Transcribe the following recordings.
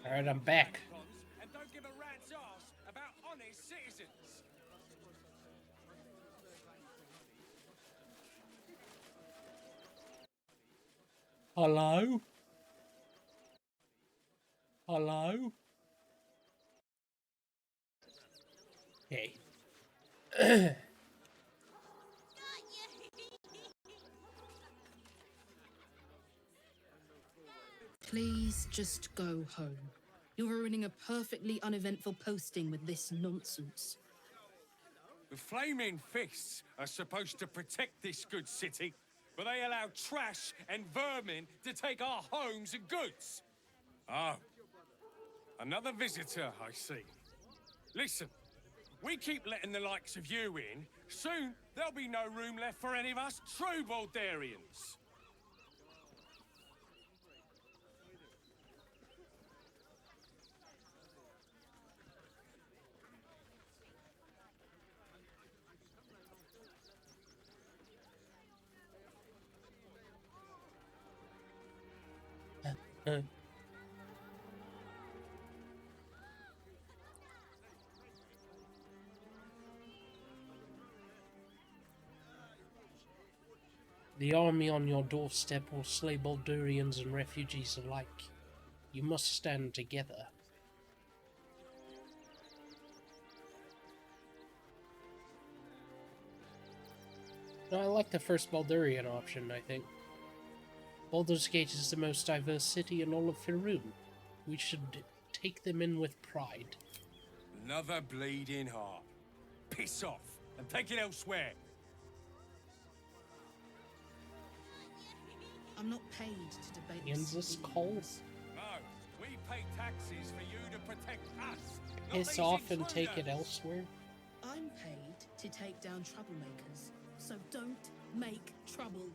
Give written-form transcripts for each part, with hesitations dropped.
Alright, I'm back. And don't give a rat's ass about honest citizens. Hello? Hello? Hey. Please just go home. You're ruining a perfectly uneventful posting with this nonsense. The flaming fists are supposed to protect this good city, but they allow trash and vermin to take our homes and goods. Oh, another visitor, I see. Listen, we keep letting the likes of you in. Soon, there'll be no room left for any of us true Baldurians. The army on your doorstep will slay Baldurians and refugees alike. You must stand together. No, I like the first Baldurian option, I think. Baldur's Gate is the most diverse city in all of Faerun. We should take them in with pride. Another bleeding heart. Piss off and take it elsewhere. I'm not paid to debate Ends this call? No, we pay taxes for you to protect us. not Piss these off and take it intruders. elsewhere? I'm paid to take down troublemakers, so don't make trouble.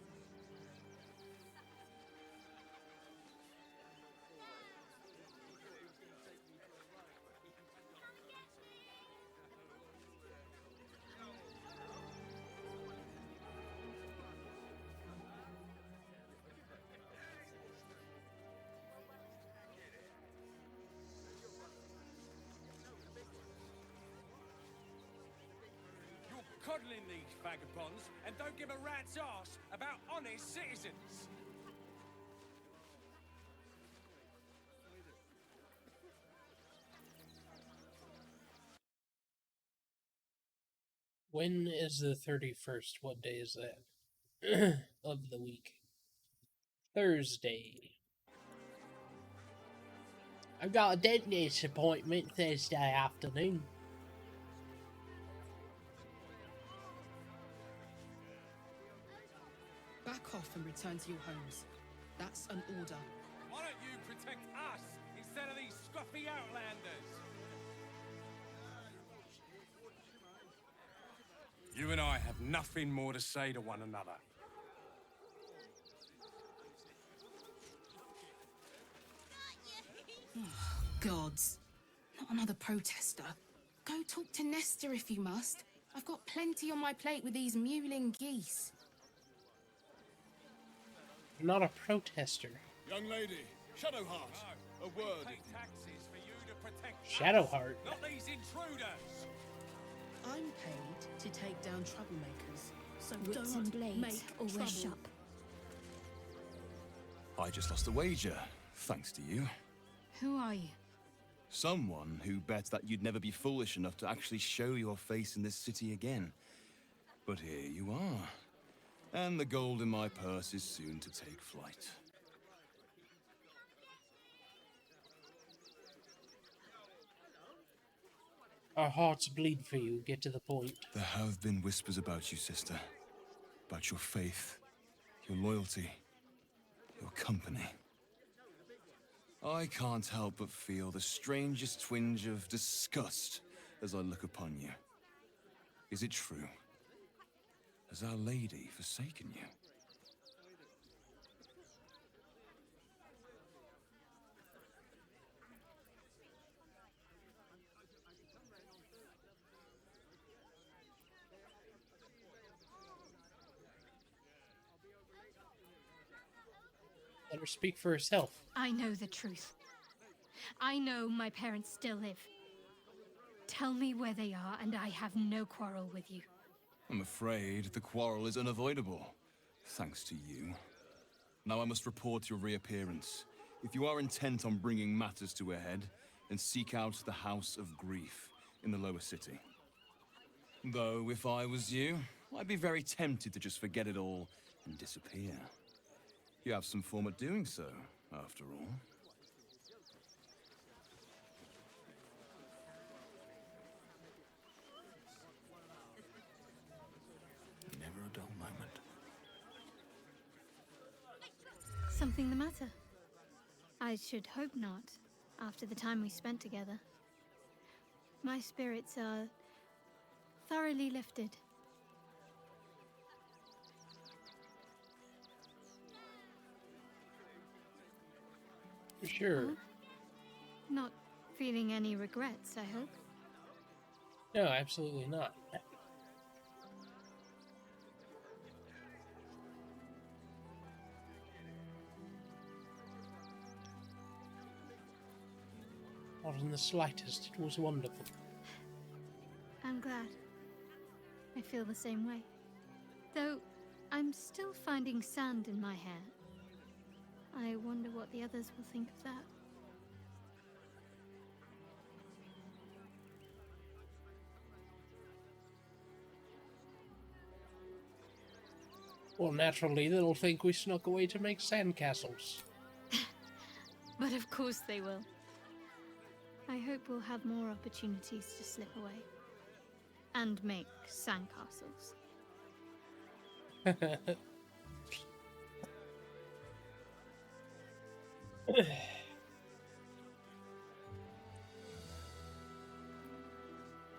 You're coddling these vagabonds and don't give a rat's ass about honest citizens. When is the 31st? What day is that? Of the week. Thursday. I've got a dentist appointment Thursday afternoon. Back off and return to your homes. That's an order. Why don't you protect us instead of these scruffy outlanders? You and I have nothing more to say to one another. Gods. Not another protester. Go talk to Nestor if you must. I've got plenty on my plate with these mewling geese. I'm not a protester. Young lady, Shadowheart, a word. Pay taxes for you to protect Shadowheart. us, not these intruders. I'm paid to take down troublemakers, so Wits don't and blades make always trouble. sharp. I just lost a wager, thanks to you. Who are you? Someone who bet that you'd never be foolish enough to actually show your face in this city again. But here you are. And the gold in my purse is soon to take flight. Our hearts bleed for you. Get to the point. There have been whispers about you, sister. About your faith, your loyalty, your company. I can't help but feel the strangest twinge of disgust as I look upon you. Is it true? Has Our Lady forsaken you? Let her speak for herself. I know the truth. I know my parents still live. Tell me where they are, and I have no quarrel with you. I'm afraid the quarrel is unavoidable, thanks to you. Now I must report your reappearance. If you are intent on bringing matters to a head, then seek out the House of Grief in the lower city. Though, if I was you, I'd be very tempted to just forget it all and disappear. You have some form at doing so, after all. Never a dull moment. Something the matter? I should hope not, after the time we spent together. My spirits are thoroughly lifted. Sure. Not feeling any regrets, I hope. No, absolutely not. Not in the slightest. It was wonderful. I'm glad. I feel the same way. Though, I'm still finding sand in my hair. I wonder what the others will think of that. Well, naturally, they'll think we snuck away to make sandcastles. But of course they will. I hope we'll have more opportunities to slip away. And make sandcastles.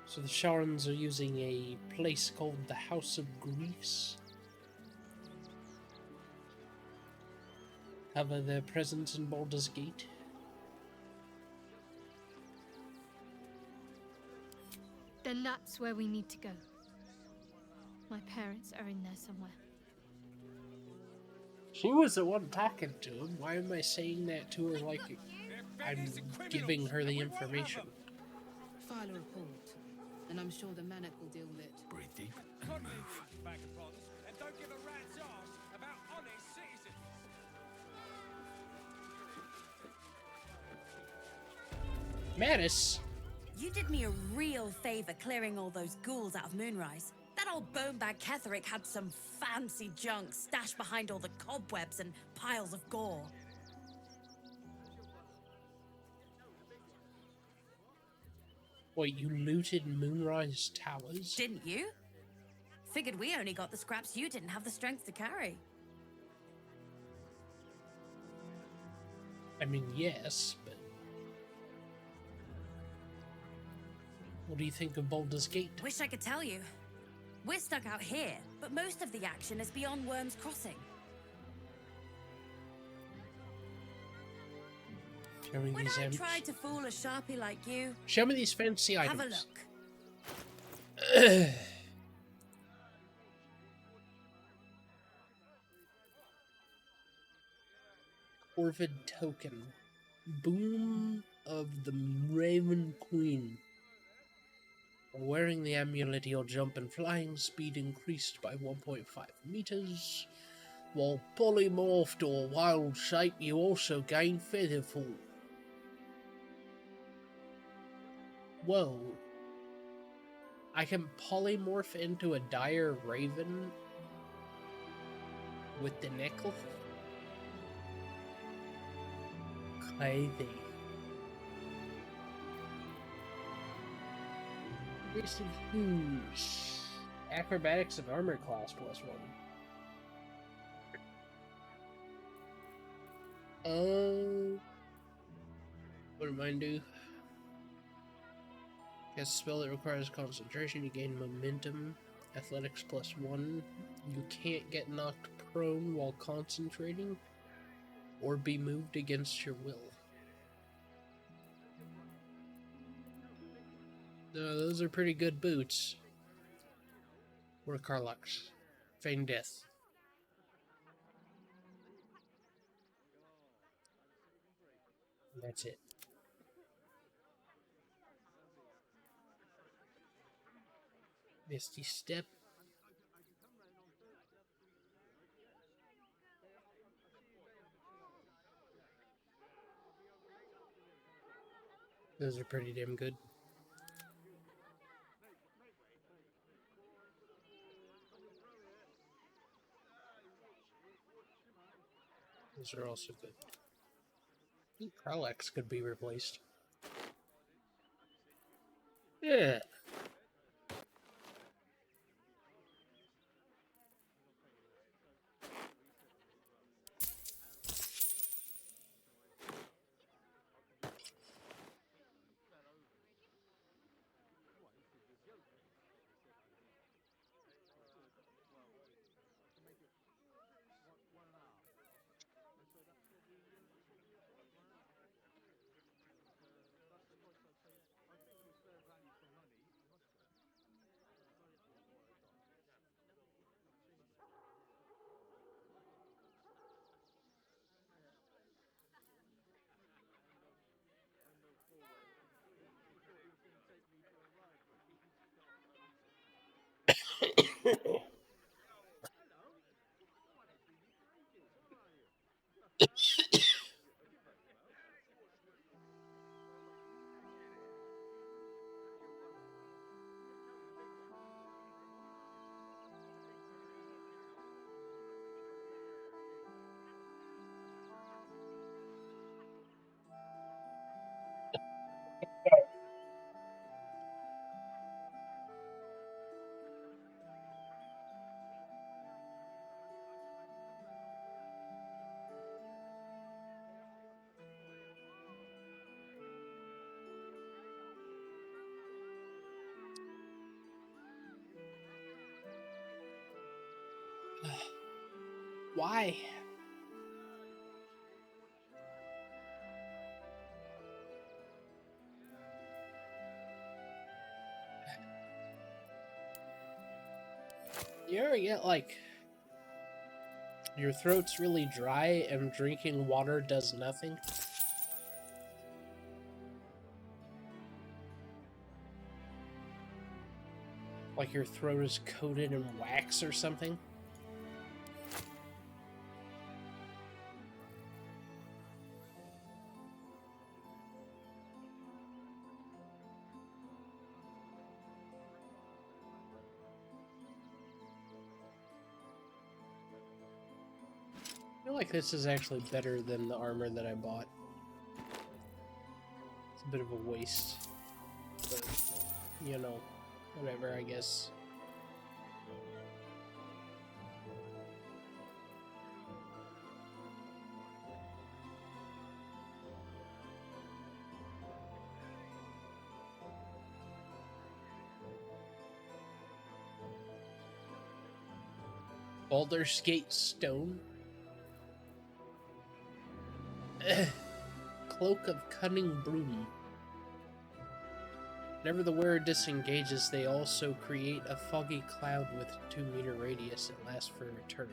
So the Sharons are using a place called the House of Griefs. Have their presence in Baldur's Gate. Then that's where we need to go. My parents are in there somewhere. She was the one talking to him. Why am I saying that to her like I'm giving her the information? File a report, and I'm sure the Manic will deal with it. Breathe deep and move. Vagabonds, and don't give a rat's arse about honest citizens. Mattis? You did me a real favor clearing all those ghouls out of Moonrise. That old bonebag Ketherick had some fancy junk stashed behind all the cobwebs and piles of gore. Wait, you looted Moonrise Towers? Didn't you? Figured we only got the scraps you didn't have the strength to carry. I mean, yes, but... What do you think of Baldur's Gate? Wish I could tell you. We're stuck out here, but most of the action is beyond Worm's Crossing. Show me When these I items. tried to fool a sharpie like you, Show me these fancy items. have a look. Corvid token. Boom of the Raven Queen. While wearing the amulet, your jump and flying speed increased by 1.5 meters. While polymorphed or wild shape, you also gain featherfall. Whoa. I can polymorph into a dire raven with the necklace? Crazy. This is huge. Acrobatics of armor class +1. What do mine do? Cast a spell that requires concentration. You gain momentum. Athletics +1. You can't get knocked prone while concentrating or be moved against your will. No, those are pretty good boots. Or Carlux. Feign death. That's it. Misty Step. Those are pretty damn good. Those are also good. I think Kralex could be replaced. Yeah. Why? You ever get like your throat's really dry and drinking water does nothing? Like your throat is coated in wax or something? I feel like this is actually better than the armor that I bought. It's a bit of a waste. But, you know, whatever, I guess. Baldur Skate Stone. Cloak of Cunning Broom. Whenever the wearer disengages, they also create a foggy cloud with a 2-meter radius that lasts for a turn.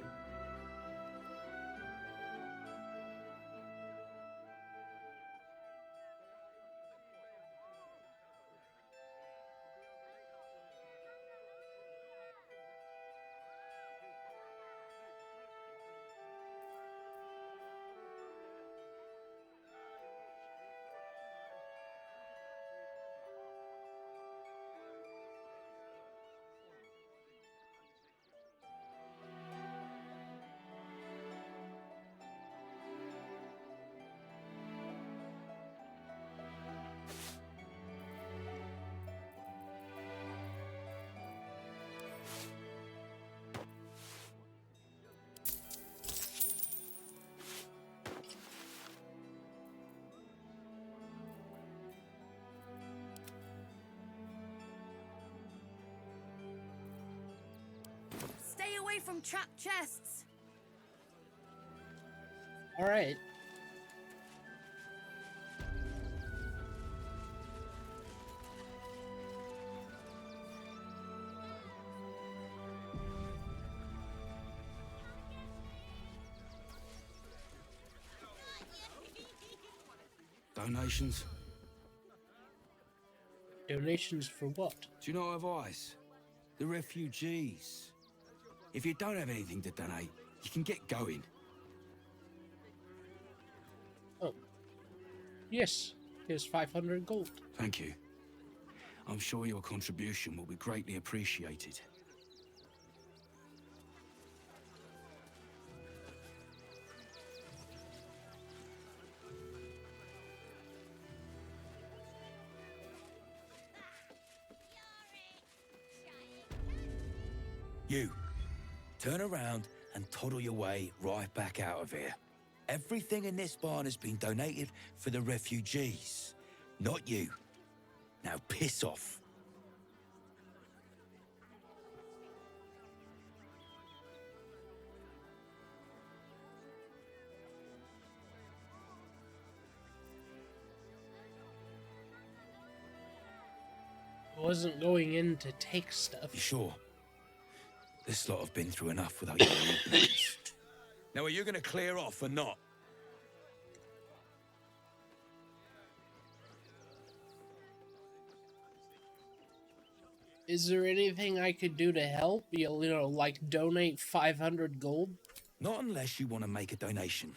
Stay away from trapped chests. All right. Donations? Donations for what? Do you not have eyes? The refugees. If you don't have anything to donate, you can get going. Oh. Yes, here's 500 gold. Thank you. I'm sure your contribution will be greatly appreciated. You, turn around and toddle your way right back out of here. Everything in this barn has been donated for the refugees, not you. Now piss off. I wasn't going in to take stuff. You sure? This lot have been through enough without your influence. Now are you going to clear off or not? Is there anything I could do to help? You know, like donate 500 gold? Not unless you want to make a donation.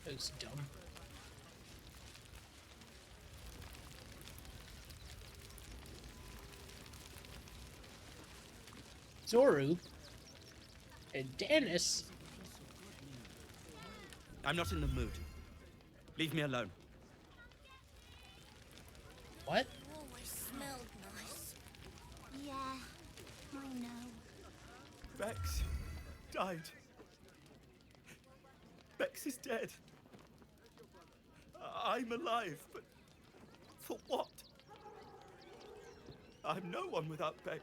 That's dumb. Zoru and Dennis. I'm not in the mood. Leave me alone. What? Always smelled nice. Yeah, I know. Bex died. Bex is dead. I'm alive, but for what? I'm no one without Bex.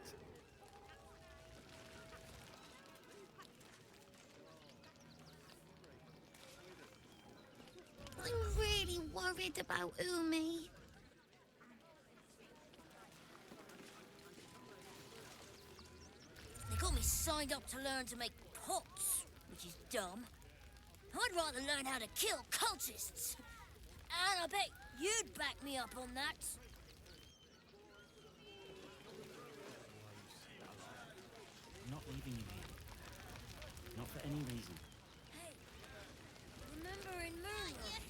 I'm really worried about Umi. They got me signed up to learn to make pots, which is dumb. I'd rather learn how to kill cultists. And I bet you'd back me up on that. I'm not leaving you here. Not for any reason. Hey, remember in Moonrise? I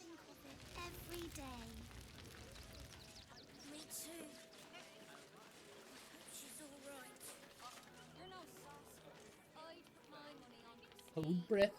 think of it every day. Me too. I hope she's all right. You're no saucer. I'd put my money on this. Hold breath.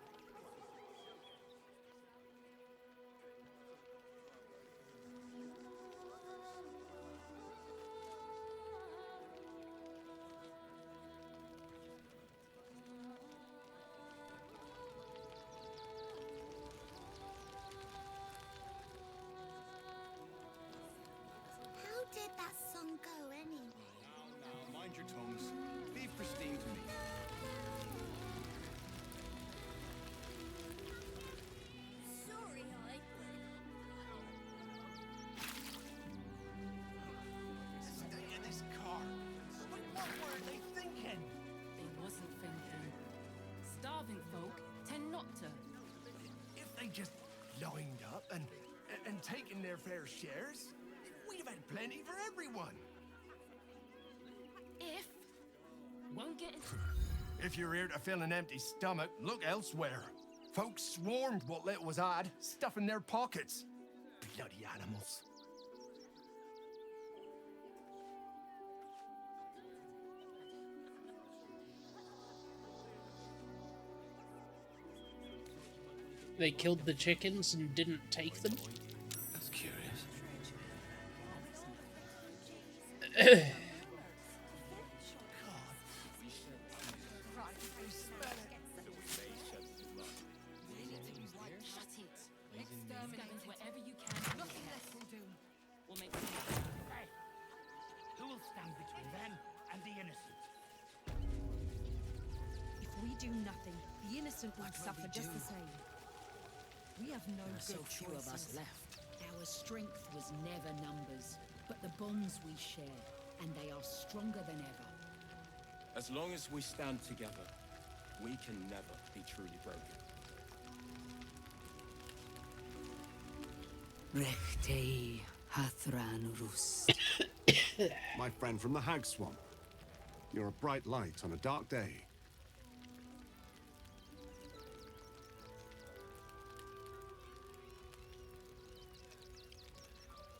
How did that song go anyway? Now, mind your tongues. Leave Christine to me. Sorry, I. Stay in this car. What were they thinking? They wasn't thinking. Starving folk tend not to. If they just lined up and taken their fair shares, we'd have had plenty for everyone. If won't get If you're here to fill an empty stomach, look elsewhere. Folks swarmed what little was odd, stuffing their pockets. Bloody animals. They killed the chickens and didn't take them? That's curious. shut it. Exterminate wherever you can. Nothing less will do. We'll make sure. Who will stand between them and the innocent? If we we do nothing, the innocent would What will suffer we just do? the same. We have no There are so good few of us choices. left. Our strength was never numbers, but the bonds we share, and they are stronger than ever. As long as we stand together, we can never be truly broken. Rechtei Hathran Rus. My friend from the Hag Swamp. You're a bright light on a dark day.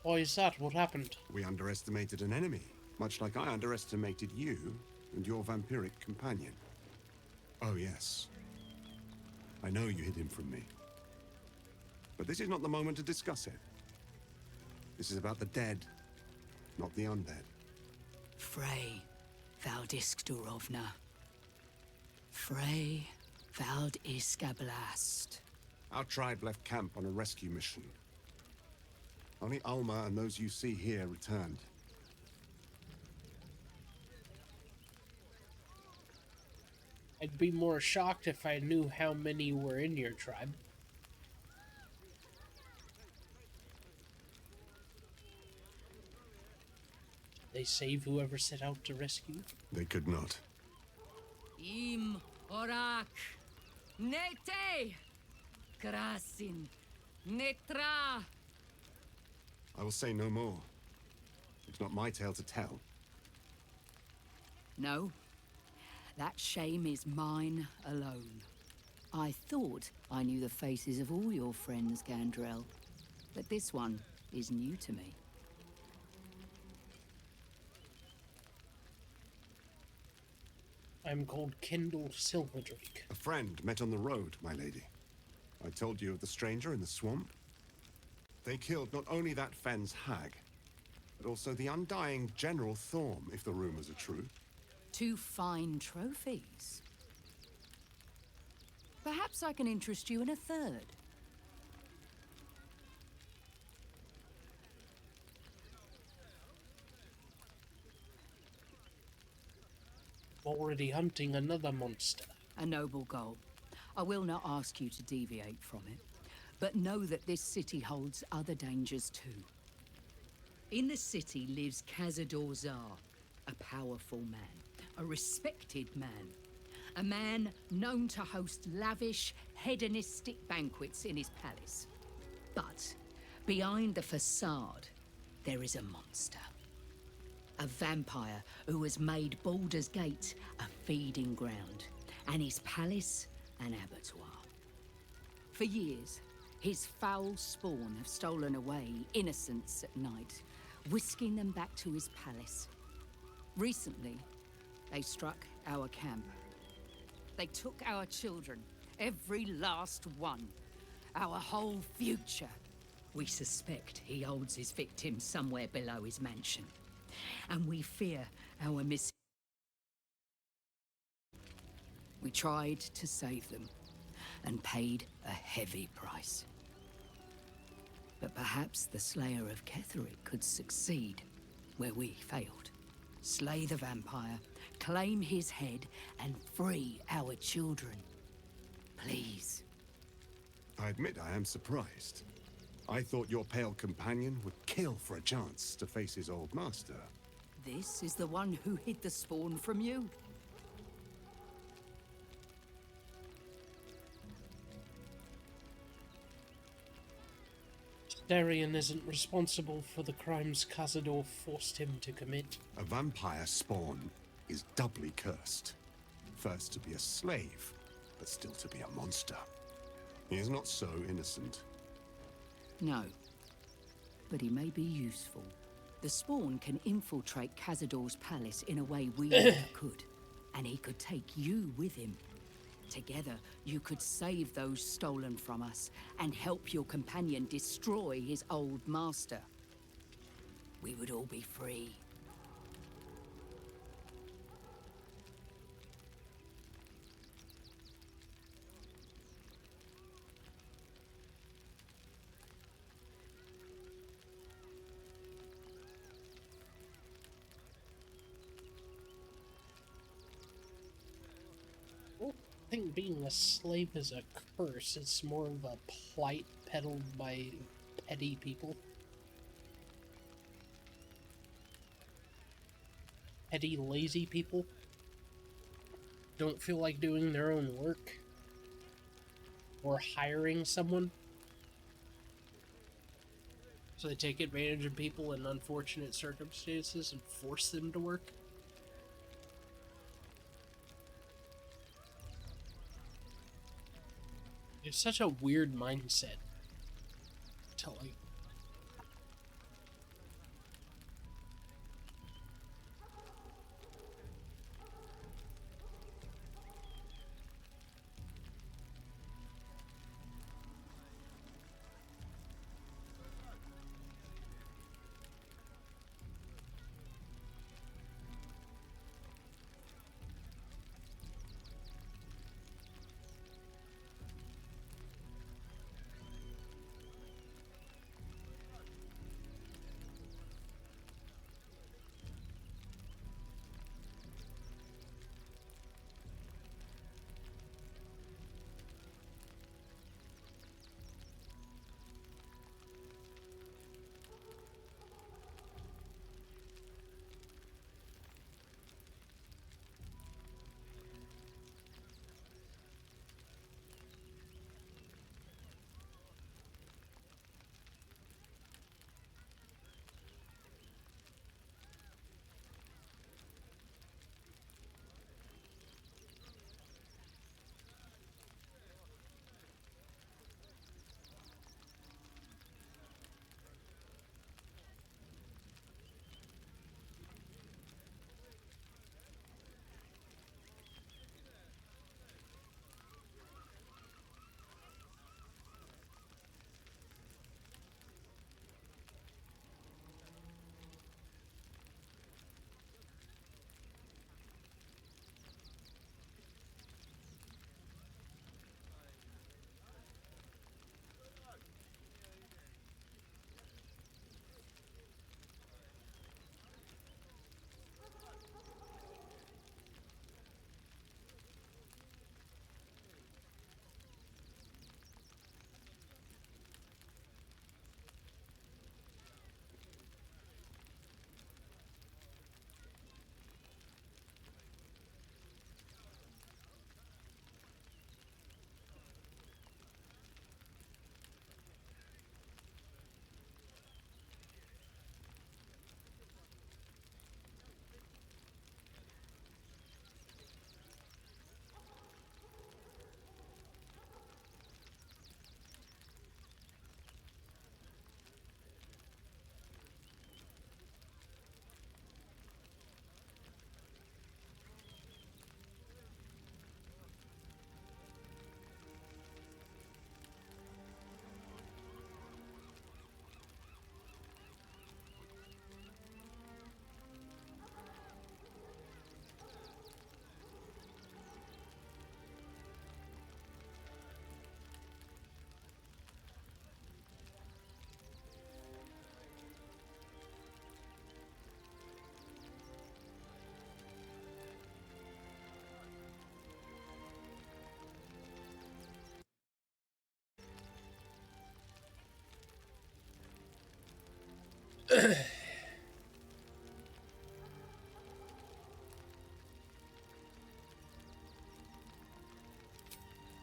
Why is that? What happened? We underestimated an enemy, much like I underestimated you and your vampiric companion. Oh yes. I know you hid him from me. But this is not the moment to discuss it. This is about the dead, not the undead. Frey Valdiskdurovna. Frey Valdiskablast. Our tribe left camp on a rescue mission. Only Alma and those you see here returned. I'd be more shocked if I knew how many were in your tribe. They save whoever set out to rescue? They could not. Im Orak. Nete. Krasin. Netra. I will say no more. It's not my tale to tell. No. That shame is mine alone. I thought I knew the faces of all your friends, Gandrel. But this one is new to me. I'm called Kendal Silverdrake. A friend met on the road, my lady. I told you of the stranger in the swamp. They killed not only that fen's hag, but also the undying General Thorm, if the rumors are true. 2 fine trophies. Perhaps I can interest you in a third. Already hunting another monster. A noble goal. I will not ask you to deviate from it, but know that this city holds other dangers too. In the city lives Cazador Zar, a powerful man, a respected man, a man known to host lavish, hedonistic banquets in his palace. But behind the facade, there is a monster. A vampire who has made Baldur's Gate a feeding ground, and his palace an abattoir. For years, his foul spawn have stolen away innocents at night, whisking them back to his palace. Recently, they struck our camp. They took our children, every last one, our whole future. We suspect he holds his victims somewhere below his mansion. And we fear our missing. We tried to save them and paid a heavy price. But perhaps the Slayer of Ketheric could succeed where we failed. Slay the vampire, claim his head, and free our children. Please. I admit I am surprised. I thought your pale companion would kill for a chance to face his old master. This is the one who hid the spawn from you. Darian isn't responsible for the crimes Cazador forced him to commit. A vampire spawn is doubly cursed. First to be a slave, but still to be a monster. He is not so innocent. No. But he may be useful. The spawn can infiltrate Cazador's palace in a way we never could. And he could take you with him. Together, you could save those stolen from us and help your companion destroy his old master. We would all be free. think being a slave is a curse. It's more of a plight peddled by petty people. Petty, lazy people. Don't feel like doing their own work. Or hiring someone. So they take advantage of people in unfortunate circumstances and force them to work. It's such a weird mindset to like.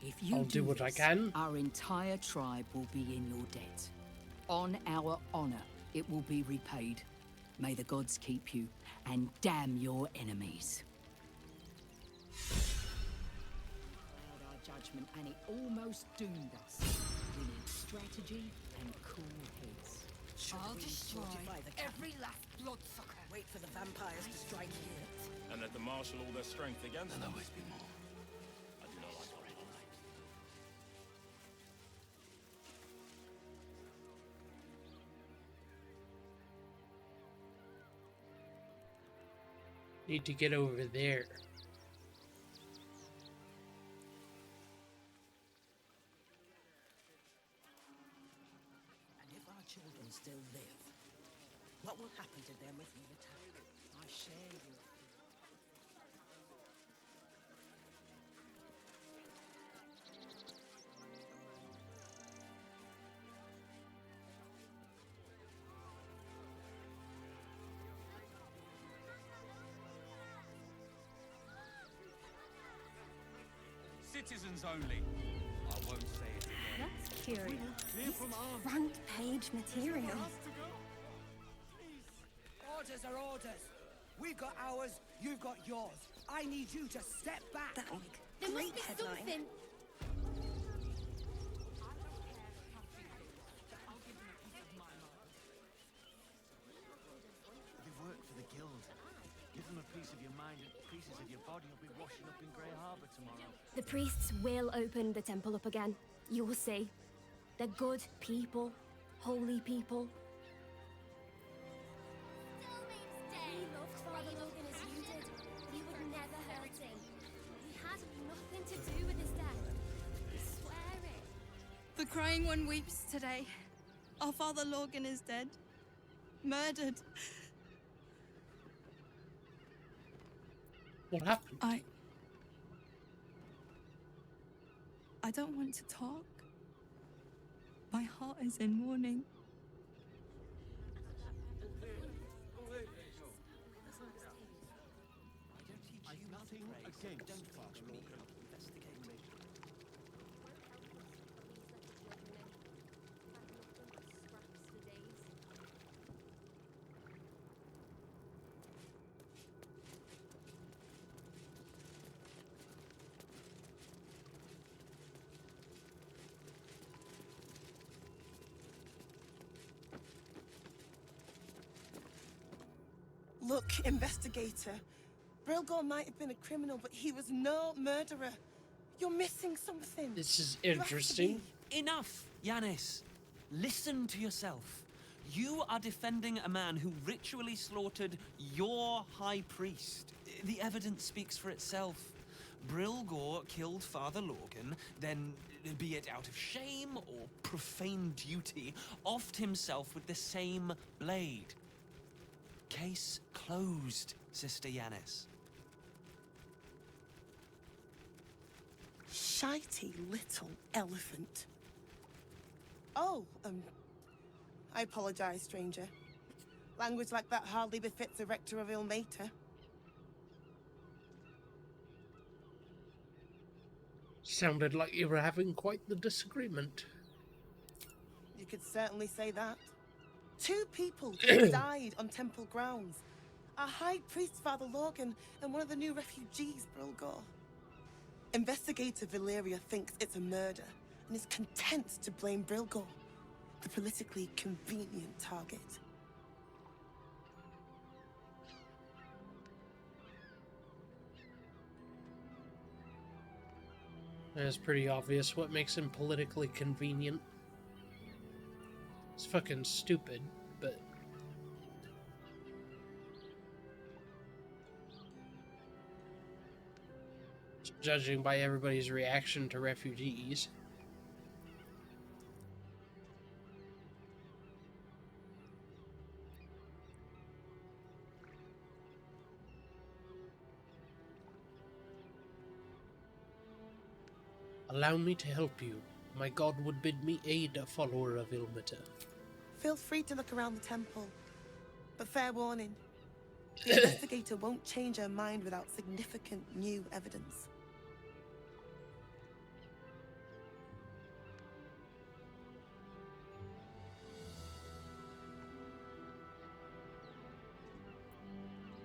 If you I'll do what I this, can. Our entire tribe will be in your debt. On our honor, it will be repaid. May the gods keep you, and damn your enemies. Allowed our judgment, and it almost doomed us. We need strategy and cool heads. I'll destroy every last bloodsucker. Wait for the vampires to strike here. And let them marshal all their strength against There'll us. always be more. I do not like that. Need to get over there. And if our children still live, what will happen to them if we attack? I share your fear. citizens only. I won't say it again. That's curious. Front page material. Orders are orders. We've got ours, you've got yours. I need you to step back. That'll make There a must great be headline. something. They work for the guild. Give them a piece of your mind and pieces of your body will be washing up in Grey Harbour tomorrow. The priests will open the temple up again. You'll see. They're good people. Holy people. He loved Father Logan as you did. He would never hurt him. He had nothing to do with his death. I swear it. The Crying One weeps today. Our Father Logan is dead. Murdered. What happened? I don't want to talk. My heart is in mourning. I've nothing against Father Logan. Investigating. Look, investigator. Brilgor might have been a criminal, but he was no murderer. You're missing something. This is You have to interesting. Enough, Yanis. Listen to yourself. You are defending a man who ritually slaughtered your high priest. The evidence speaks for itself. Brilgor killed Father Logan, then, be it out of shame or profane duty, offed himself with the same blade. Case closed, Sister Yanis. Shitey little elephant. Oh, I apologize, stranger. Language like that hardly befits a rector of Ilmater. Sounded like you were having quite the disagreement. You could certainly say that. 2 people just died on temple grounds. Our high priest, Father Logan, and one of the new refugees, Brilgor. Investigator Valeria thinks it's a murder and is content to blame Brilgor, the politically convenient target. It's pretty obvious what makes him politically convenient. It's fucking stupid, but... judging by everybody's reaction to refugees. Allow me to help you. My god would bid me aid a follower of Ilmater. Feel free to look around the temple, but fair warning. The investigator won't change her mind without significant new evidence.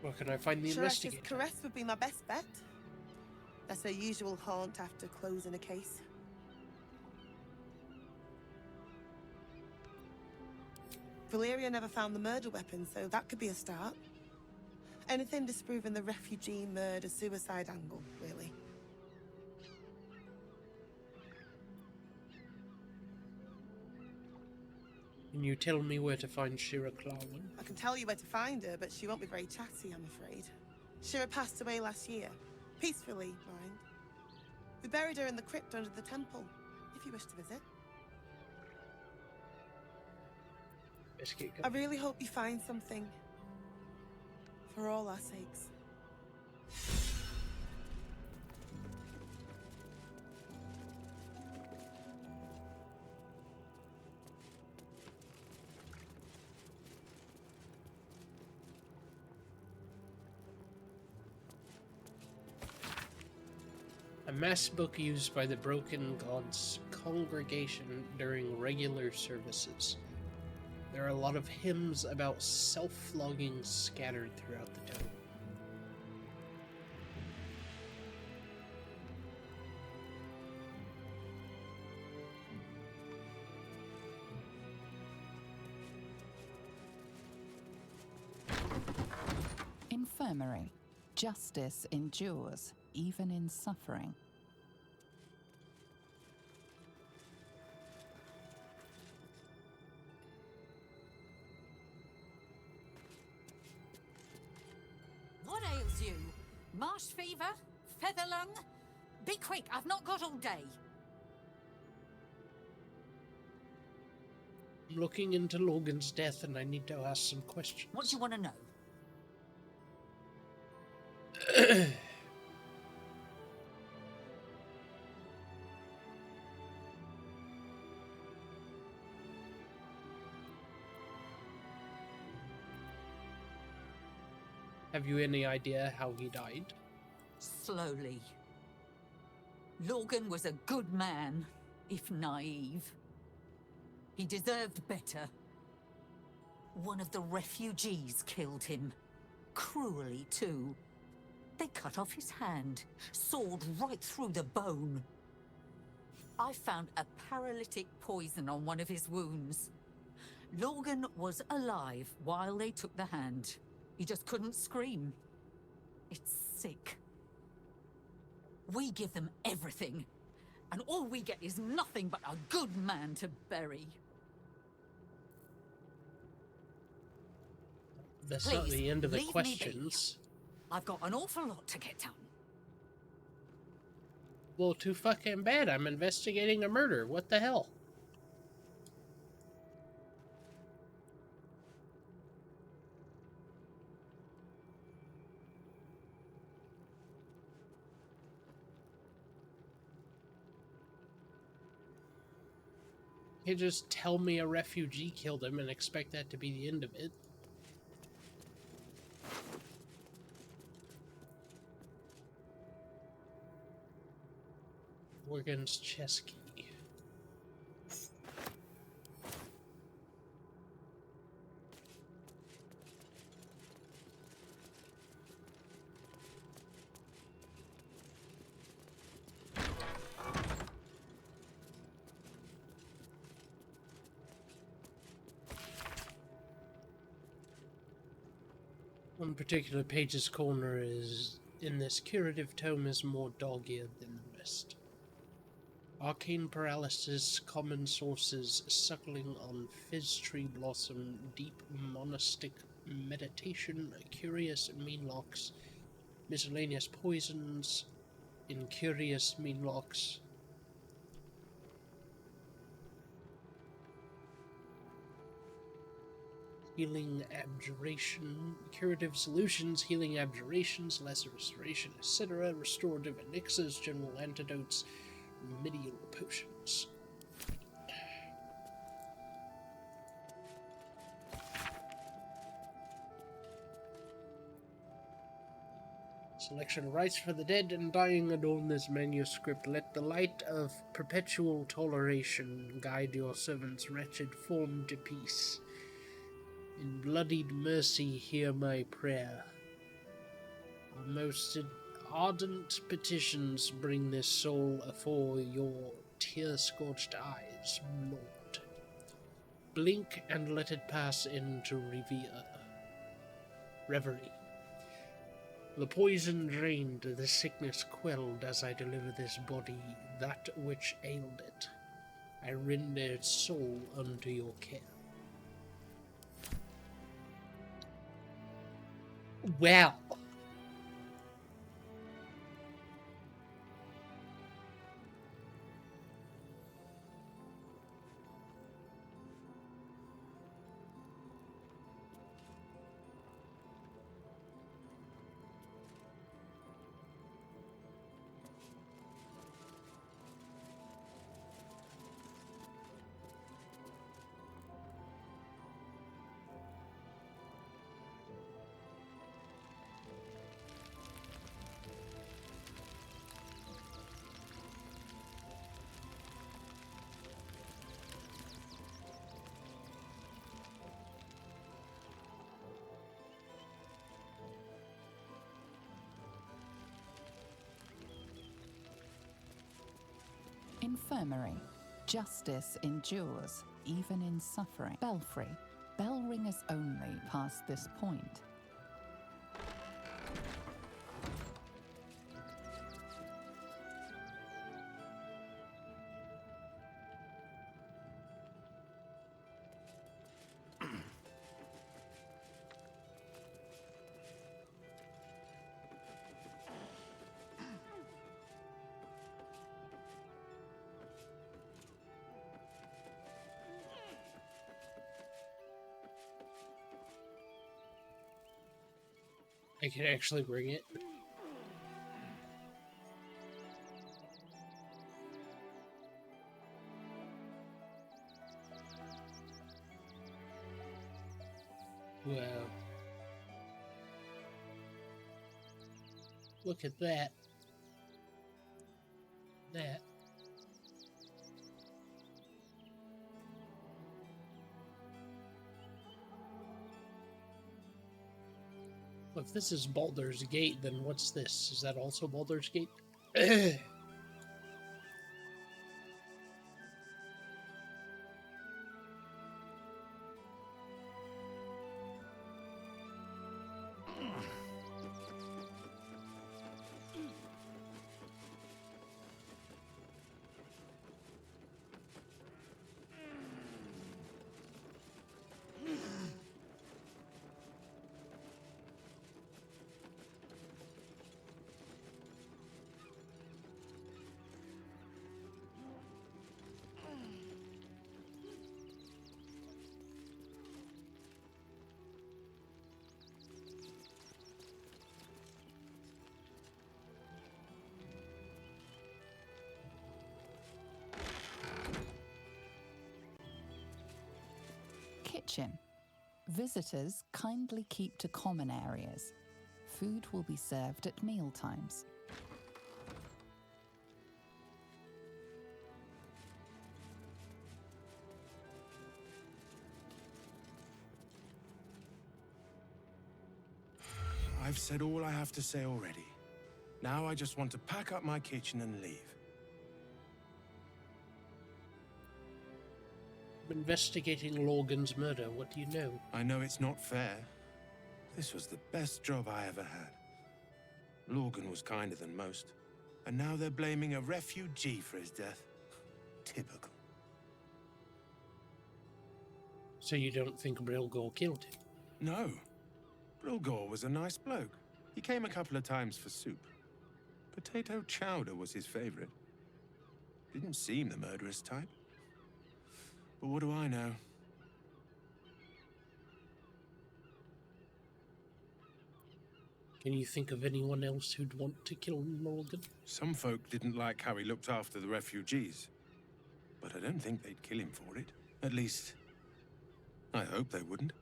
Where can I find the Sharesh's investigator? caress would be my best bet. That's her usual haunt after closing a case. Valeria never found the murder weapon, so that could be a start. Anything disproving the refugee murder-suicide angle, really. Can you tell me where to find Shira Clawin? I can tell you where to find her, but she won't be very chatty, I'm afraid. Shira passed away last year. Peacefully, mind. We buried her in the crypt under the temple, if you wish to visit. I really hope you find something. For all our sakes. A mass book used by the Broken Gods congregation during regular services. There are a lot of hymns about self-flogging scattered throughout the tome. Infirmary. Justice endures, even in suffering. What ails you? Marsh fever? Feather lung? Be quick, I've not got all day. I'm looking into Logan's death and I need to ask some questions. What do you want to know? Have you any idea how he died? Slowly. Logan was a good man, if naive. He deserved better. One of the refugees killed him. Cruelly, too. They cut off his hand, sawed right through the bone. I found a paralytic poison on one of his wounds. Logan was alive while they took the hand. He just couldn't scream. It's sick. We give them everything, and all we get is nothing but a good man to bury. That's Please, not the end of the leave me be. questions. I've got an awful lot to get done. Well, too fucking bad. I'm investigating a murder. What the hell? You just tell me a refugee killed him and expect that to be the end of it. Morgan's chess key. One particular page's corner is in this curative tome is more dog-eared than the rest. Arcane paralysis, common sources, suckling on fizz tree blossom, deep monastic meditation, curious meanlocks, miscellaneous poisons, incurious meanlocks. Healing abjuration, curative solutions, healing abjurations, lesser restoration, etc., restorative elixirs, general antidotes, remedial potions. Selection of rites for the dead and dying adorn this manuscript. Let the light of perpetual toleration guide your servant's wretched form to peace. In bloodied mercy, hear my prayer. Our most ardent petitions bring this soul afore your tear-scorched eyes, Lord. Blink and let it pass into reverie. The poison drained, the sickness quelled as I deliver this body, that which ailed it. I render its soul unto your care. Wow. Infirmary. Justice endures, even in suffering. Belfry. Bell ringers only past this point. I can actually bring it. Wow. Look at that. That. Well, if this is Baldur's Gate, then what's this? Is that also Baldur's Gate? Kitchen. Visitors kindly keep to common areas. Food will be served at mealtimes. I've said all I have to say already. Now I just want to pack up my kitchen and leave. I'm investigating Logan's murder. What do you know? I know it's not fair. This was the best job I ever had. Logan was kinder than most. And now they're blaming a refugee for his death. Typical. So you don't think Brilgor killed him? No. Brilgor was a nice bloke. He came a couple of times for soup. Potato chowder was his favorite. Didn't seem the murderous type. But what do I know? Can you think of anyone else who'd want to kill Logan? Some folk didn't like how he looked after the refugees. But I don't think they'd kill him for it. At least, I hope they wouldn't.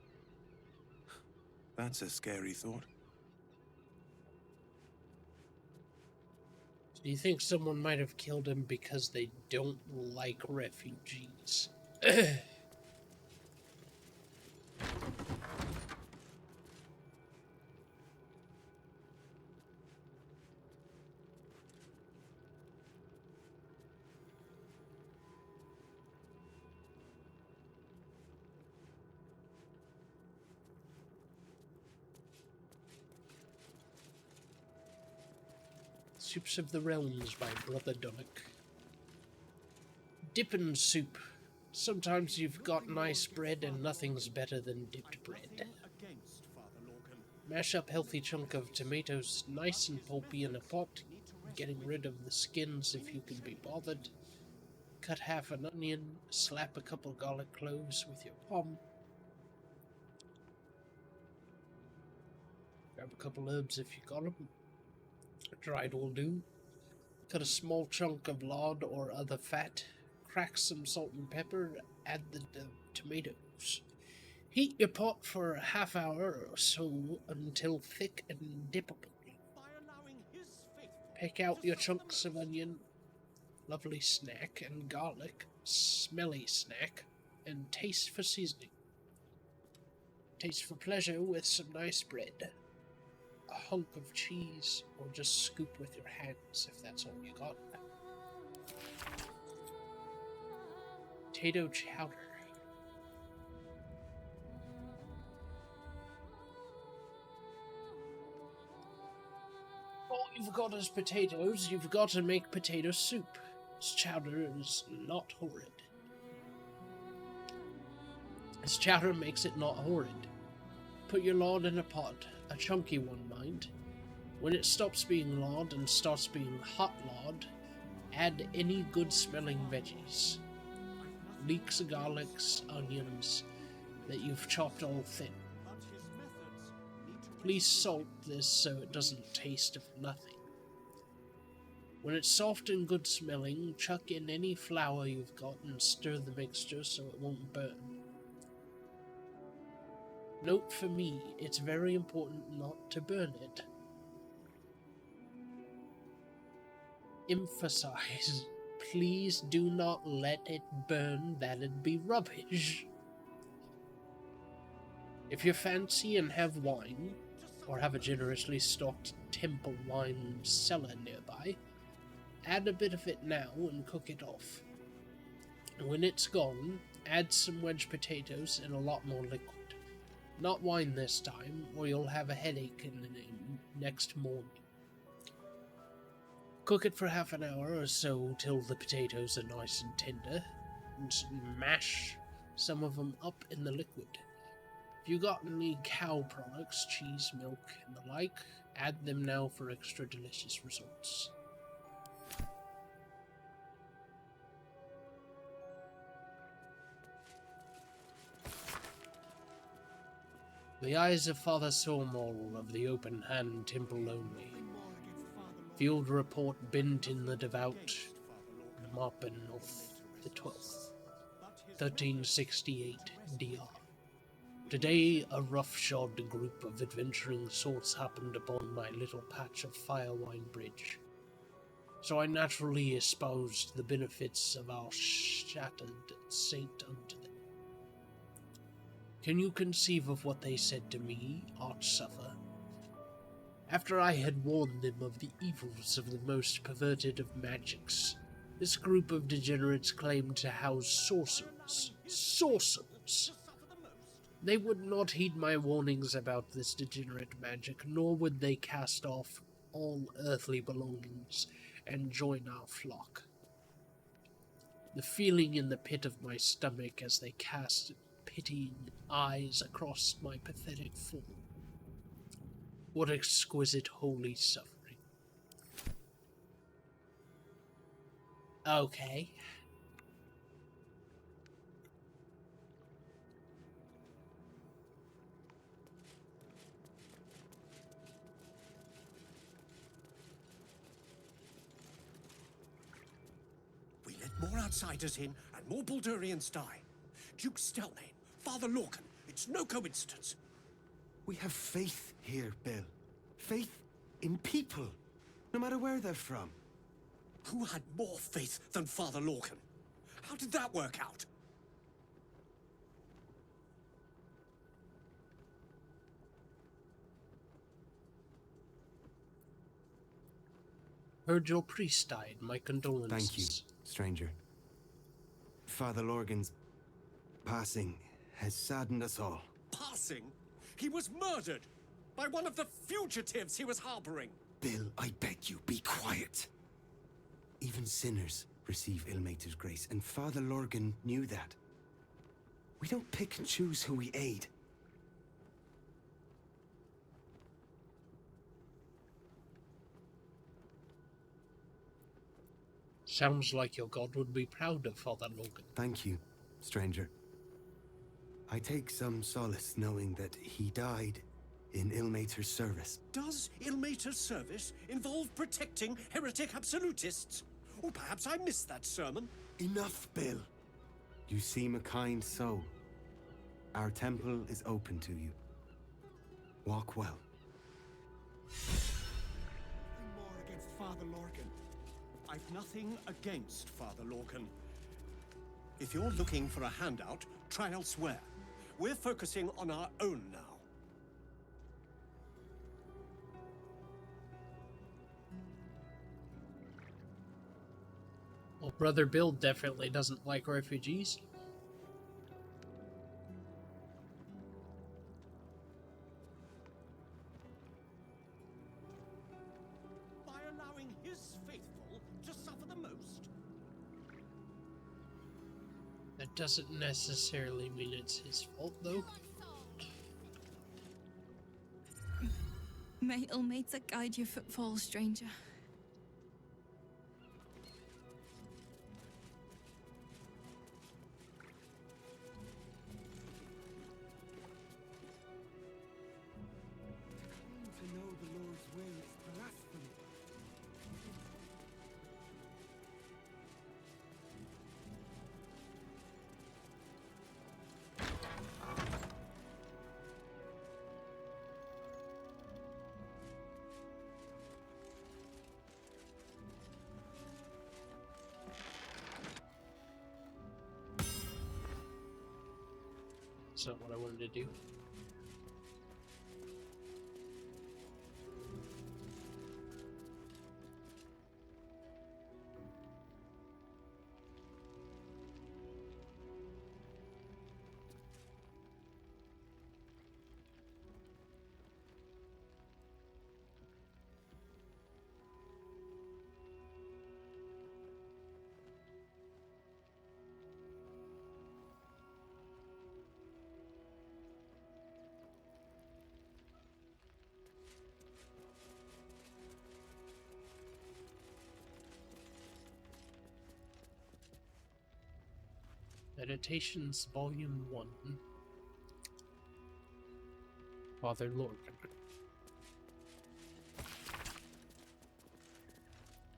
That's a scary thought. Do you think someone might have killed him because they don't like refugees? Soups of the Realms by Brother Dunnock. Dippin' soup. Sometimes you've got nice bread and nothing's better than dipped bread. Mash up healthy chunk of tomatoes nice and pulpy in a pot, getting rid of the skins if you can be bothered. Cut half an onion, slap a couple garlic cloves with your palm. Grab a couple herbs if you got them. Dried will do. Cut a small chunk of lard or other fat. Crack some salt and pepper. Add the tomatoes. Heat your pot for a half hour or so until thick and dippable. Pick out your chunks of onion. Lovely snack and garlic. Smelly snack. And taste for seasoning. Taste for pleasure with some nice bread. A hunk of cheese, or just scoop with your hands if that's all you got. Potato chowder. All you've got is potatoes. You've got to make potato soup. This chowder is not horrid. This chowder makes it not horrid. Put your lard in a pot, a chunky one, mind. When it stops being lard and starts being hot lard, add any good-smelling veggies. Leeks, garlics, onions that you've chopped all thin. Please salt this so it doesn't taste of nothing. When it's soft and good smelling, chuck in any flour you've got and stir the mixture so it won't burn. Note for me, it's very important not to burn it. Emphasize, please do not let it burn, that'd be rubbish. If you're fancy and have wine, or have a generously stocked temple wine cellar nearby, add a bit of it now and cook it off. When it's gone, add some wedge potatoes and a lot more liquid. Not wine this time, or you'll have a headache in the next morning. Cook it for half an hour or so till the potatoes are nice and tender, and mash some of them up in the liquid. If you got any cow products, cheese, milk, and the like, add them now for extra delicious results. The eyes of Father Sormol of the Open Hand Temple only. Field report bent in the devout Marpen of the 12th, 1368 DR. Today, a roughshod group of adventuring sorts happened upon my little patch of Firewine Bridge, so I naturally espoused the benefits of our shattered saint unto them. Can you conceive of what they said to me, Archsuffer? After I had warned them of the evils of the most perverted of magics, this group of degenerates claimed to house sorcerers. Sorcerers! They would not heed my warnings about this degenerate magic, nor would they cast off all earthly belongings and join our flock. The feeling in the pit of my stomach as they cast pitying eyes across my pathetic form. What exquisite holy suffering. Okay. We let more outsiders in and more Baldurians die. Duke Stelmane, Father Lorcan, it's no coincidence. We have faith here, Bill. Faith in people, no matter where they're from. Who had more faith than Father Lorcan? How did that work out? Heard your priest died. My condolences. Thank you, stranger. Father Lorgan's passing has saddened us all. Passing? He was murdered by one of the fugitives he was harboring. Bill, I beg you, be quiet. Even sinners receive Ilmater's grace, and Father Lorgan knew that. We don't pick and choose who we aid. Sounds like your god would be proud of Father Lorgan. Thank you, stranger. I take some solace knowing that he died in Ilmater's service. Does Ilmater's service involve protecting heretic absolutists? Or perhaps I missed that sermon. Enough, Bill. You seem a kind soul. Our temple is open to you. Walk well. Nothing more against Father Lorcan. I've nothing against Father Lorcan. If you're looking for a handout, try elsewhere. We're focusing on our own now. Well, Brother Bill definitely doesn't like refugees. By allowing his faithful to suffer the most? That doesn't necessarily mean it's his fault, though. May Ilmater guide your footfalls, stranger. To know the Lord's way is blasphemy. That's not what I wanted to do. Meditations, Volume 1. Father Lorcan.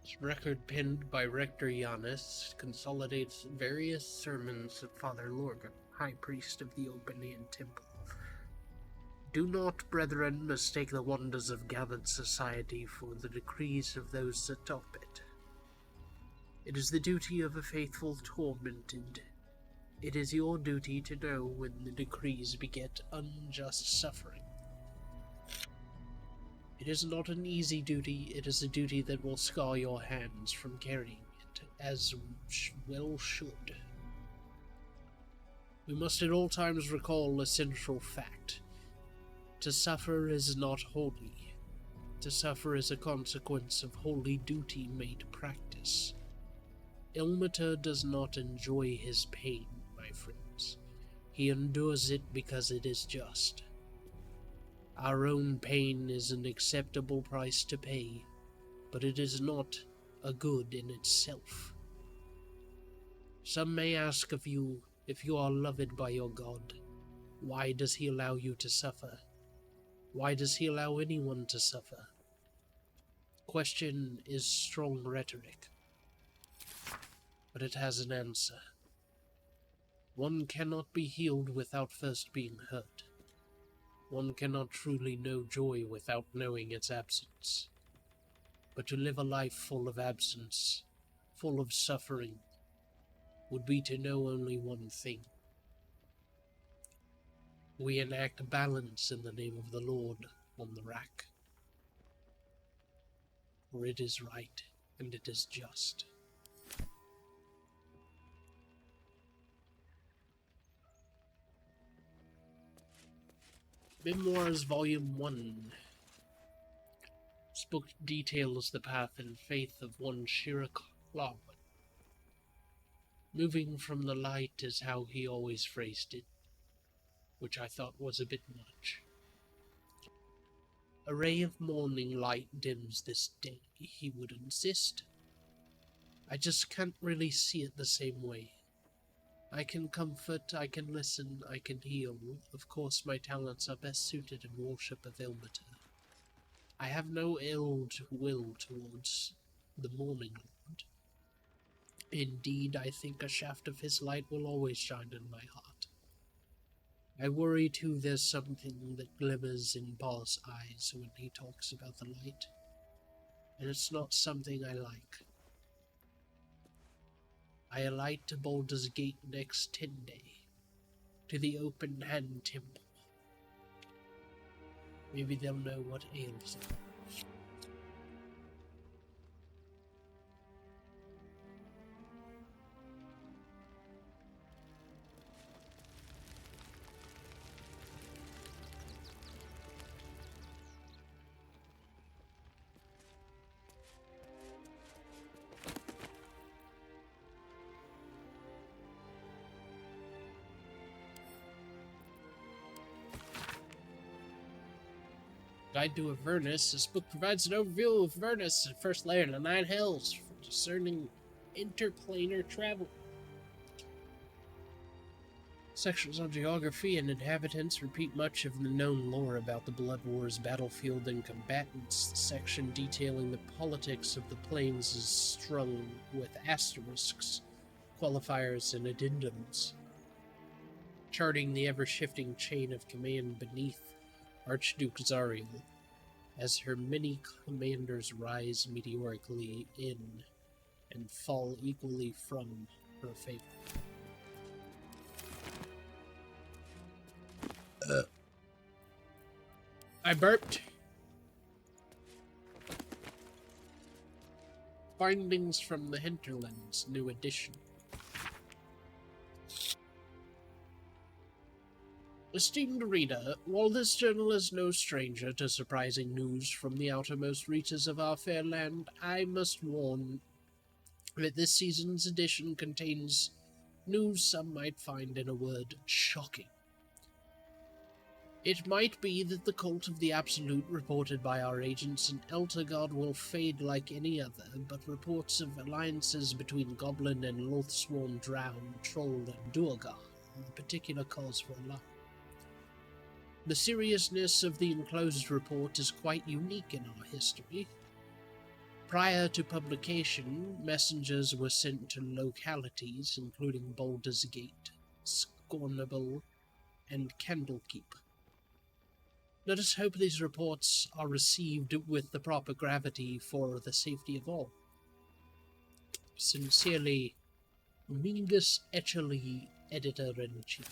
This record penned by Rector Giannis consolidates various sermons of Father Lorcan, High Priest of the Openean Temple. Do not, brethren, mistake the wonders of gathered society for the decrees of those that top it. It is the duty of a faithful tormented. It is your duty to know when the decrees beget unjust suffering. It is not an easy duty, it is a duty that will scar your hands from carrying it, as well should. We must at all times recall a central fact. To suffer is not holy. To suffer is a consequence of holy duty made practice. Ilmater does not enjoy his pain, my friends. He endures it because it is just. Our own pain is an acceptable price to pay, but it is not a good in itself. Some may ask of you, if you are loved by your God, why does he allow you to suffer? Why does he allow anyone to suffer? Question is strong rhetoric, but it has an answer. One cannot be healed without first being hurt. One cannot truly know joy without knowing its absence. But to live a life full of absence, full of suffering, would be to know only one thing. We enact balance in the name of the Lord on the rack. For it is right, and it is just. Memoirs, Volume 1. This book details the path and faith of one Shira Clawman. Moving from the light is how he always phrased it, which I thought was a bit much. A ray of morning light dims this day, he would insist. I just can't really see it the same way. I can comfort, I can listen, I can heal. Of course my talents are best suited in worship of Ilmater. I have no ill will towards the Morning Lord. Indeed, I think a shaft of his light will always shine in my heart. I worry too there's something that glimmers in Paul's eyes when he talks about the light, and it's not something I like. I alight to Baldur's Gate next 10 day, to the Open Hand Temple. Maybe they'll know what ails them. Guide to Avernus. This book provides an overview of Avernus, the first layer in the Nine Hells, for discerning interplanar travel. Sections on geography and inhabitants repeat much of the known lore about the Blood Wars battlefield and combatants. The section detailing the politics of the plains is strung with asterisks, qualifiers, and addendums, charting the ever-shifting chain of command beneath Archduke Zariel, as her many commanders rise meteorically in and fall equally from her favor. I burped. Findings from the Hinterlands, new edition. Esteemed reader, while this journal is no stranger to surprising news from the outermost reaches of our fair land, I must warn that this season's edition contains news some might find, in a word, shocking. It might be that the cult of the Absolute reported by our agents in Eltergod will fade like any other, but reports of alliances between Goblin and Loathsworn Drow, Troll, and Duergar are particular cause for alarm. The seriousness of the enclosed report is quite unique in our history. Prior to publication, messengers were sent to localities including Baldur's Gate, Scornable, and Candlekeep. Let us hope these reports are received with the proper gravity for the safety of all. Sincerely, Mingus Etcherly, Editor-in-Chief.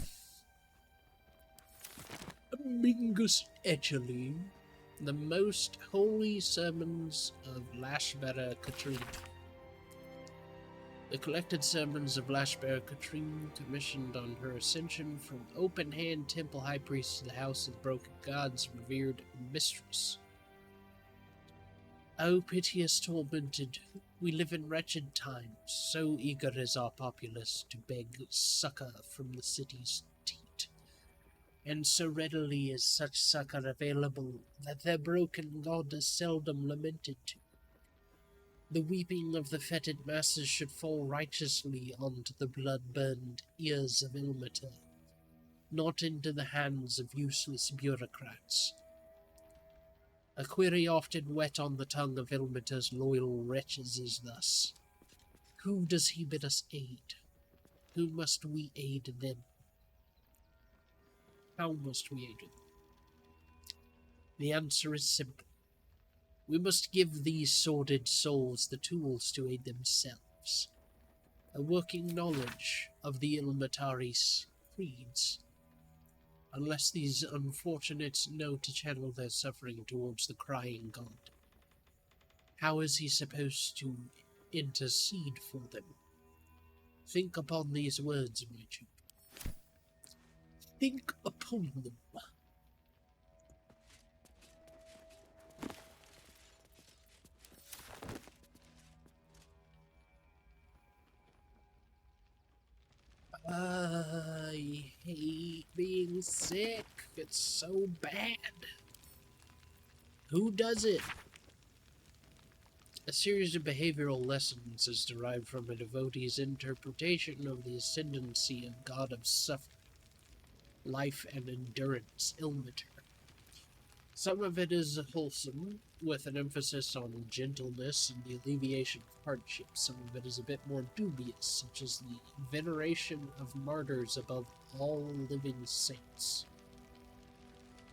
Mingus Etcherly, the Most Holy Sermons of Lashbearer Katrine. The collected sermons of Lashbearer Katrine, commissioned on her ascension from open-hand temple high priest to the house of the broken gods, revered mistress. O piteous tormented, we live in wretched times, so eager is our populace to beg succor from the city's teat, and so readily is such succor available that their broken god is seldom lamented to. The weeping of the fetid masses should fall righteously onto the blood-burned ears of Ilmater, not into the hands of useless bureaucrats. A query often wet on the tongue of Ilmater's loyal wretches is thus: who does he bid us aid? Who must we aid then? How must we aid them? The answer is simple. We must give these sordid souls the tools to aid themselves. A working knowledge of the Ilmatari's creeds. Unless these unfortunates know to channel their suffering towards the crying god, how is he supposed to intercede for them? Think upon these words, my children. Think upon them. I hate being sick. It's so bad. Who does it? A series of behavioral lessons is derived from a devotee's interpretation of the ascendancy of God of suffering, life, and endurance, Ilmater. Some of it is wholesome, with an emphasis on gentleness and the alleviation of hardship. Some of it is a bit more dubious, such as the veneration of martyrs above all living saints.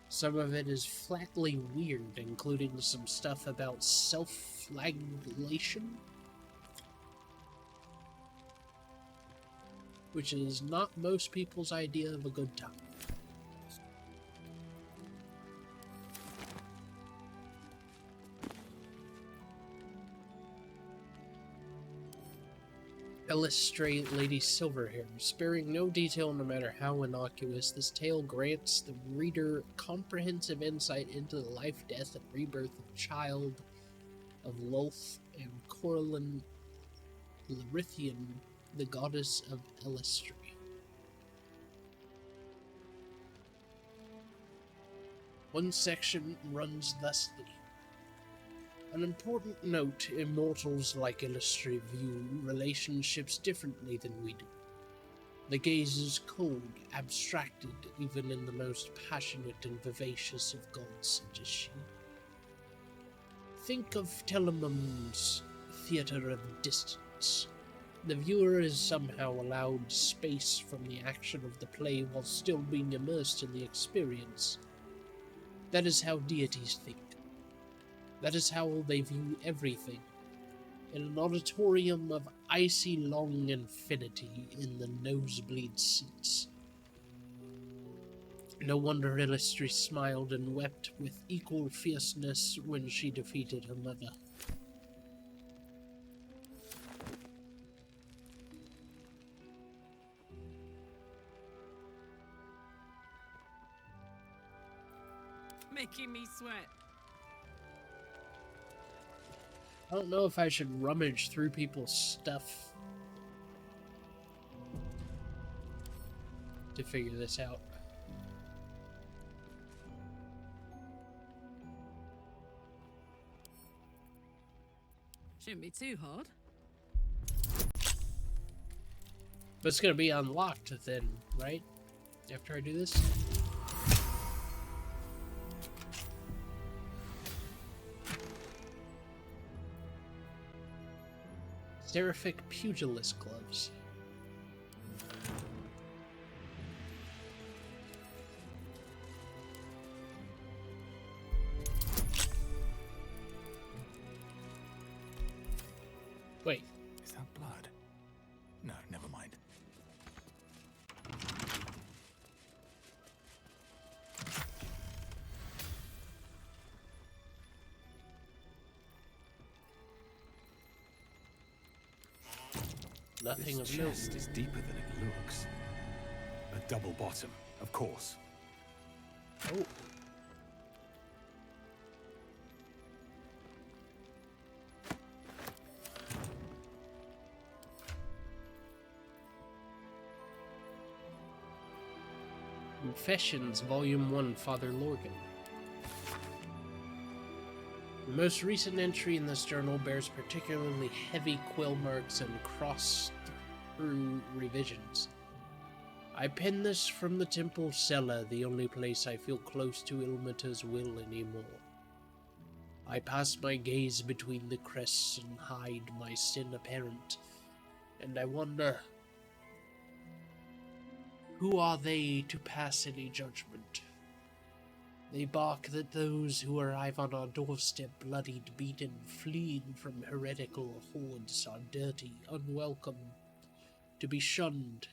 Some of it is flatly weird, including some stuff about self-flagellation, which is not most people's idea of a good time. Illustrate Lady Silverhair. Sparing no detail, no matter how innocuous, this tale grants the reader comprehensive insight into the life, death, and rebirth of Child of Lolth and Corlin Larithian, the goddess of Elistry. One section runs thusly. An important note: immortals like Illustri view relationships differently than we do. The gaze is cold, abstracted, even in the most passionate and vivacious of gods, such as she. Think of Telamon's theater of distance. The viewer is somehow allowed space from the action of the play while still being immersed in the experience. That is how deities think. That is how they view everything. In an auditorium of icy long infinity in the nosebleed seats. No wonder Illustri smiled and wept with equal fierceness when she defeated her mother. Making me sweat. I don't know if I should rummage through people's stuff to figure this out. Shouldn't be too hard. But it's gonna be unlocked then, right? After I do this? Seraphic Pugilist Gloves. Wait. Is that blood? No, never mind. Nothing This of note. chest is deeper than it looks. A double bottom, of course. Oh. Confessions, Volume 1, Father Lorgan. The most recent entry in this journal bears particularly heavy quill marks and cross-through revisions. I pen this from the temple cellar, the only place I feel close to Ilmater's will anymore. I pass my gaze between the crests and hide my sin apparent, and I wonder, who are they to pass any judgment? They bark that those who arrive on our doorstep bloodied, beaten, fleeing from heretical hordes are dirty, unwelcome, to be shunned,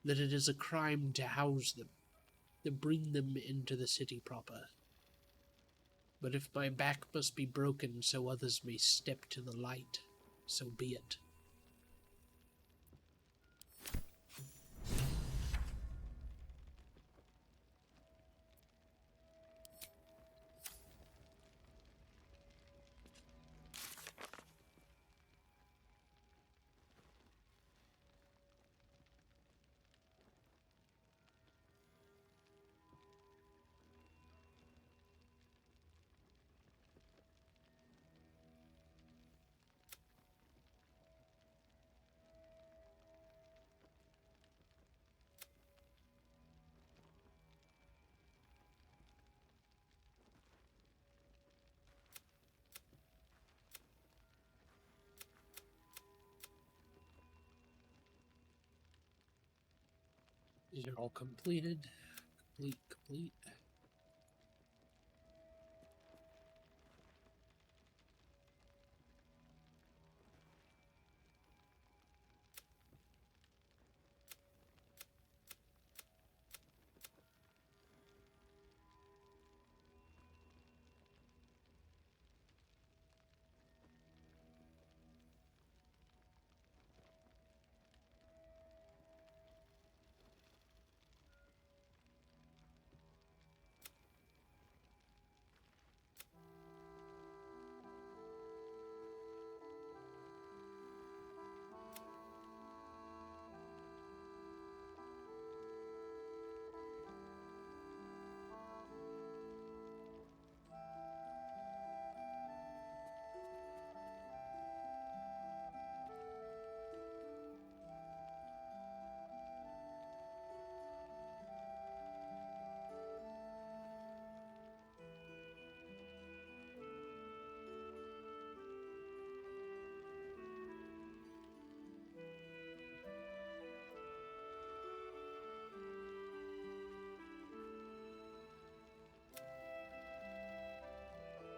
that it is a crime to house them, to bring them into the city proper. But if my back must be broken so others may step to the light, so be it. These are all completed. Complete.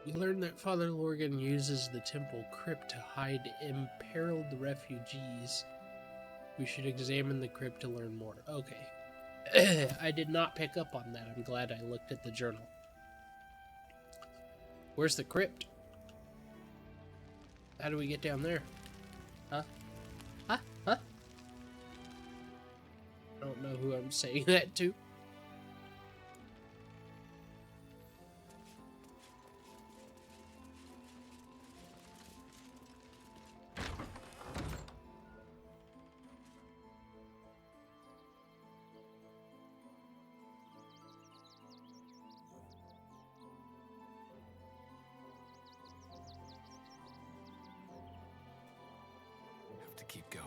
We learned that Father Lorgan uses the temple crypt to hide imperiled refugees. We should examine the crypt to learn more. Okay. I did not pick up on that. I'm glad I looked at the journal. Where's the crypt? How do we get down there? Huh? Huh? Huh? I don't know who I'm saying that to. Have to keep going.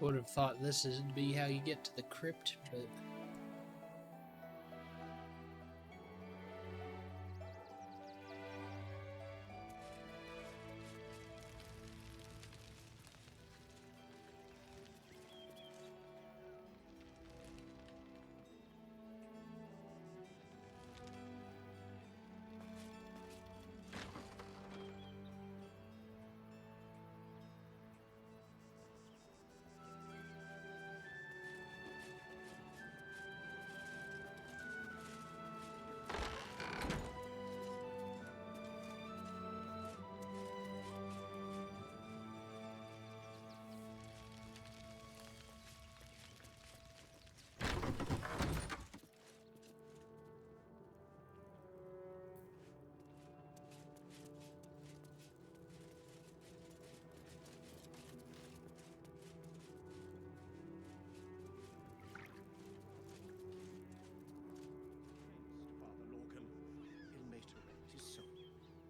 I would have thought this would be how you get to the crypt, but...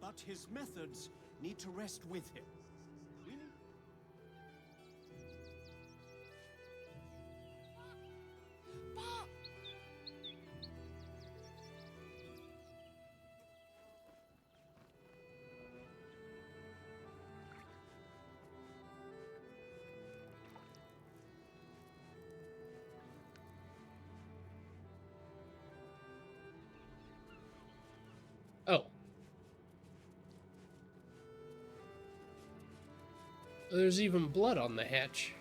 But his methods need to rest with him. Oh. There's even blood on the hatch.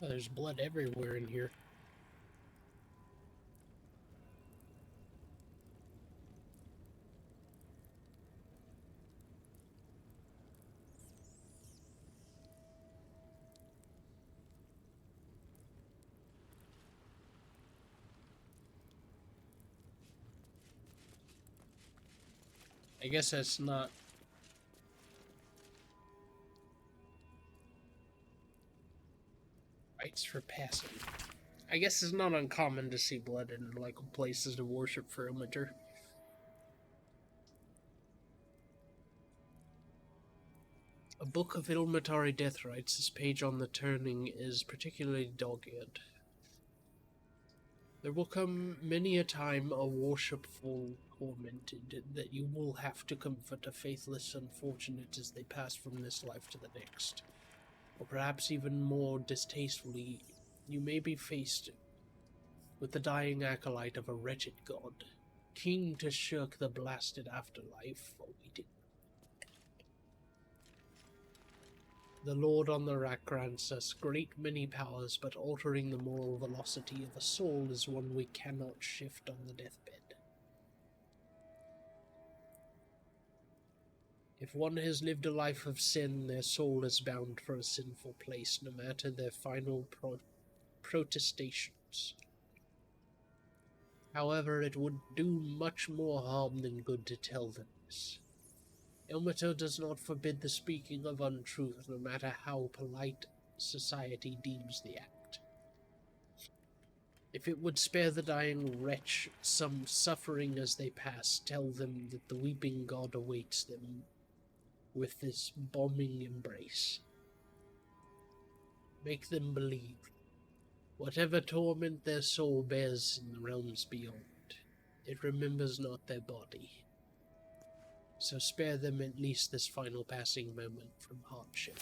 Oh, there's blood everywhere in here. I guess that's not... Rites for passing. I guess it's not uncommon to see blood in like places of worship for Ilmater. A book of Ilmatari death rites. This page on the turning is particularly dog-eared. There will come many a time a worshipful tormented that you will have to comfort a faithless unfortunate as they pass from this life to the next. Or perhaps even more distastefully, you may be faced with the dying acolyte of a wretched god, keen to shirk the blasted afterlife awaiting. The Lord on the rack grants us great many powers, but altering the moral velocity of a soul is one we cannot shift on the deathbed. If one has lived a life of sin, their soul is bound for a sinful place, no matter their final protestations. However, it would do much more harm than good to tell them this. Ilmater does not forbid the speaking of untruth, no matter how polite society deems the act. If it would spare the dying wretch some suffering as they pass, tell them that the weeping god awaits them with this bombing embrace. Make them believe. Whatever torment their soul bears in the realms beyond, it remembers not their body. So spare them at least this final passing moment from hardship.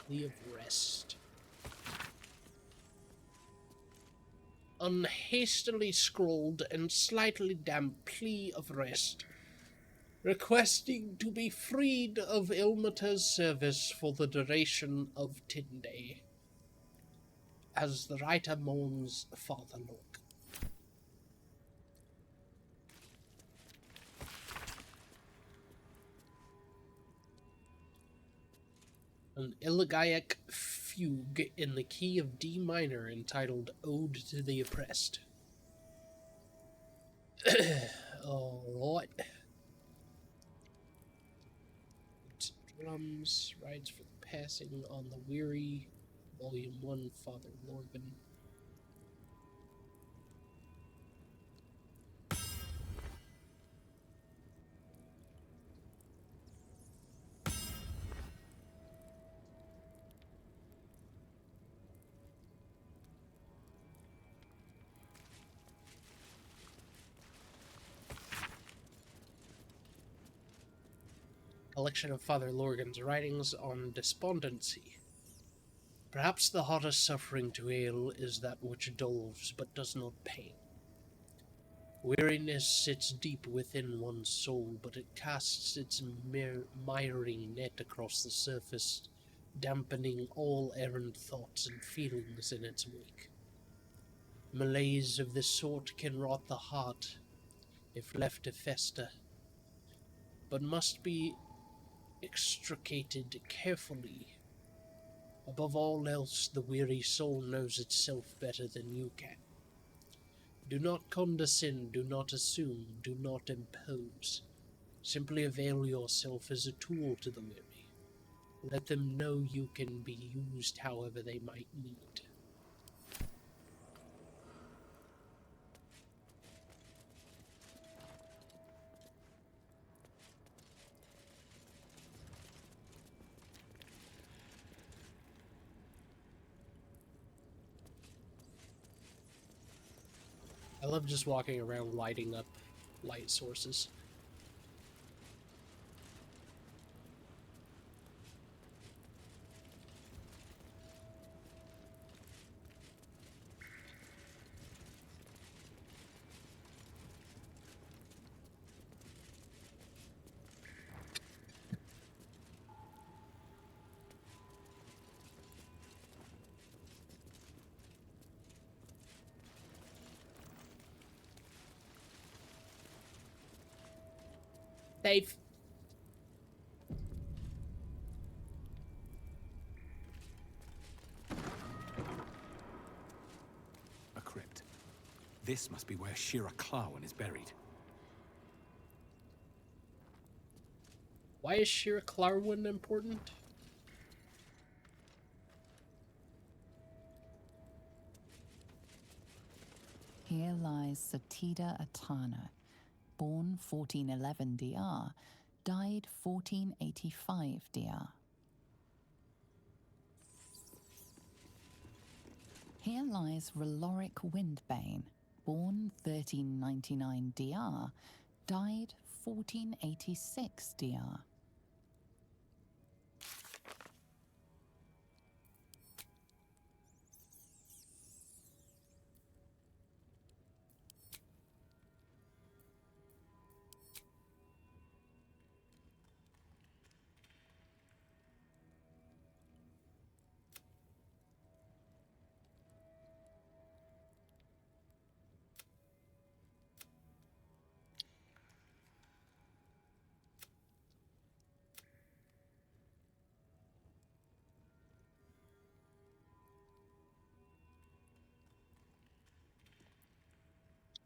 Plea of rest. Unhastily scrawled and slightly damp plea of rest, requesting to be freed of Ilmater's service for the duration of 10 days, as the writer mourns Father Lorcan. An elegiac fugue in the key of D minor entitled Ode to the Oppressed. Alright. Drums, Rides for the Passing on the Weary, Volume 1, Father Lorgan. Collection of Father Lorgan's writings on despondency. Perhaps the hottest suffering to hail is that which dulls but does not pain. Weariness sits deep within one's soul, but it casts its miry net across the surface, dampening all errant thoughts and feelings in its wake. Malaise of this sort can rot the heart if left to fester, but must be extricated carefully. Above all else, the weary soul knows itself better than you can. Do not condescend, do not assume, do not impose. Simply avail yourself as a tool to the weary. Let them know you can be used however they might need. I love just walking around lighting up light sources. Dave. A crypt. This must be where Shira Clarwen is buried. Why is Shira Clarwen important? Here lies Satida Atana, born 1411 DR, died 1485 DR. Here lies Raloric Windbane, born 1399 DR, died 1486 DR.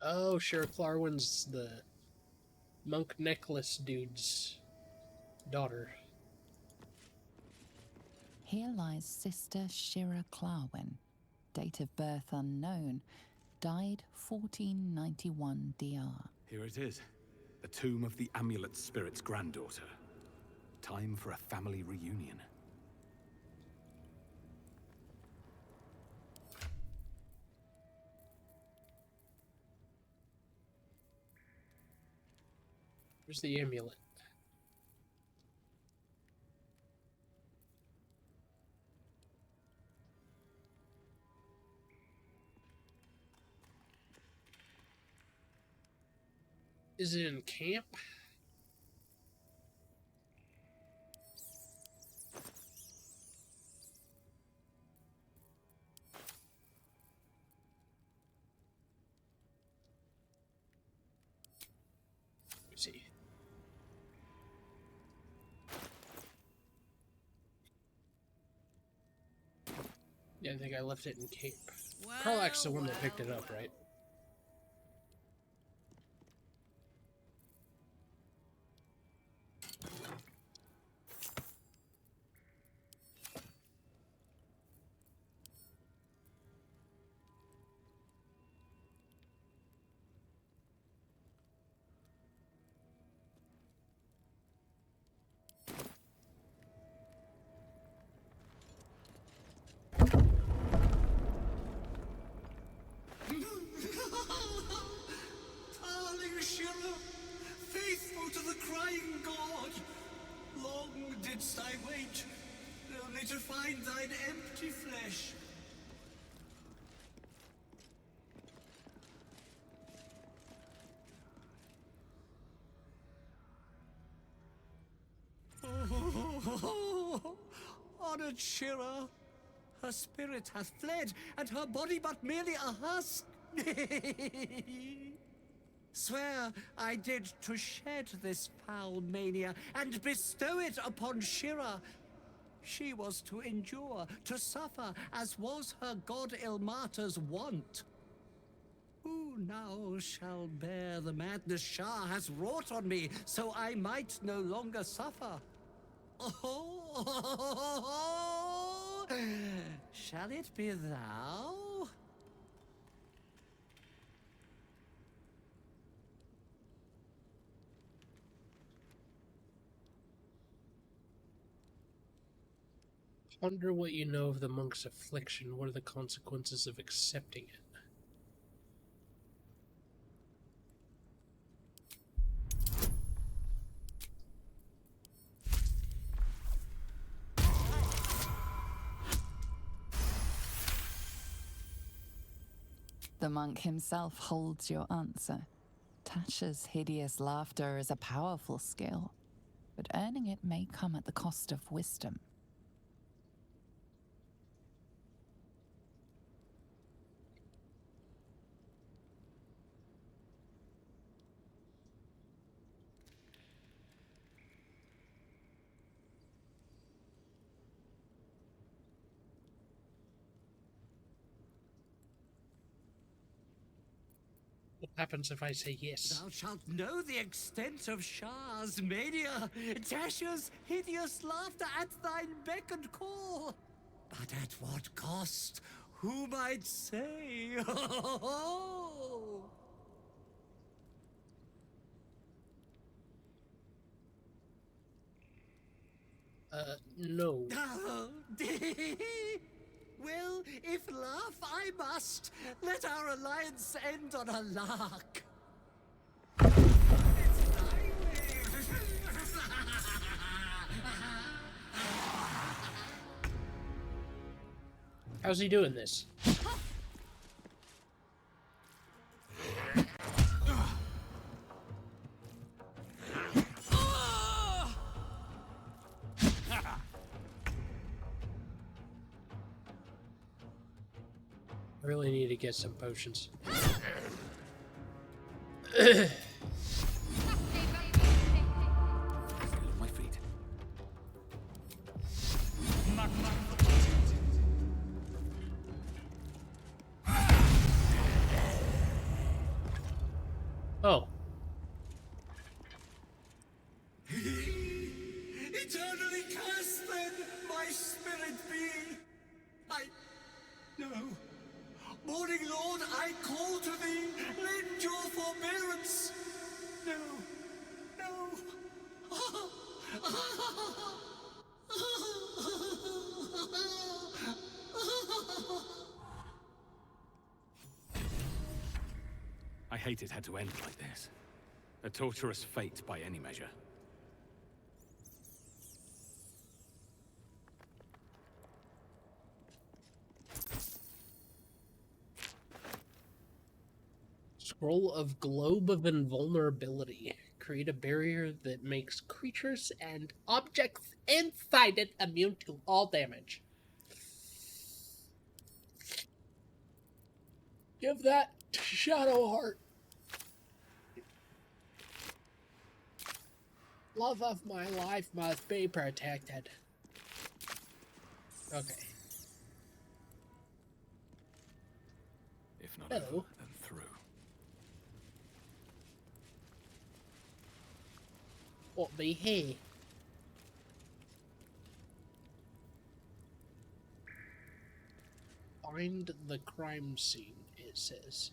Oh, sure, Clarwin's the monk necklace dude's daughter. Here lies Sister Shira Clarwin, date of birth unknown, died 1491 DR. Here it is. The tomb of the Amulet Spirit's granddaughter. Time for a family reunion. Where's the amulet? Is it in camp? Let me see. Yeah, I think I left it in camp. Karlach's the one that picked it up, right? Darling Shira, faithful to the crying god, long didst I wait, only to find thine empty flesh. Oh, honored Shira, her spirit hath fled, and her body but merely a husk. Swear I did to shed this foul mania and bestow it upon Shira. She was to endure, to suffer, as was her god Ilmater's wont. Who now shall bear the madness Shah has wrought on me, so I might no longer suffer? Oh, shall it be thou? Ponder what you know of the monk's affliction. What are the consequences of accepting it? The monk himself holds your answer. Tasha's hideous laughter is a powerful skill, but earning it may come at the cost of wisdom. What happens if I say yes? Thou shalt know the extent of Shah's mania, Tasha's hideous laughter at thine beck and call. But at what cost? Who might say? No. Well, if laugh I must, let our alliance end on a lark. How's he doing this? I really need to get some potions. My feet. Oh. Eternally cursed then, my spirit be. No. Morning Lord, I call to thee, lend your forbearance. No. I hate it had to end like this. A torturous fate by any measure. Scroll of Globe of Invulnerability. Create a barrier that makes creatures and objects inside it immune to all damage. Give that to Shadowheart. Love of my life must be protected. Okay. If not Hello. over, then through. What be here? Find the crime scene, it says.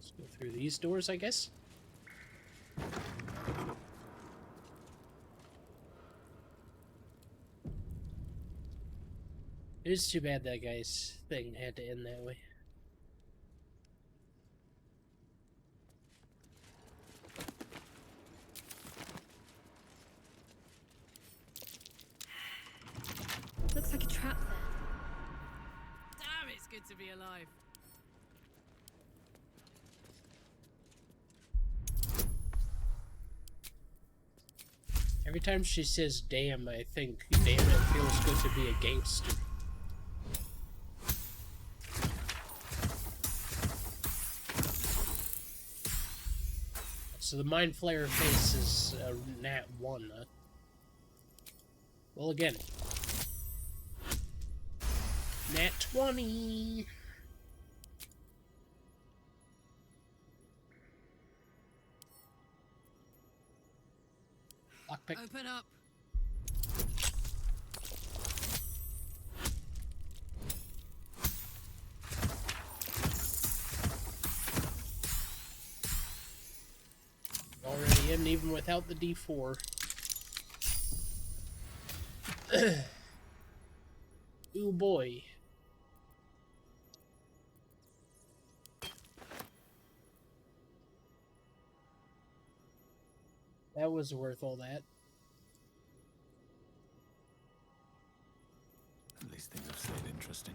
Let's go through these doors, I guess. It is too bad that guy's thing had to end that way. Looks like a trap there. Damn, it's good to be alive. Every time she says damn, I think, damn, it feels good to be a gangster. So the Mind Flayer face is nat 1, huh? Well, again. Nat 20! Lockpick. Open up. Already in, even without the D4. Ooh boy. That was worth all that. At least things have stayed interesting.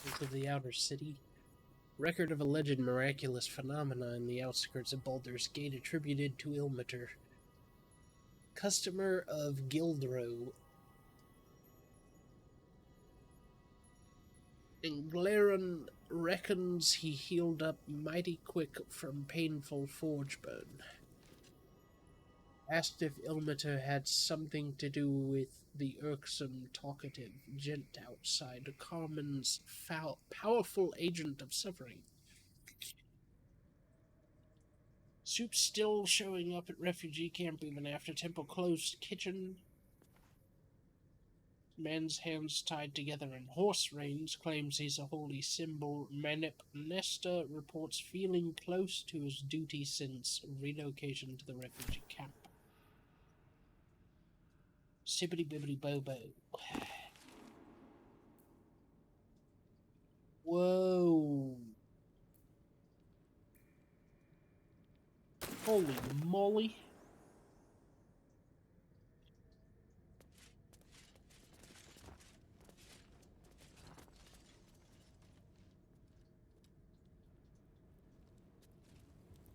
Into the outer city. Record of alleged miraculous phenomena in the outskirts of Baldur's Gate attributed to Ilmater. Customer of Gildro. Inglaron reckons he healed up mighty quick from painful forge burn. Asked if Ilmater had something to do with the irksome, talkative gent outside, Carmen's powerful agent of suffering. Soup still showing up at refugee camp even after temple closed kitchen. Man's hands tied together in horse reins, claims he's a holy symbol. Manip Nesta reports feeling close to his duty since relocation to the refugee camp. Sibbity bibbity bobo. Whoa. Holy moly.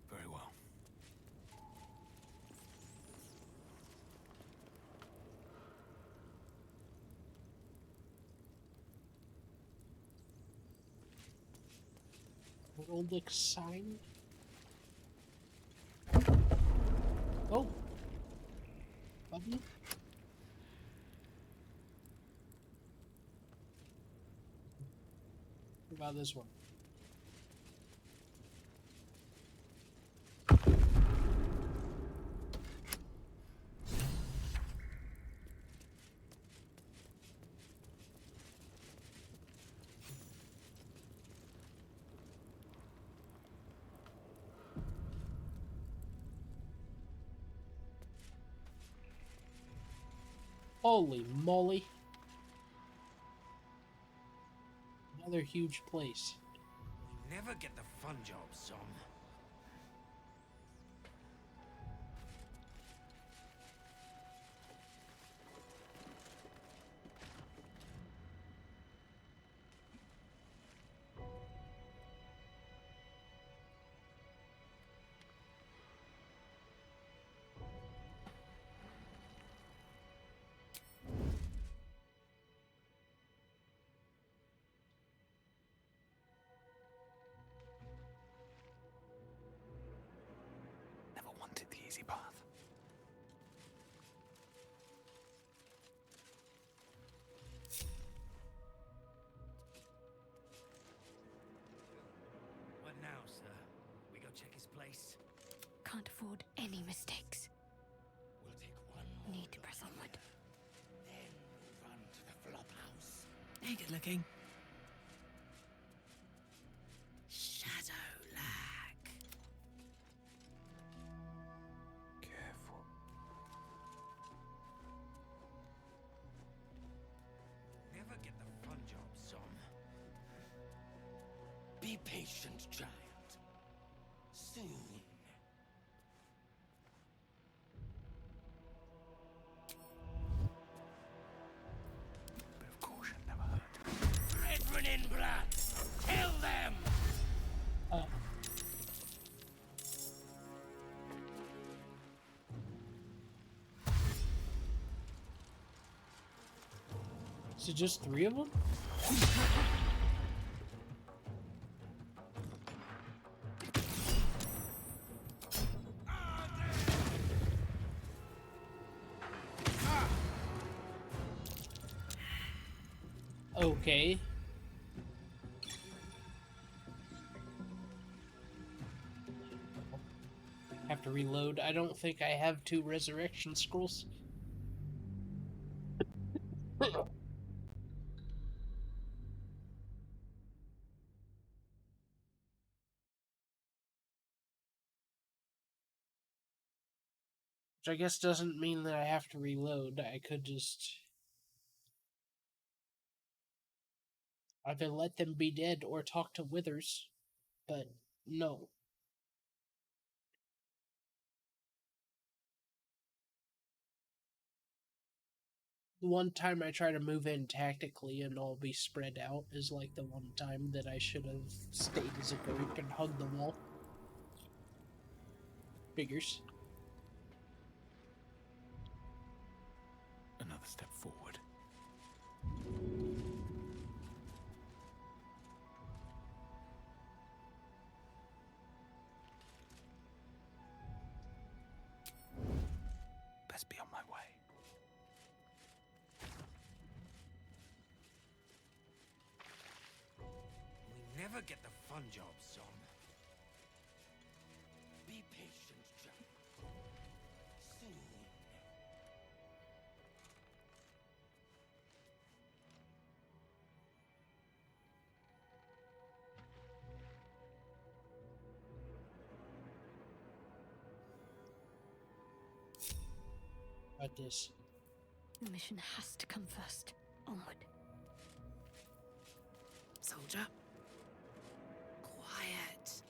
Very well. Heraldic sign? Oh. Button? What about this one? Holy moly. Another huge place. Never get the fun job, son. Never wanted the easy path. What now, sir? We go check his place? Can't afford any mistakes. We'll take one more. Need to press onward. Then run to the flop house. Hey, good looking. Shadowlag. Careful. Never get the fun job, son. Be patient, giant. Soon. Bit of caution never hurt. Brethren in blood, kill them! Is it just 3 of them? Okay. Have to reload. I don't think I have 2 resurrection scrolls. Which I guess doesn't mean that I have to reload. I could just either let them be dead or talk to Withers. But no. The one time I try to move in tactically and all be spread out is like the one time that I should have stayed as a group and hugged the wall. Figures. Another step forward. never get the fun jobs, son. Be patient, Jack. Soon. At this. The mission has to come first. Onward. Soldier. Quiet.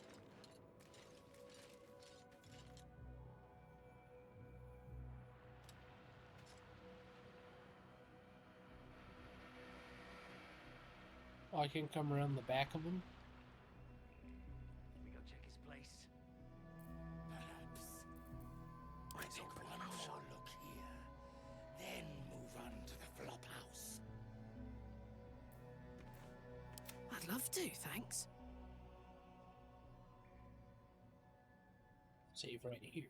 I can come around the back of him. We go check his place. Perhaps. Take one more look here, then move on to the flop house. I'd love to, thanks. Save right here.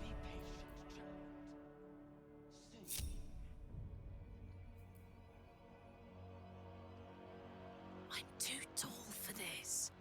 Be patient, child. Soon. I'm too tall for this.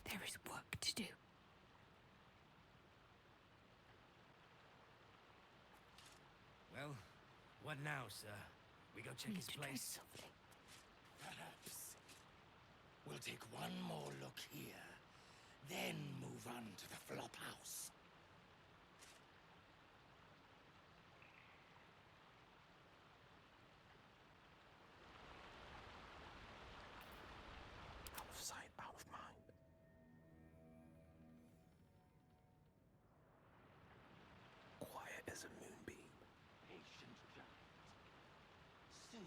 There is work to do. Well, what now, sir? We go check his place? Softly. Perhaps. We'll take one more look here, then move on to the flop house. Out of sight, out of mind. Quiet as a moonbeam. Patient giant. Soon.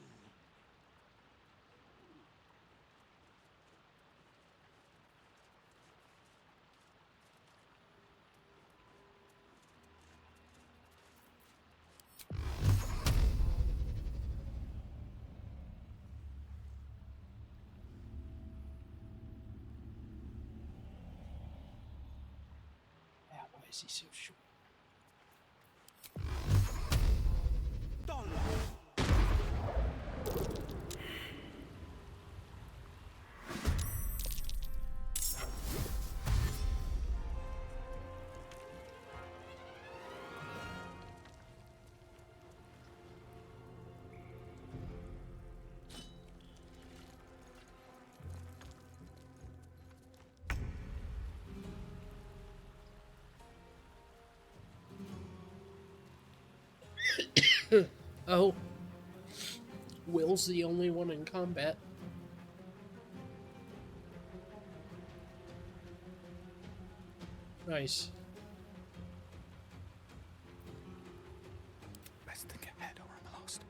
Why is he so short? Oh. Will's the only one in combat. Nice. Best think ahead or I'm lost.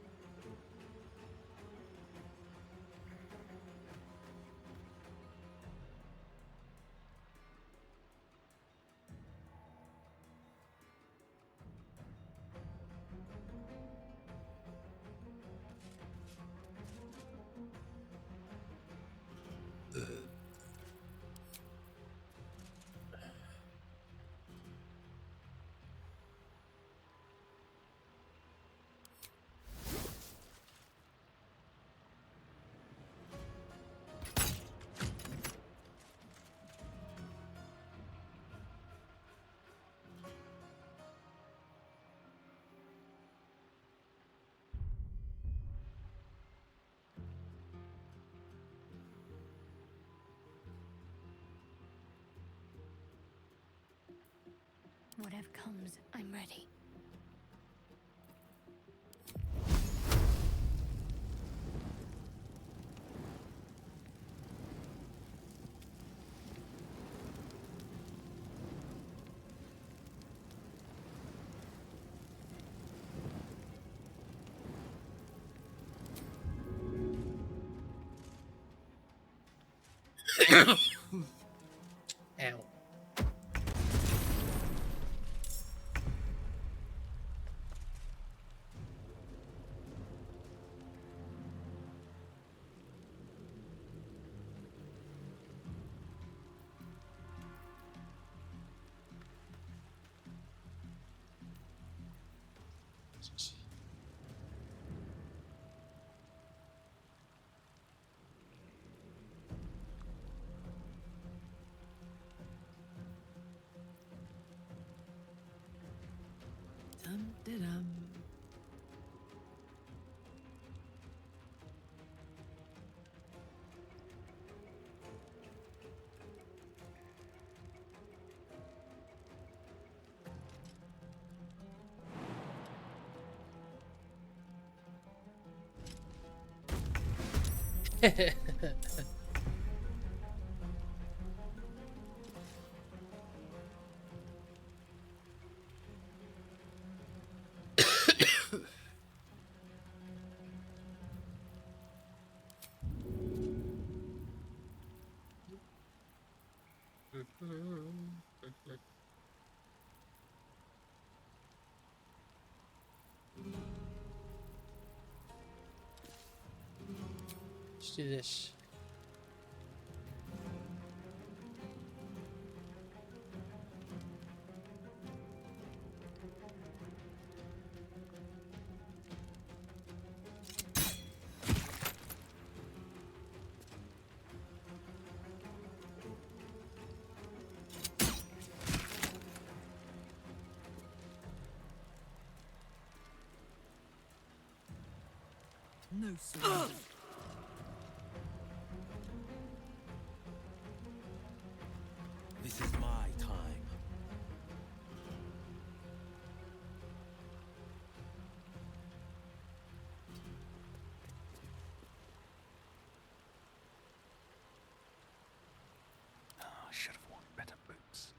Whatever comes, I'm ready. Ow. Dum-de-dum. Let's do this. No surrender. This is my time. Oh, I should have worn better boots.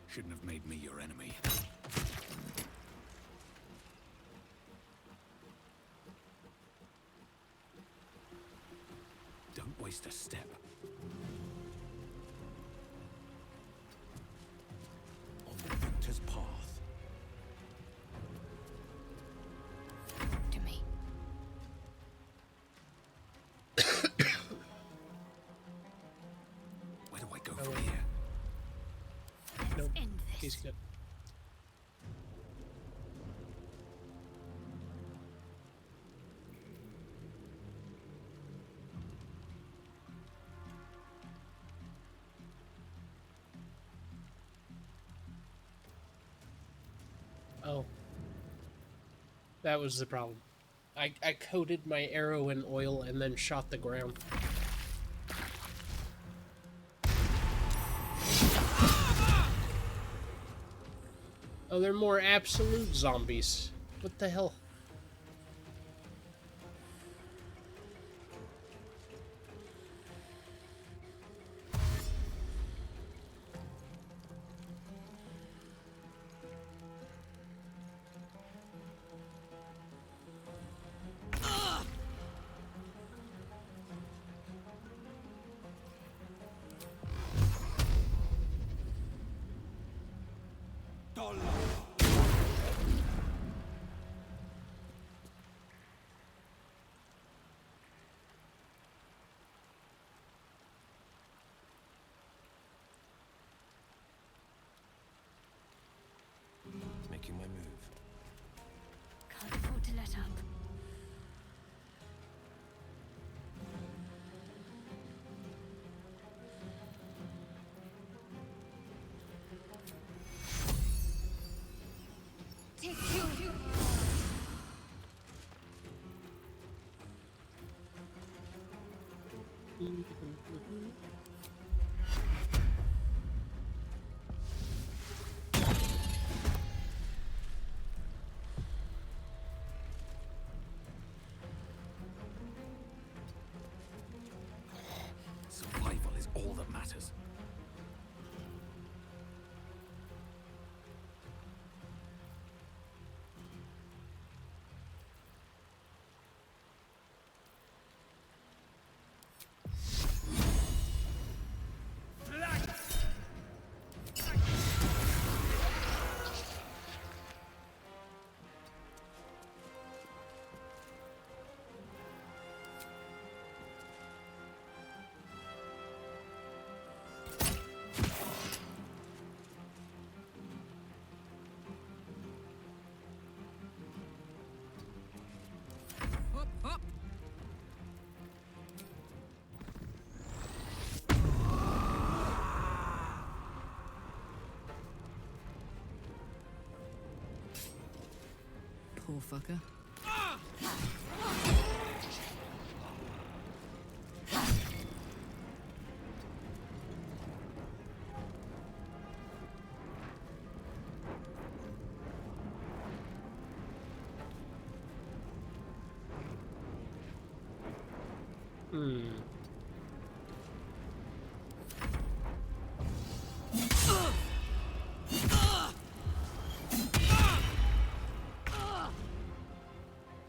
Shouldn't have made me your enemy. Don't waste a step. On the victor's path. To me. Where do I go from here? Nope. He's good. Oh. That was the problem. I coated my arrow in oil and then shot the ground. Oh, they're more absolute zombies. What the hell? Making my move. Can't afford to let up. Take you. poor fucker.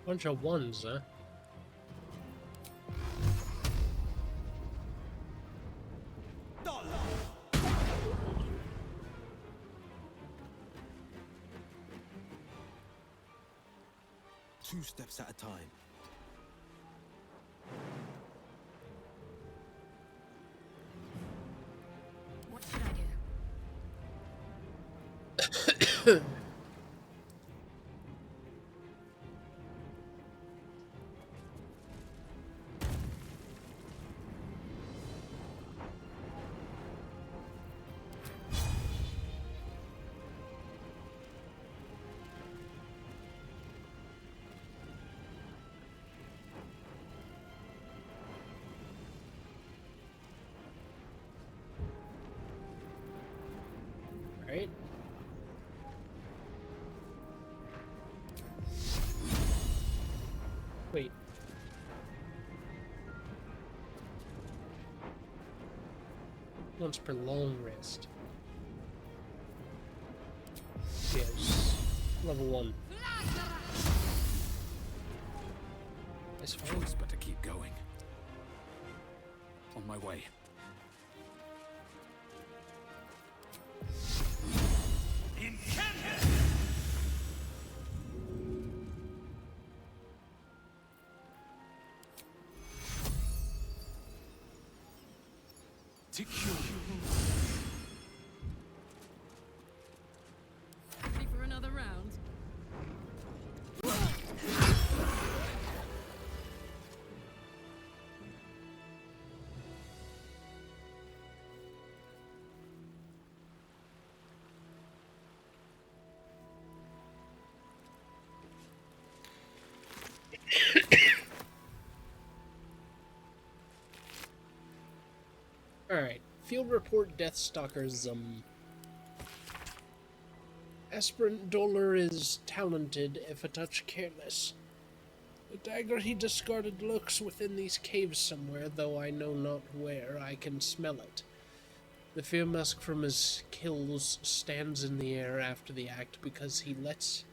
Bunch of ones, huh? Two steps at a time. What should I do? Right? Wait. Once per long rest. Yes. Level 1. It's fine. Choice but to keep going. On my way. In Kendal! To cure Ready for another round? Alright. Field report Deathstalker's Aspirant Dolor is talented, if a touch careless. The dagger he discarded lurks within these caves somewhere, though I know not where. I can smell it. The fear musk from his kills stands in the air after the act because he lets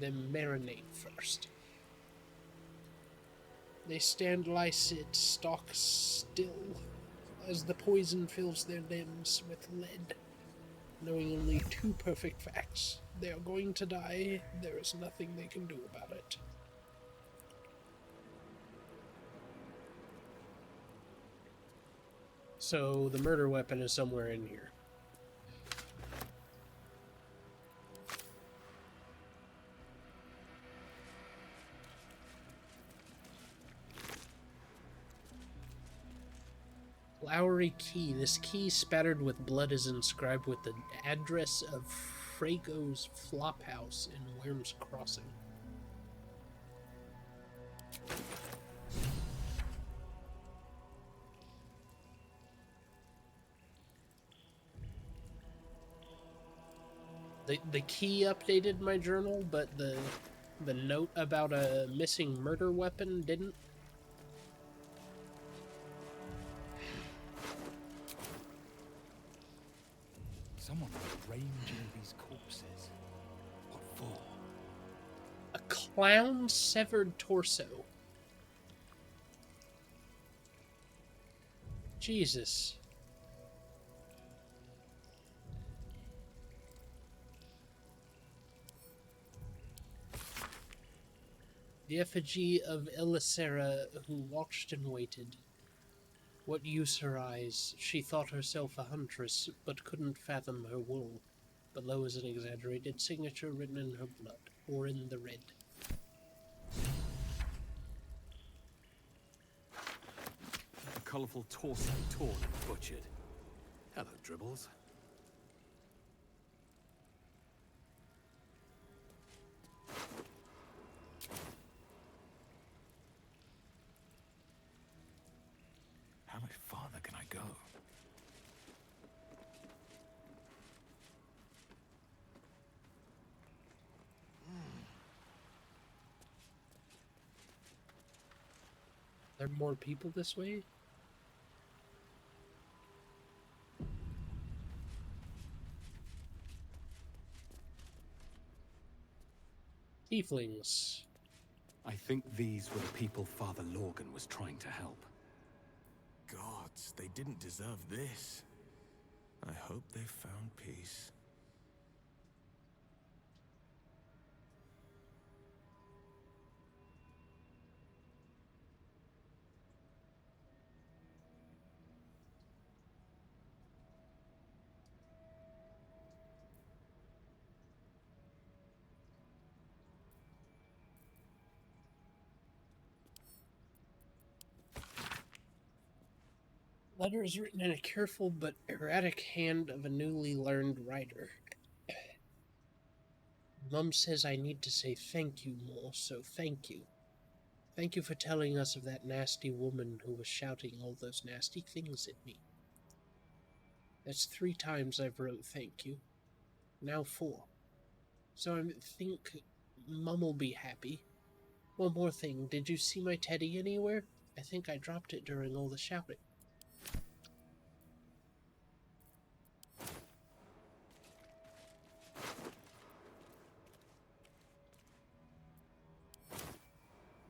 them marinate first. They stand licet, stock still, as the poison fills their limbs with lead. Knowing only two perfect facts. They are going to die. There is nothing they can do about it. So the murder weapon is somewhere in here. Lowry Key. This key spattered with blood is inscribed with the address of Frago's Flophouse in Worm's Crossing. The key updated my journal, but the note about a missing murder weapon didn't. Someone was arranging these corpses. What for? A clown's severed torso. Jesus. The effigy of Elisera, who watched and waited. What use her eyes? She thought herself a huntress, but couldn't fathom her wool. Below is an exaggerated signature written in her blood, or in the red. A colourful torso torn and butchered. Hello, Dribbles. go. Are there more people this way? Tieflings. I think these were the people Father Lorgan was trying to help. Gods, they didn't deserve this. I hope they found peace. Letter is written in a careful but erratic hand of a newly learned writer. Mum says I need to say thank you more, so thank you. Thank you for telling us of that nasty woman who was shouting all those nasty things at me. That's 3 times I've wrote thank you. Now 4. So I think Mum'll be happy. One more thing, did you see my teddy anywhere? I think I dropped it during all the shouting.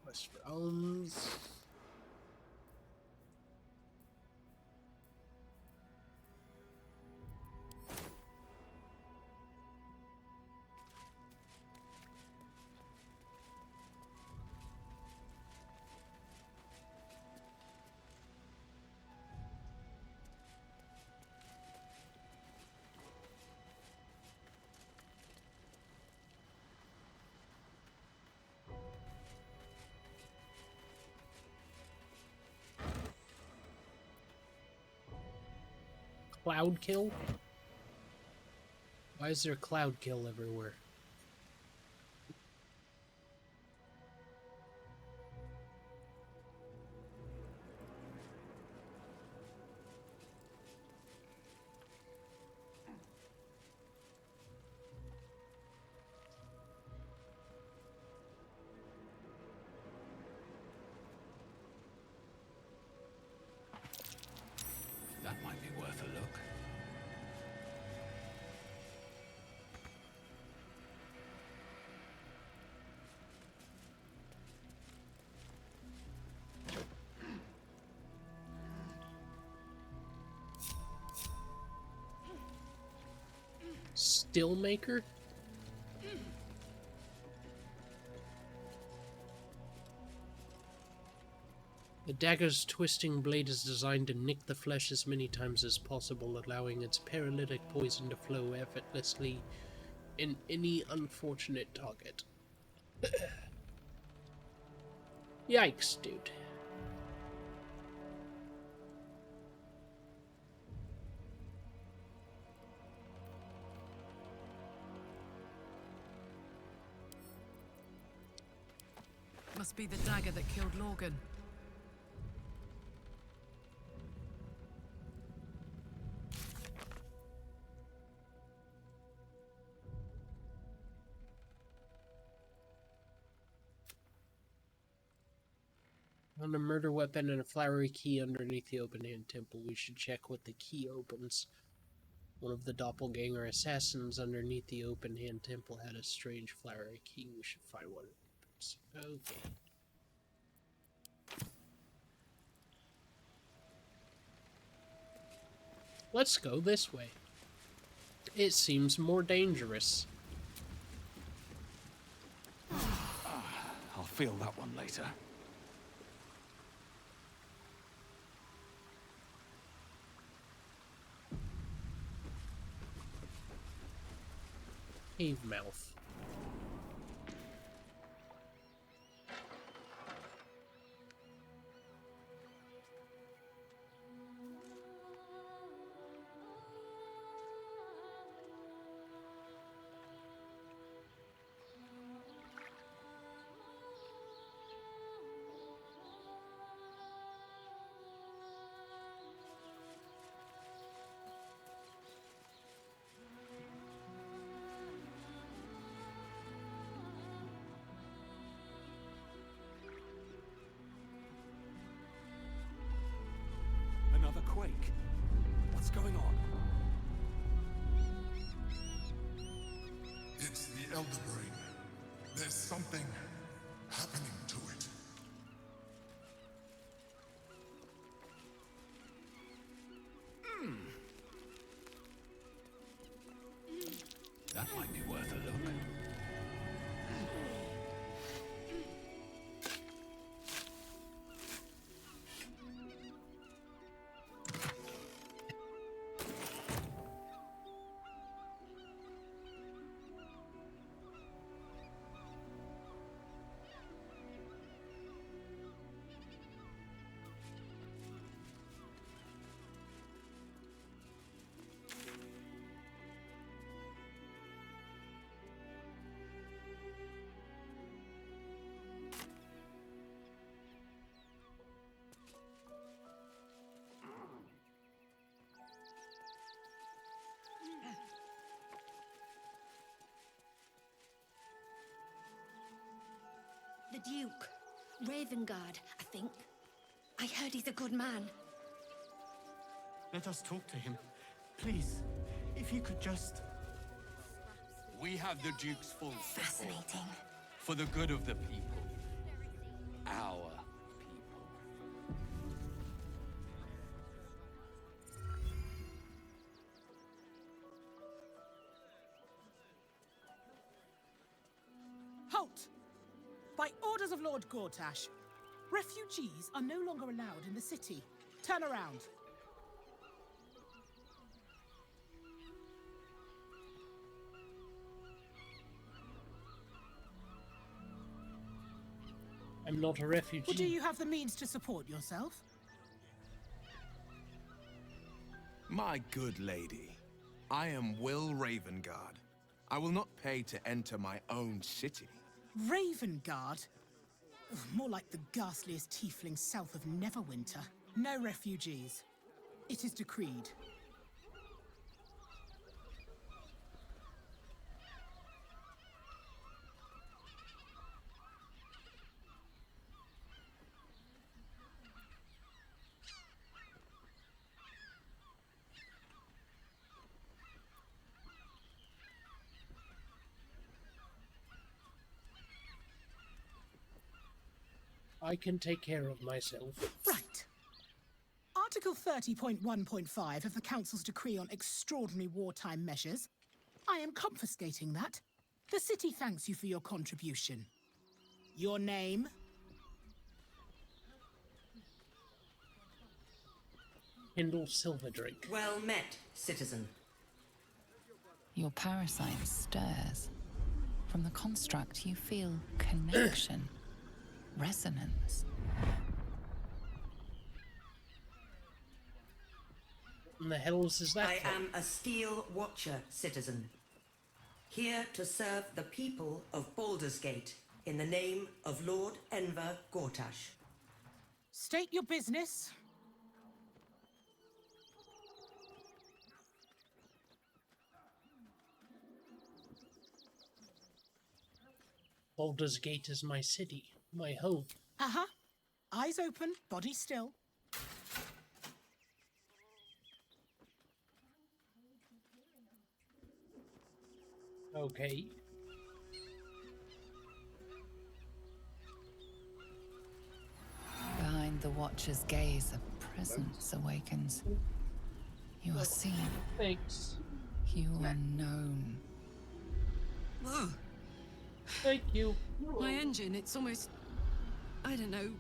West Realms. Cloud kill? Why is there cloud kill everywhere? That might be worth a look. Stillmaker? The dagger's twisting blade is designed to nick the flesh as many times as possible, allowing its paralytic poison to flow effortlessly in any unfortunate target. Yikes, dude. Must be the dagger that killed Lorgan. On a murder weapon and a flowery key underneath the open-hand temple. We should check what the key opens. One of the doppelganger assassins underneath the open-hand temple had a strange flowery key. We should find what it opens. Okay. Let's go this way. It seems more dangerous. I'll feel that one later. Cave mouth. going on? It's the Elder Brain. There's something happening to it. That might be worth a look. The Duke. Ravengard, I think. I heard he's a good man. Let us talk to him. Please, if you could just... We have the Duke's full support. Fascinating. For the good of the people. Our people. Halt! By orders of Lord Gortash, refugees are no longer allowed in the city. Turn around. I'm not a refugee. Or do you have the means to support yourself? My good lady, I am Will Ravengard. I will not pay to enter my own city. Ravengard? Ugh, more like the ghastliest tiefling south of Neverwinter. No refugees. It is decreed. I can take care of myself. Right. Article 30.1.5 of the Council's decree on extraordinary wartime measures. I am confiscating that. The city thanks you for your contribution. Your name? Kendal Silverdrake. Well met, citizen. Your parasite stirs. From the construct, you feel connection, resonance. What in the hell is that? I am a Steel Watcher, citizen. Here to serve the people of Baldur's Gate in the name of Lord Enver Gortash. State your business. Baldur's Gate is my city, my home. Uh-huh. Eyes open, body still. Okay. Behind the Watcher's gaze, a presence awakens. You are seen. Thanks. You are known. Whoa. Thank you. My engine, it's almost... I don't know...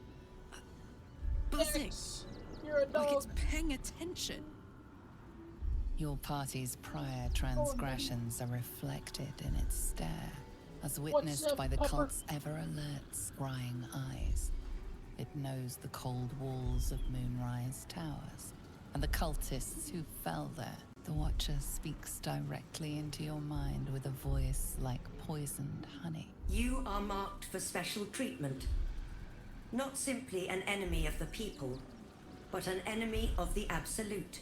buzzing. Thanks. You're a dog. Like it's paying attention. Your party's prior transgressions are reflected in its stare, as witnessed by the cult's ever-alert, scrying eyes. It knows the cold walls of Moonrise Towers, and the cultists who fell there. The Watcher speaks directly into your mind with a voice like poisoned honey. You are marked for special treatment. Not simply an enemy of the people, but an enemy of the Absolute.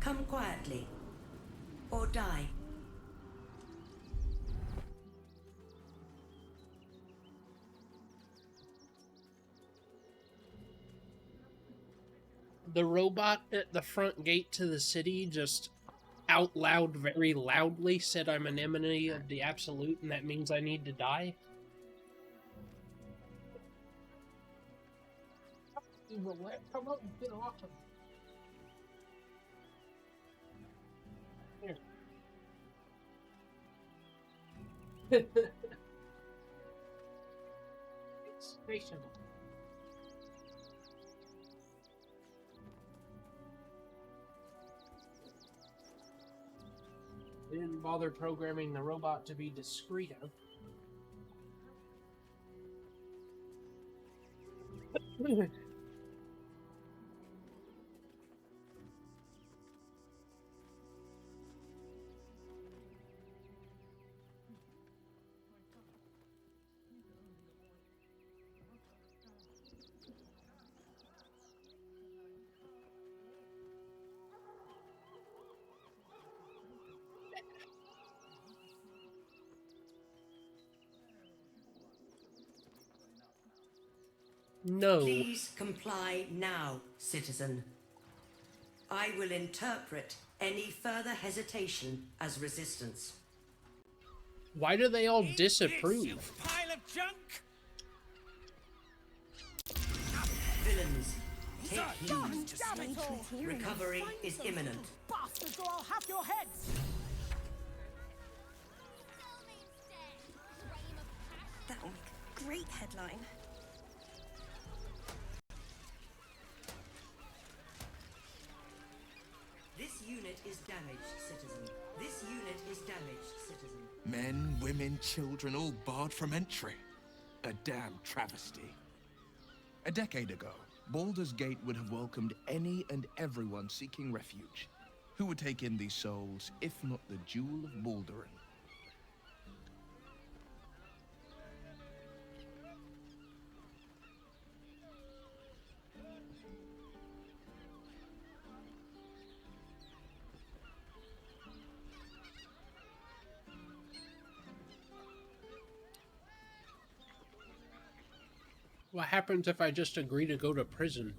Come quietly, or die. the robot at the front gate to the city just out loud, very loudly said I'm an enemy of the Absolute and that means I need to die? Come on, get off of me. Here. It's station. They didn't bother programming the robot to be discreet. No. Please comply now, citizen. I will interpret any further hesitation as resistance. Why do they all disapprove? Pile of junk! Villains, take God heed. damn it all! Recovery is imminent. Bastards, or I'll have your heads! That will make a great headline. This unit is damaged, citizen. This unit is damaged, citizen. Men, women, children, all barred from entry. A damn travesty. A decade ago, Baldur's Gate would have welcomed any and everyone seeking refuge. Who would take in these souls, if not the Jewel of Baldurin? What happens if I just agree to go to prison?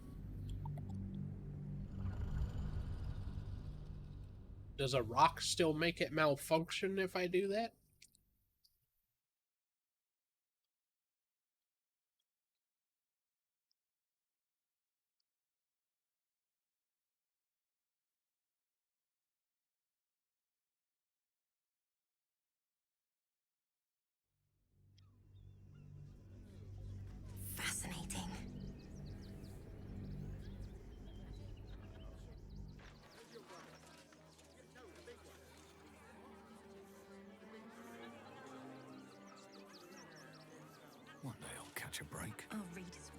Does a rock still make it malfunction if I do that? Fascinating. One day I'll catch a break. I'll read his.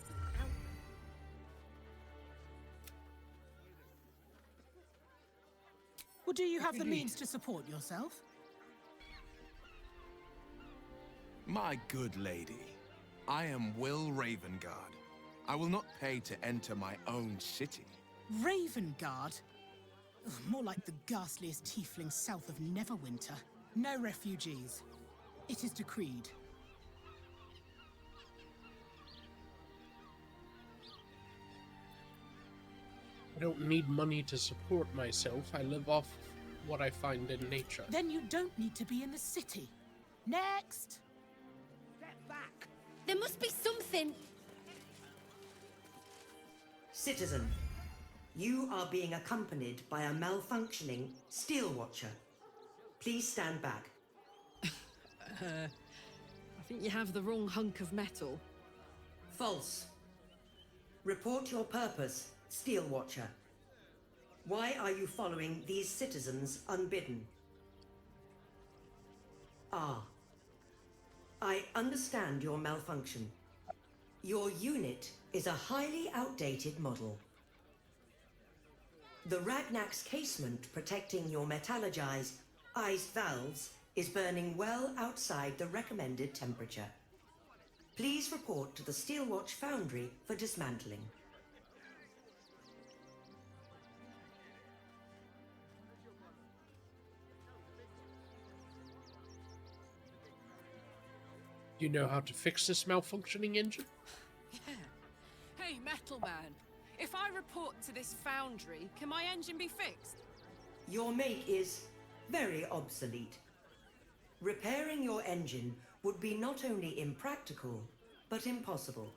Well, do you have the means to support yourself? My good lady, I am Will Ravengard. I will not pay to enter my own city. Ravengard? Ugh, more like the ghastliest tiefling south of Neverwinter. No refugees. It is decreed. I don't need money to support myself. I live off what I find in nature. Then you don't need to be in the city. Next! Get back! There must be something. Citizen, you are being accompanied by a malfunctioning steel watcher. Please stand back. I think you have the wrong hunk of metal. False. Report your purpose, steel watcher. Why are you following these citizens unbidden? Ah. I understand your malfunction. Your unit is a highly outdated model. The Ragnak's casement protecting your metallurgized iced valves is burning well outside the recommended temperature. Please report to the Steelwatch Foundry for dismantling. Do you know how to fix this malfunctioning engine? Yeah. Hey, Metal Man. If I report to this foundry, can my engine be fixed? Your make is very obsolete. Repairing your engine would be not only impractical, but impossible.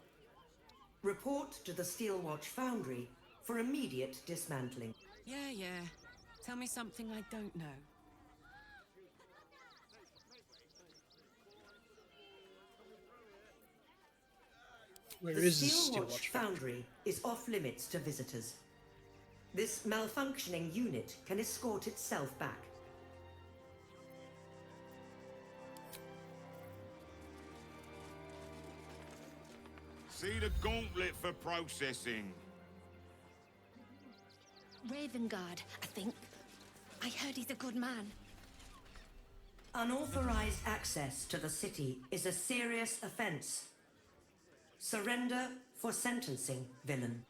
Report to the Steelwatch Foundry for immediate dismantling. Yeah. Tell me something I don't know. Where The is the Steelwatch Steelwatch Foundry is off limits to visitors. This malfunctioning unit can escort itself back. See the gauntlet for processing. Ravengard, I think. I heard he's a good man. Unauthorized access to the city is a serious offense. Surrender for sentencing, villain.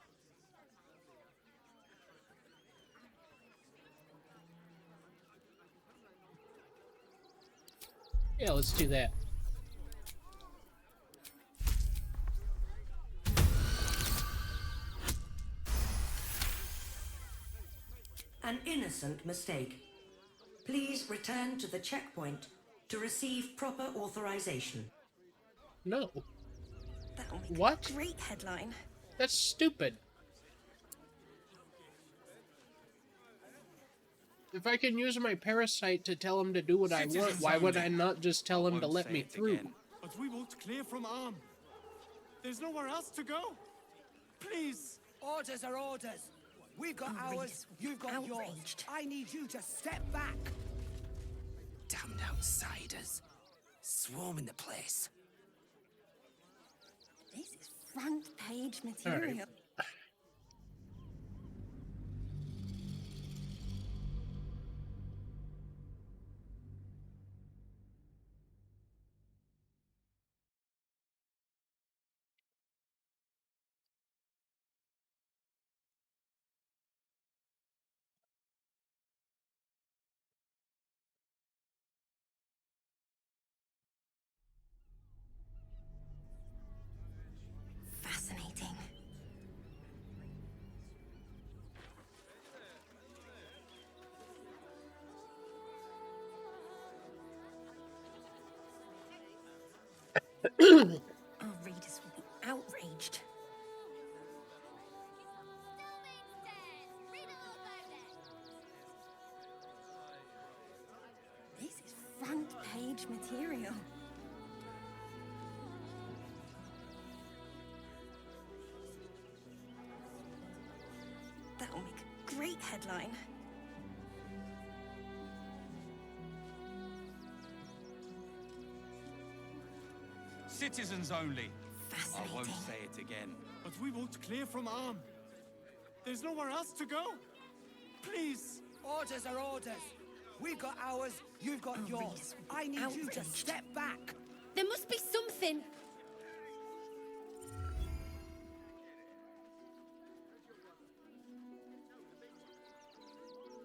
Yeah, let's do that. An innocent mistake. Please return to the checkpoint to receive proper authorization. No. That'll make What? a great headline. That's stupid. If I can use my parasite to tell him to do what I want, why would I not just tell him to let me through? But we won't clear from arm. There's nowhere else to go. Please. Orders are orders. We've got ours, you've got yours. I need you to step back. Damned outsiders. Swarming the place. This is front page material. Fascinating. Our readers will be outraged. This is front page material. That'll make a great headline. Citizens only. Fascinating. I won't say it again. But we won't clear from arm. There's nowhere else to go. Please. Orders are orders. We've got ours, you've got yours. I need you to step back. There must be something.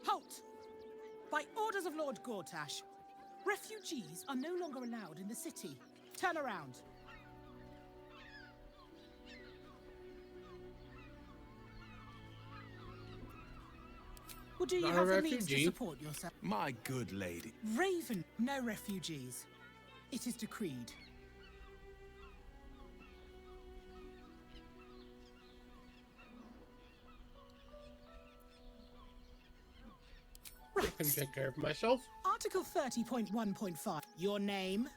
Halt! By orders of Lord Gortash, refugees are no longer allowed in the city. Turn around. Or do you Not a have the means to refugee. support yourself? My good lady. Raven, no refugees. It is decreed. I can take care of myself. Article 30.1.5. Your name?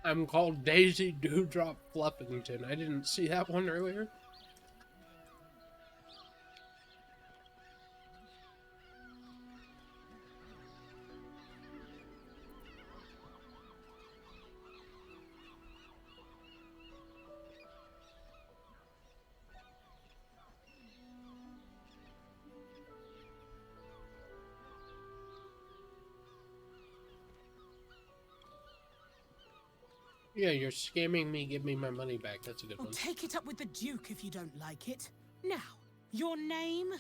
I'm called Daisy Dewdrop Fluffington. I didn't see that one earlier. Yeah, you're scamming me. Give me my money back. That's a good Well, one. take it up with the Duke if you don't like it. Now, your name?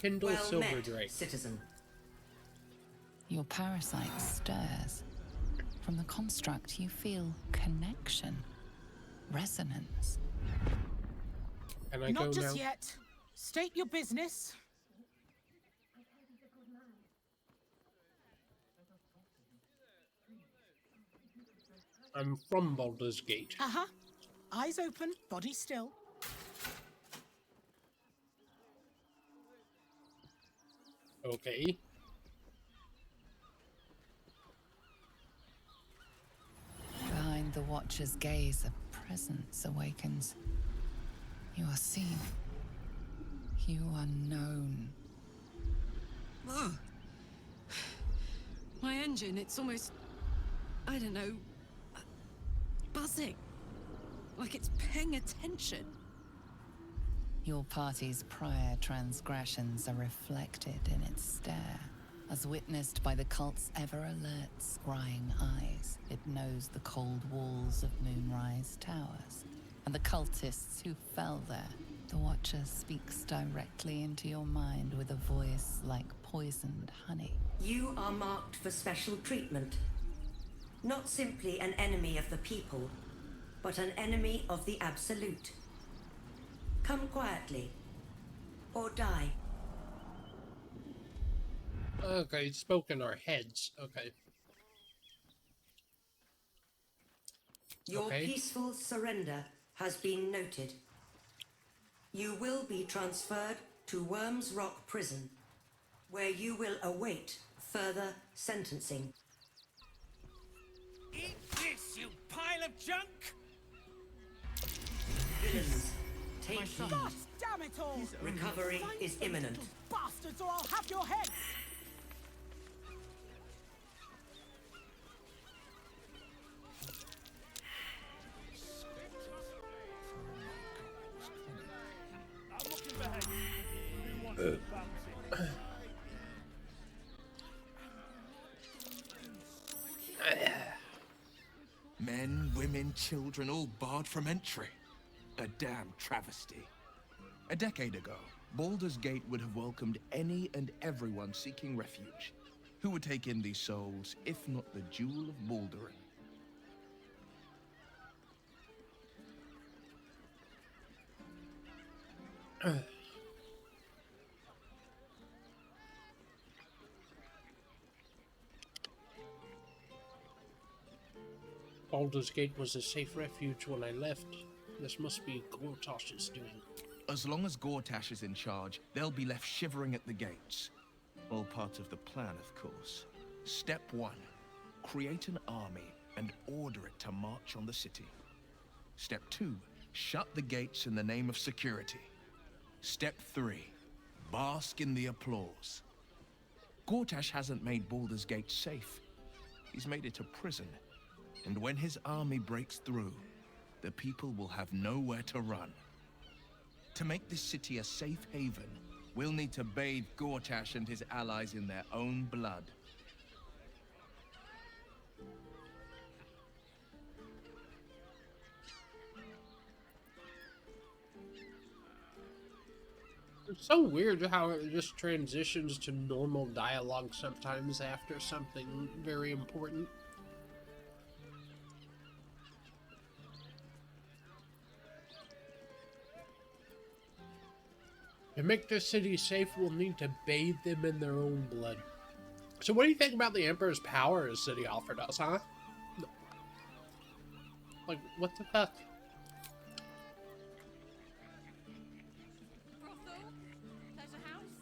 Kendal Well met, Silverdrake. citizen. Your parasite stirs. From the construct, you feel connection, resonance. Can I Not go just now? yet. State your business. I'm from Baldur's Gate. Uh-huh. Eyes open, body still. Okay. Behind the Watcher's gaze, a presence awakens. You are seen. You are known. Ugh. My engine, it's almost, I don't know, buzzing. Like it's paying attention. Your party's prior transgressions are reflected in its stare. As witnessed by the cult's ever-alert, scrying eyes, it knows the cold walls of Moonrise Towers, and the cultists who fell there. The Watcher speaks directly into your mind with a voice like poisoned honey. You are marked for special treatment. Not simply an enemy of the people, but an enemy of the Absolute. Come quietly, or die. Okay, it spoke in our heads. Okay. Your peaceful surrender has been noted. You will be transferred to Worms Rock Prison, where you will await further sentencing. Eat this, you pile of junk! Villains, take heed. God damn it all! Recovery is imminent. Bastards, or I'll have your heads! Men, women, children, all barred from entry. A damn travesty. A decade ago, Baldur's Gate would have welcomed any and everyone seeking refuge. Who would take in these souls, if not the Jewel of Baldur? Baldur's Gate was a safe refuge when I left. This must be Gortash's doing. As long as Gortash is in charge, they'll be left shivering at the gates. All part of the plan, of course. Step 1. Create an army and order it to march on the city. Step 2. Shut the gates in the name of security. Step 3. Bask in the applause. Gortash hasn't made Baldur's Gate safe. He's made it a prison. And when his army breaks through, the people will have nowhere to run. To make this city a safe haven, we'll need to bathe Gortash and his allies in their own blood. It's so weird how it just transitions to normal dialogue sometimes after something very important. To make this city safe, we'll need to bathe them in their own blood. So what do you think about the Emperor's power his city offered us, huh? Like, what the fuck?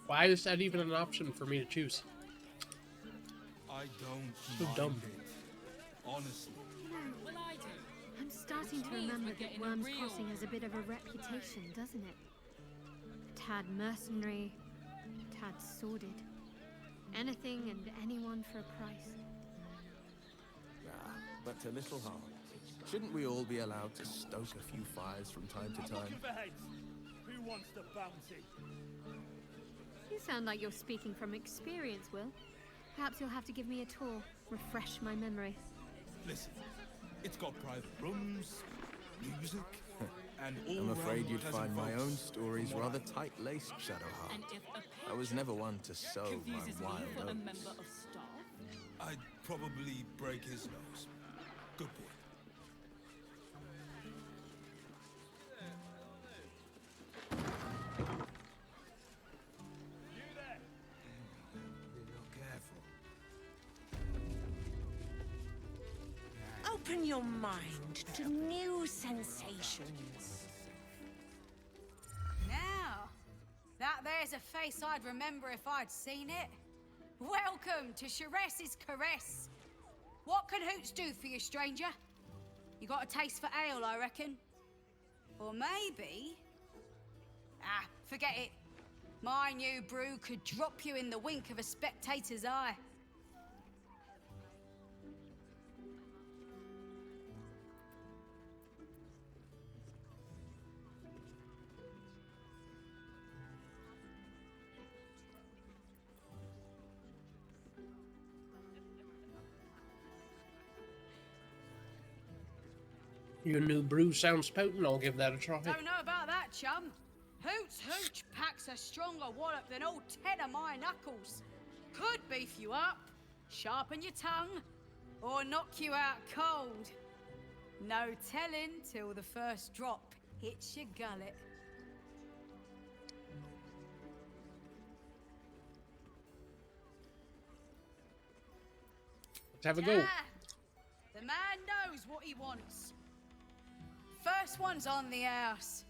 Why is that even an option for me to choose? I don't So dumb. Honestly. I'm starting to remember that Worms Crossing has a bit of a reputation, doesn't it? Tad mercenary, tad sordid. Anything and anyone for a price. But a little hard. Shouldn't we all be allowed to stoke a few fires from time to time? Who wants the bounty? You sound like you're speaking from experience, Will. Perhaps you'll have to give me a tour, refresh my memory. Listen, it's got private rooms, music, and all I'm afraid round you'd pleasant find my folks. own stories rather tight-laced, Shadowheart. And if a I was never one to sow my Confuses me wild for a oats. member of staff. I'd probably break his nose. Good boy. Be real careful. Open your mind to new sensations. Now, that there's a face I'd remember if I'd seen it. Welcome to Sharess's Caress. What can Hoots do for you, stranger? You got a taste for ale, I reckon? Or maybe... Ah, forget it. My new brew could drop you in the wink of a spectator's eye. Your new brew sounds potent. I'll give that a try. Don't know about that, chum. Hoots Hooch packs a stronger wallop than all 10 of my knuckles. Could beef you up, sharpen your tongue, or knock you out cold. No telling till the first drop hits your gullet. Let's have a go. The man knows what he wants. First one's on the house.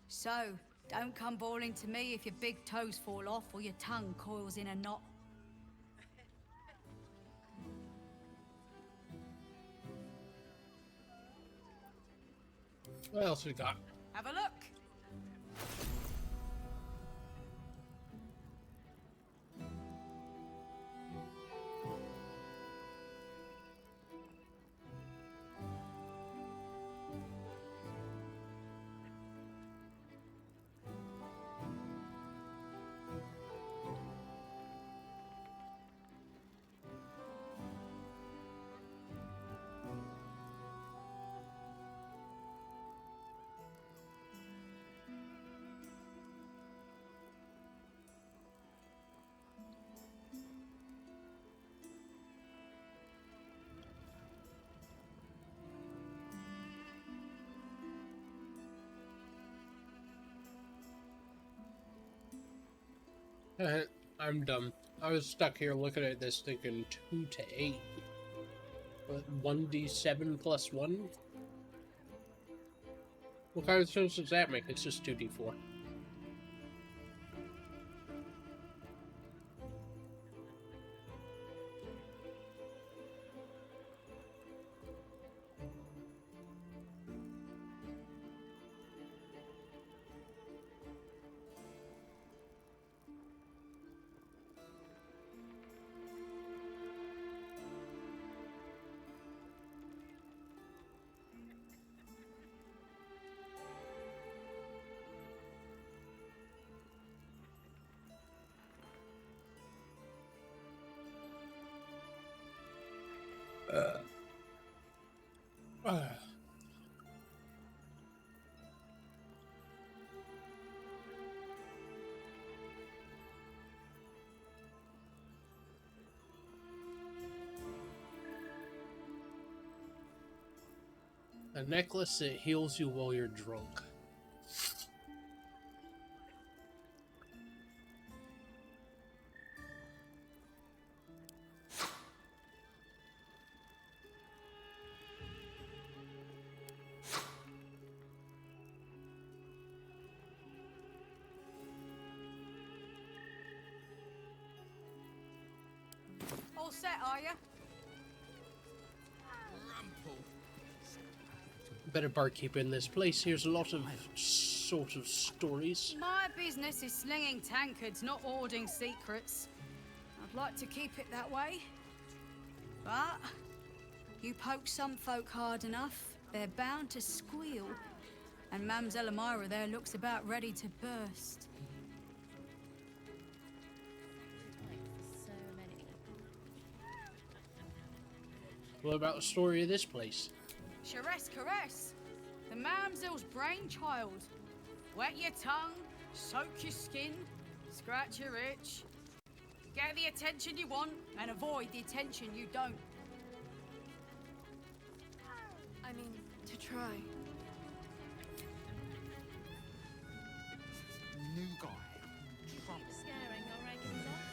So, don't come bawling to me if your big toes fall off or your tongue coils in a knot. What else we got? Have a look. I'm dumb. I was stuck here looking at this thinking 2 to 8. But 1d7 plus 1? What kind of sense does that make? It's just 2d4. A necklace that heals you while you're drunk. All set, are you? Better barkeep in this place. Here's a lot of sort of stories. My business is slinging tankards, not hoarding secrets. I'd like to keep it that way. But you poke some folk hard enough, they're bound to squeal. And Mamselle Elmira there looks about ready to burst. What about the story of this place? Sharess Caress, the Mamselle's brainchild. Wet your tongue, soak your skin, Scratch your itch. Get the attention you want and avoid the attention you don't. I mean, to try. New guy. Scaring your regulars off.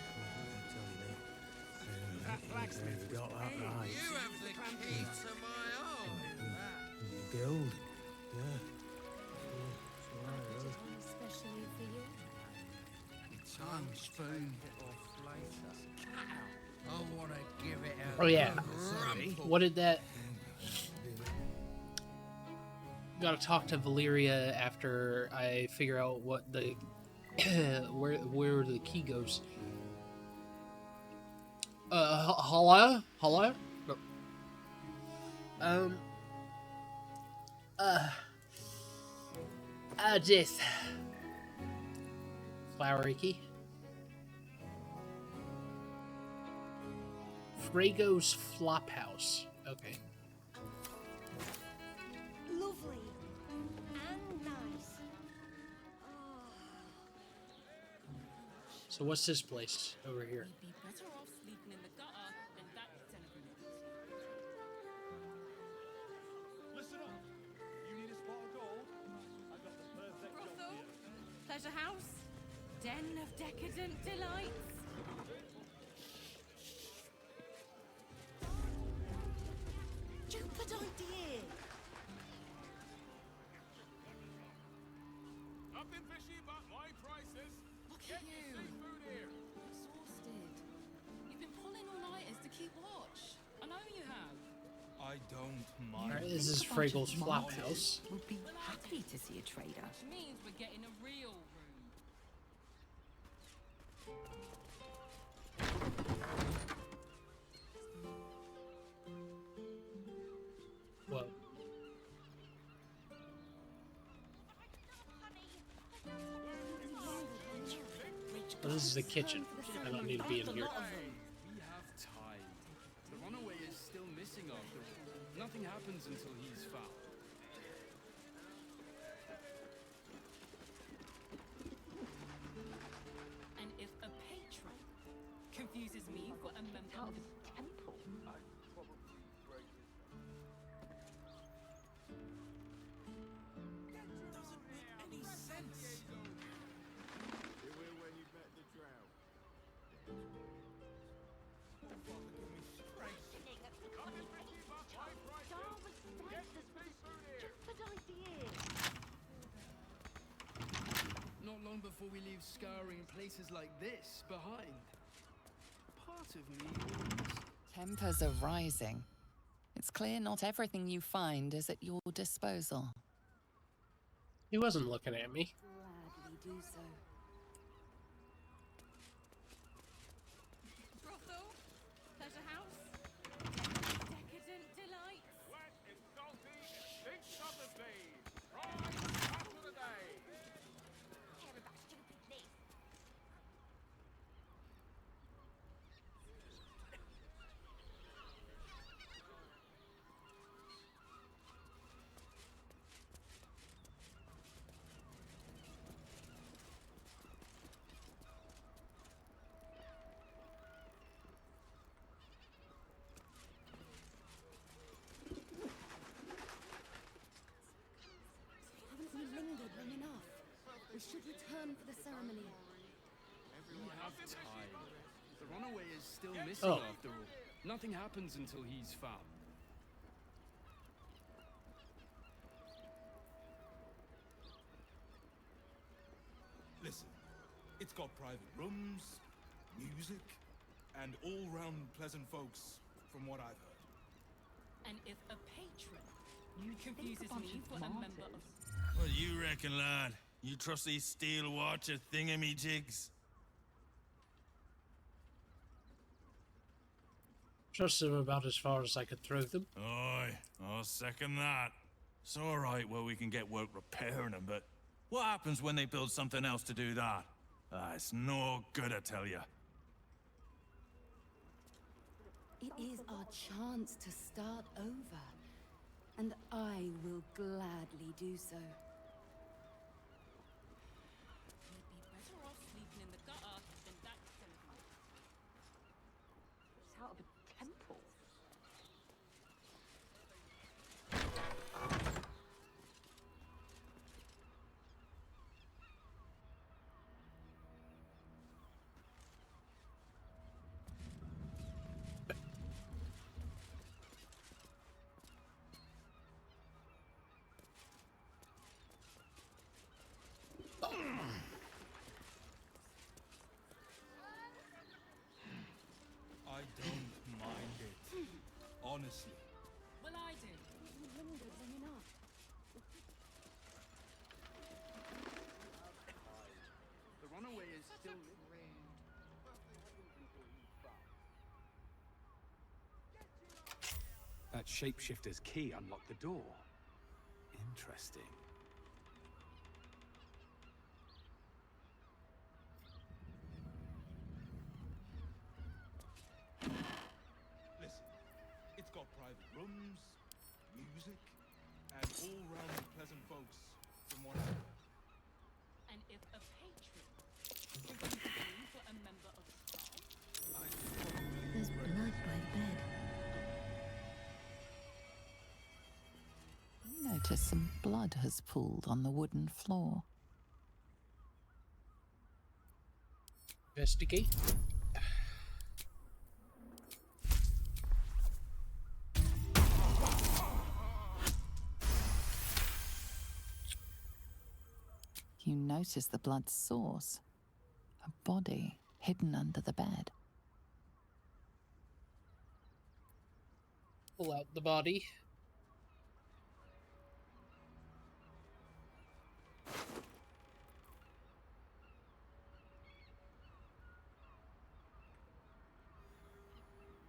That blacksmith got that right. You have the key to my heart. Guild. Yeah. Especially for you. Tongue spoon. I want to give it a Oh yeah. rumple. What did that? Gotta talk to Valyria after I figure out what the where the key goes. Hello? Hello? Just flowery key. Frago's Flophouse. Okay. Lovely and nice. So what's this place over here? You'd be better off sleeping in the gutter than that celebrity. Listen up. You need a spot of gold? I got the perfect job Brothel? for you. Pleasure house? Den of decadent delights? Stupid idea. Nothing fishy but my prices. Look Get at you. your seafood here. Exhausted. You've been pulling all-nighters to keep watch. I know you have. I don't Alright, mind. this is A bunch of Frago's martyrs Flophouse. would be happy to see a trader. Which means we're getting a real room. Whoa. Well, this is the kitchen. I don't need to be in here. We have time. The runaway is still missing after all. Nothing happens until he's found. And if a patron confuses me for a member of the temple, Any sense? Not long before we leave scouring places like this behind. Part of me wants... Tempers are rising. It's clear not everything you find is at your disposal. He wasn't looking at me. gladly do so. Brothel? Pleasure house? Decadent delights? Wet and salty, think of the sea. Rise up to the day. Haven't we lingered long enough? We should return for the ceremony. We have time. The runaway is still missing after all. Nothing happens until he's found. Listen, it's got private rooms, music, and all-round pleasant folks, from what I've heard. And if a patron confuses me for a member of... What do you reckon, lad? You trust these steel watcher thingamajigs? Trust them about as far as I could throw them. Aye, I'll second that. It's alright where we can get work repairing them, but what happens when they build something else to do that? It's no good, I tell you. It is our chance to start over. And I will gladly do so. We'd be better off sleeping in the gutter Honestly. Well, I do. The runaway is still That shapeshifter's key unlocked the door. Interesting. Listen, it's got private rooms, music, and all-round pleasant folks from what I heard. And if a patron opens a room for a member of staff, There's blood by the bed. You notice some blood has pooled on the wooden floor. Investigate. You notice the blood's source. A body hidden under the bed. Pull out the body.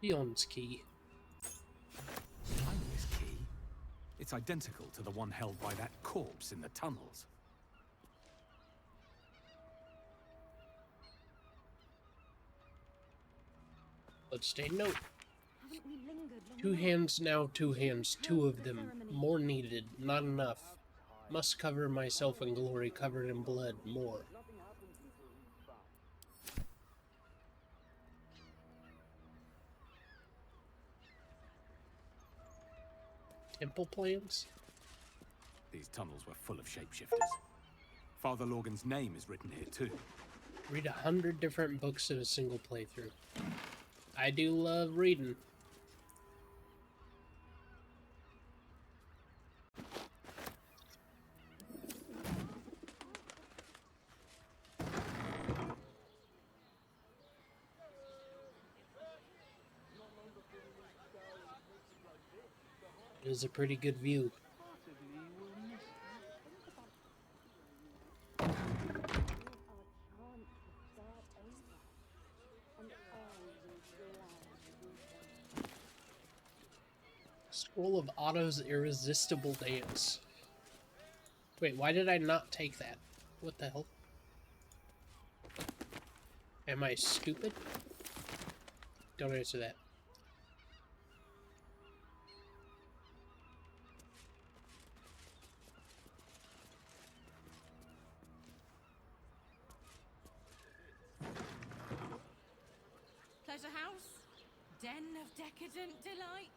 Beyond's key. Find this key. It's identical to the one held by that corpse in the tunnels. Bloodstained note. Two hands now, two hands, two of them. More needed, not enough. Must cover myself in glory, covered in blood, more. Temple plans? These tunnels were full of shapeshifters. Father Lorgan's name is written here too. Read 100 different books in a single playthrough. I do love reading. It is a pretty good view. Scroll of Otto's Irresistible Dance. Wait, why did I not take that? What the hell? Am I stupid? Don't answer that. Pleasure house, den of decadent delights.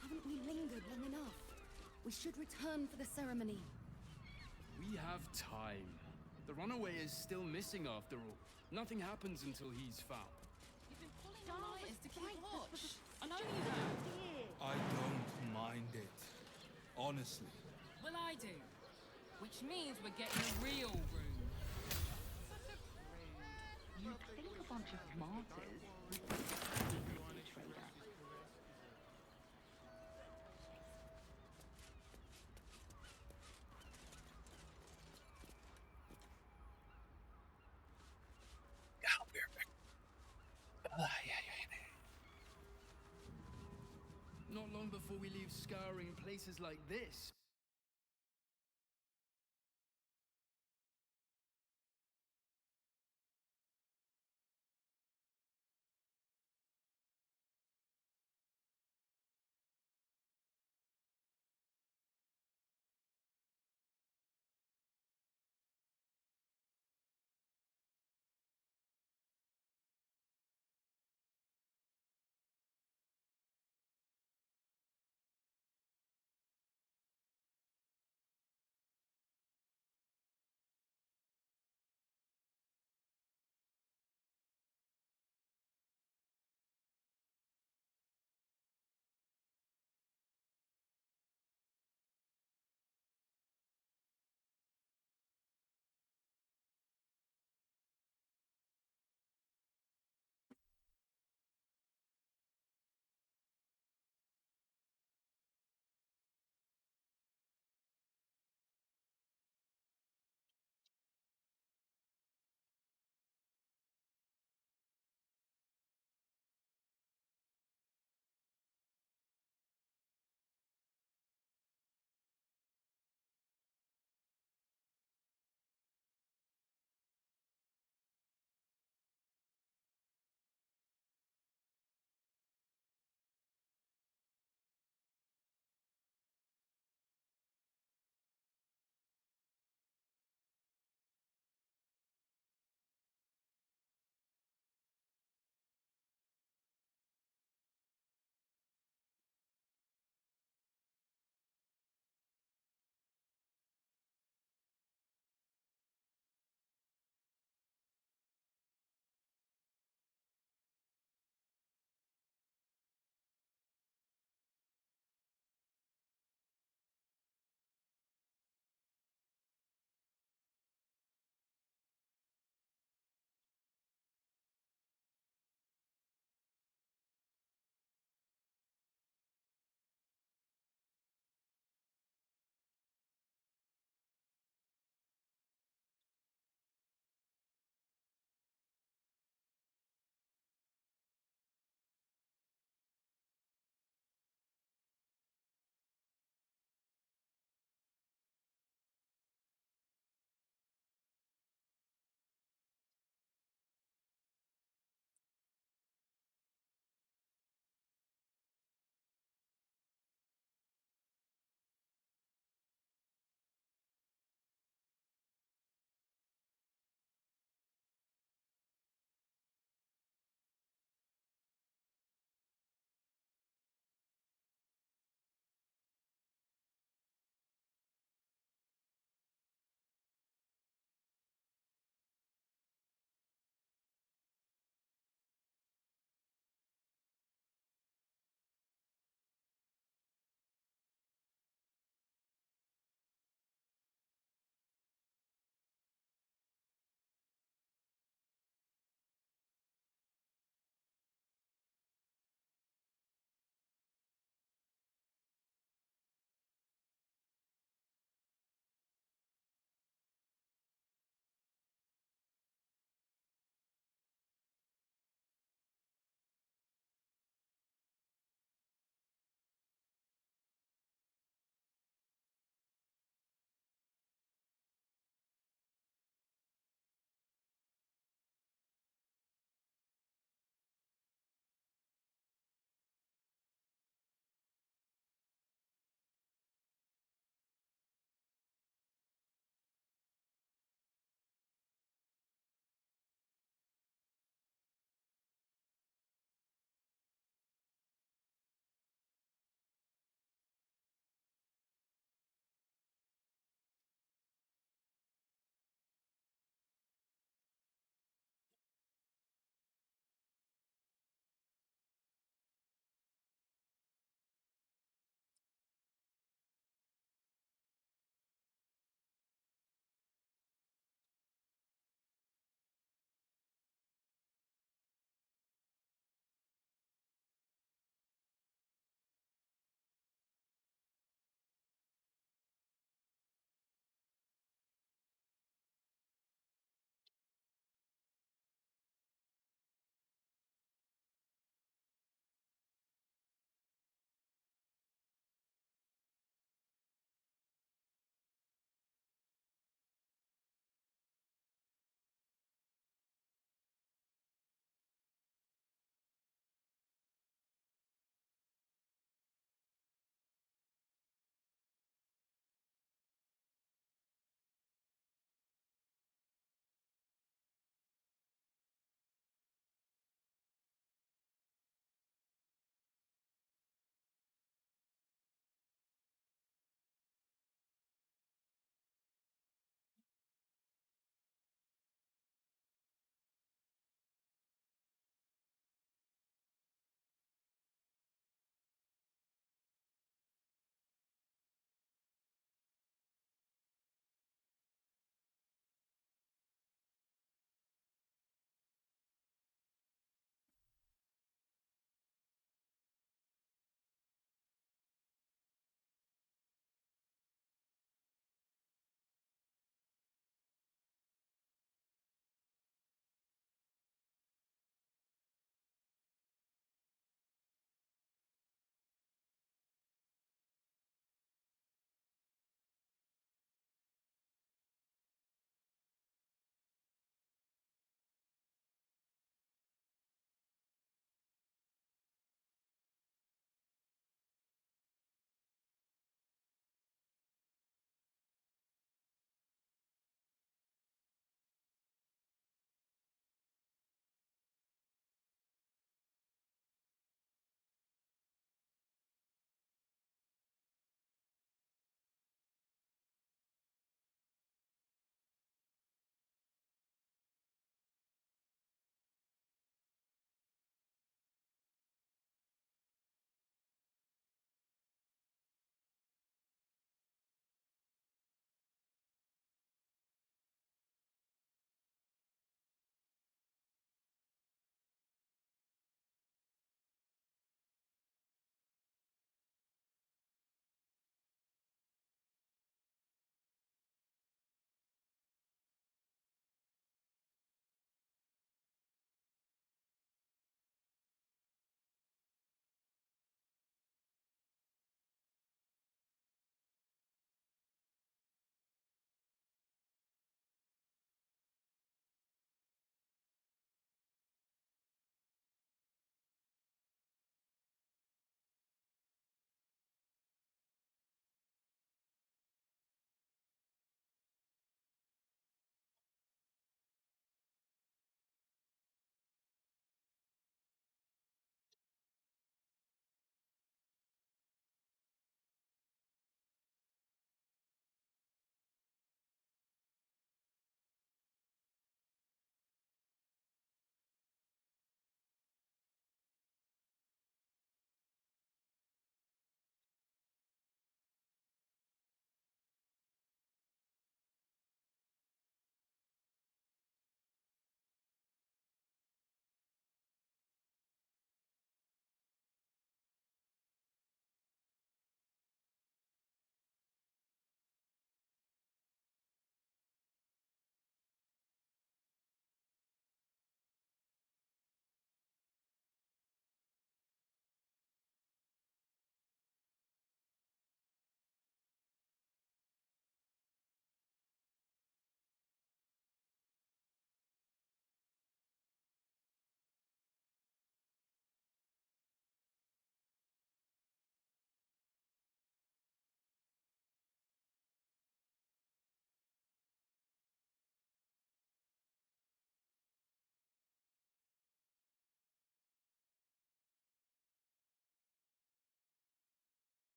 Haven't we lingered long enough? We should return for the ceremony. We have time. The runaway is still missing after all. Nothing happens until he's found. You've been pulling all-nighters to keep watch. I know you have. I don't mind it. Honestly. Well, I do. Which means we're getting a real room. You'd think a bunch of martyrs would be happy to see a trader. Not long before we leave scouring places like this.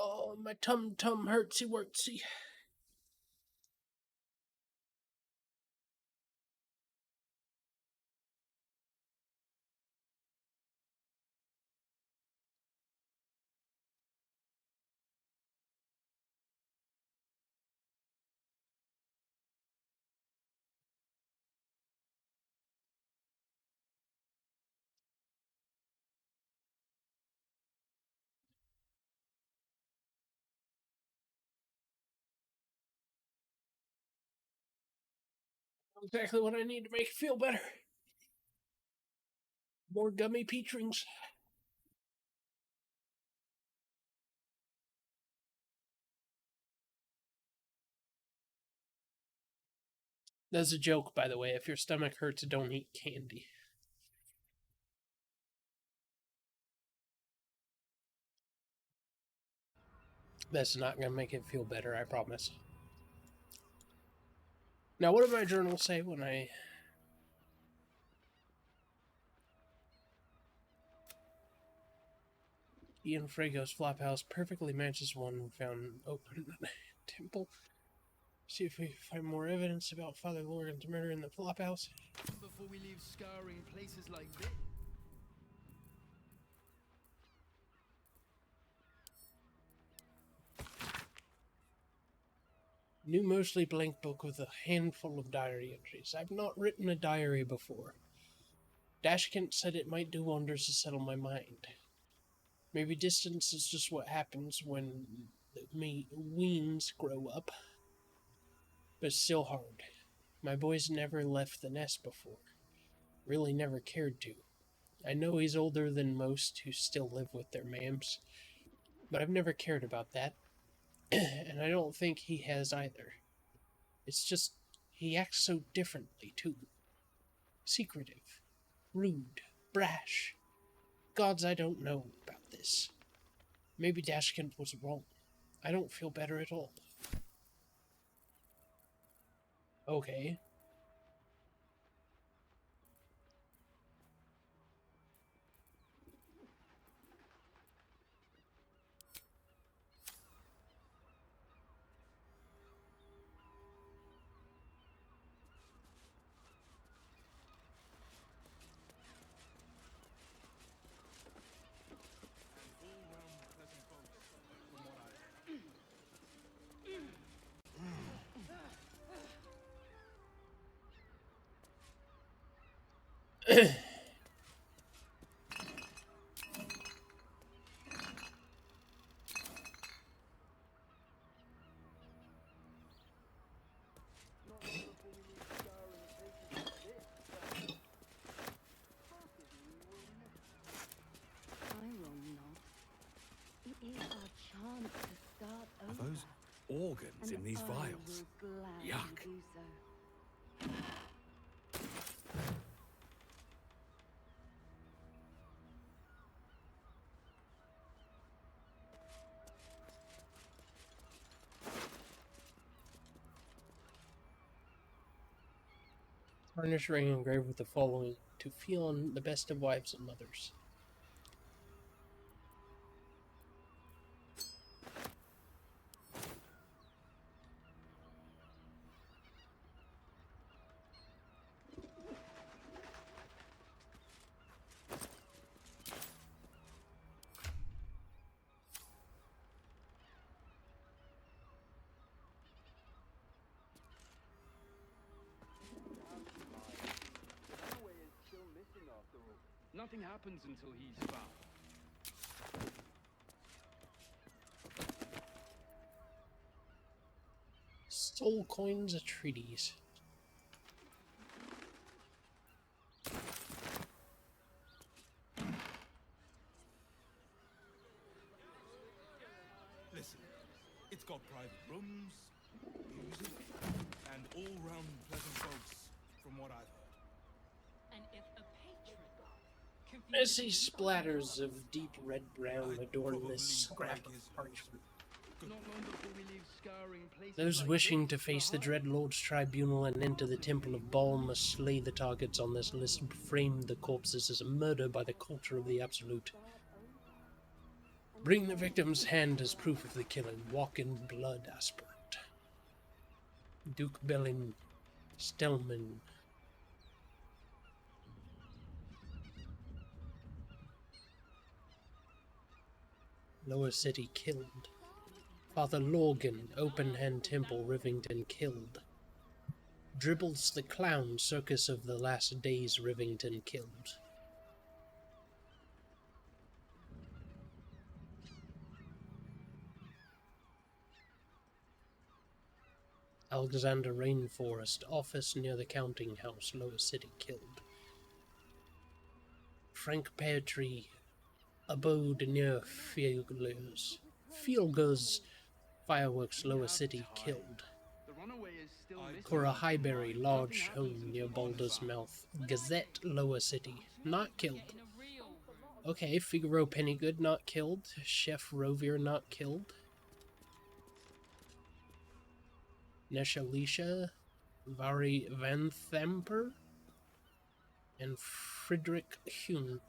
Oh, my tum hurtsy wortsy. Exactly what I need to make it feel better. More gummy peach rings. That's a joke, by the way. If your stomach hurts, don't eat candy. That's not going to make it feel better, I promise. Now, what did my journal say when I... Ian Frago's flophouse perfectly matches one we found open in the temple. See if we find more evidence about Father Lorgan's murder in the flophouse. Before we leave scouring places like this. New mostly blank book with a handful of diary entries. I've not written a diary before. Dashkent said it might do wonders to settle my mind. Maybe distance is just what happens when the weens grow up. But it's still hard. My boy's never left the nest before. Really never cared to. I know he's older than most who still live with their mams, but I've never cared about that. And I don't think he has either. It's just, he acts so differently, too. Secretive, rude, brash. Gods, I don't know about this. Maybe Dashkent was wrong. I don't feel better at all. Okay. I will not. It is our chance to start Are over. those organs And in these I vials? will gladly Yuck. do so. Tarnished ring engraved with the following: to Fionn, the best of wives and mothers. Nothing happens until he's found. Soul coins, a treatise. Listen, it's got private rooms, music, and all-round pleasant folks, from what I've heard. And if a patron Messy splatters of deep red-brown adorn this scrap of parchment. Not long before we leave scouring places Those like wishing to this face the behind. Dread Lord's tribunal and enter the Temple of Baal must slay the targets on this list and frame the corpses as a murder by the culture of the Absolute. Bring the victim's hand as proof of the killing. Walk in blood, aspirant. Duke Bellin Stelman. Lower City killed. Father Lorgan, Open Hand Temple, Rivington killed. Dribbles the Clown, Circus of the Last Days, Rivington killed. Alexander Rainforest, Office near the Counting House, Lower City killed. Frank Peartree, Abode near Fielgers, Fireworks, Lower City killed. The runaway is still missing. Cora Highbury, Large Home near Baldur's Mouth, Gazette, Lower City, not killed. Okay, Figaro Pennygood, not killed. Chef Rovier, not killed. Neshalisha, Vari Van Thamper, and Friedrich Hume.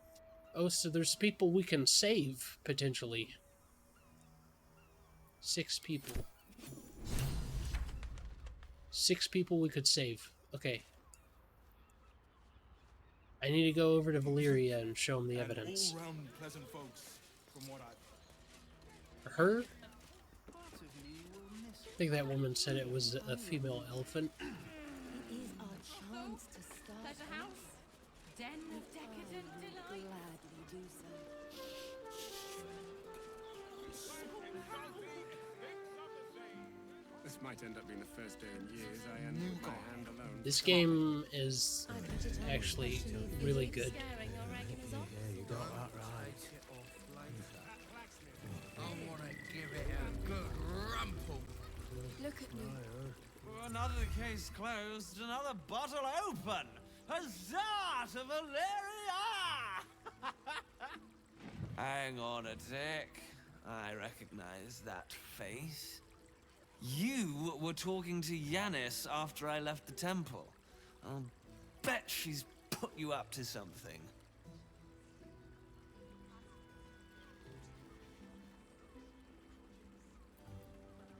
Oh, so there's people we can save, potentially. 6 people. 6 people we could save. Okay. I need to go over to Valyria and show them the evidence. All round pleasant folks, from what I've... Her? I think that woman said it was a female elephant. It is our chance to start. Pleasure house? Den of decadent delight? Gladly do so. This might end up being the first day in years I end with my hand alone. This game is actually really good. You got that right. I want to give it a good rumple. Look at me. Another case closed, another bottle open. Huzzah to Valeria! Hang on a tick. I recognize that face. You were talking to Yanis after I left the temple. I'll bet she's put you up to something.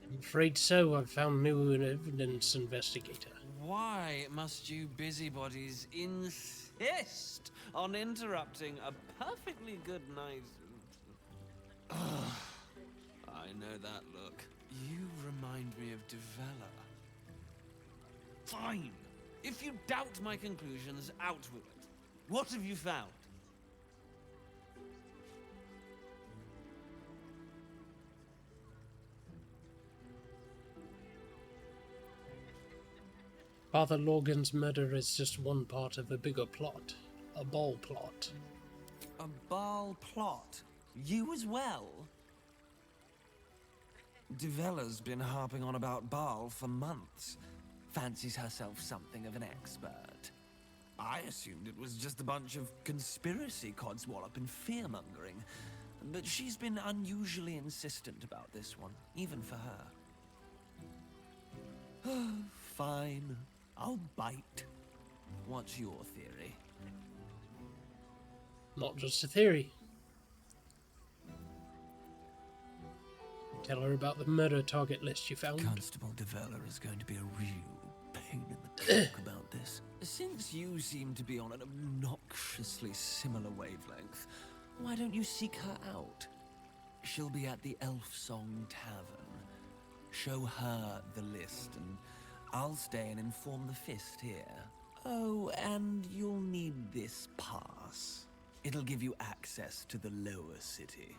I'm afraid so. I've found new evidence, investigator. Why must you busybodies insist on interrupting a perfectly good night? Ugh, I know that look. You remind me of Devella. Fine. If you doubt my conclusions, out with it. What have you found? Father Logan's murder is just one part of a bigger plot. A ball plot. A Baal plot? You as well? Devella's been harping on about Baal for months. Fancies herself something of an expert. I assumed it was just a bunch of conspiracy codswallop and fear-mongering. But she's been unusually insistent about this one, even for her. Fine. I'll bite. What's your theory? Not just a theory. Tell her about the murder target list you found. Constable Devella is going to be a real pain in the talk about this. Since you seem to be on an obnoxiously similar wavelength, why don't you seek her out? She'll be at the Elf Song Tavern. Show her the list, and I'll stay and inform the Fist here. Oh, and you'll need this pass. It'll give you access to the lower city.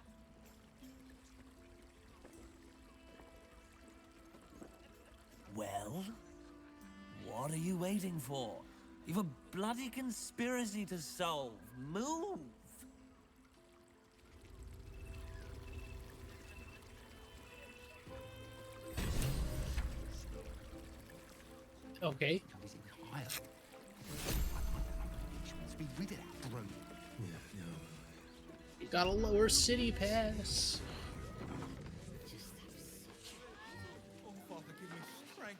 Well, what are you waiting for? You've a bloody conspiracy to solve. Move! Okay. Got a lower city pass. Oh, Father, give me strength.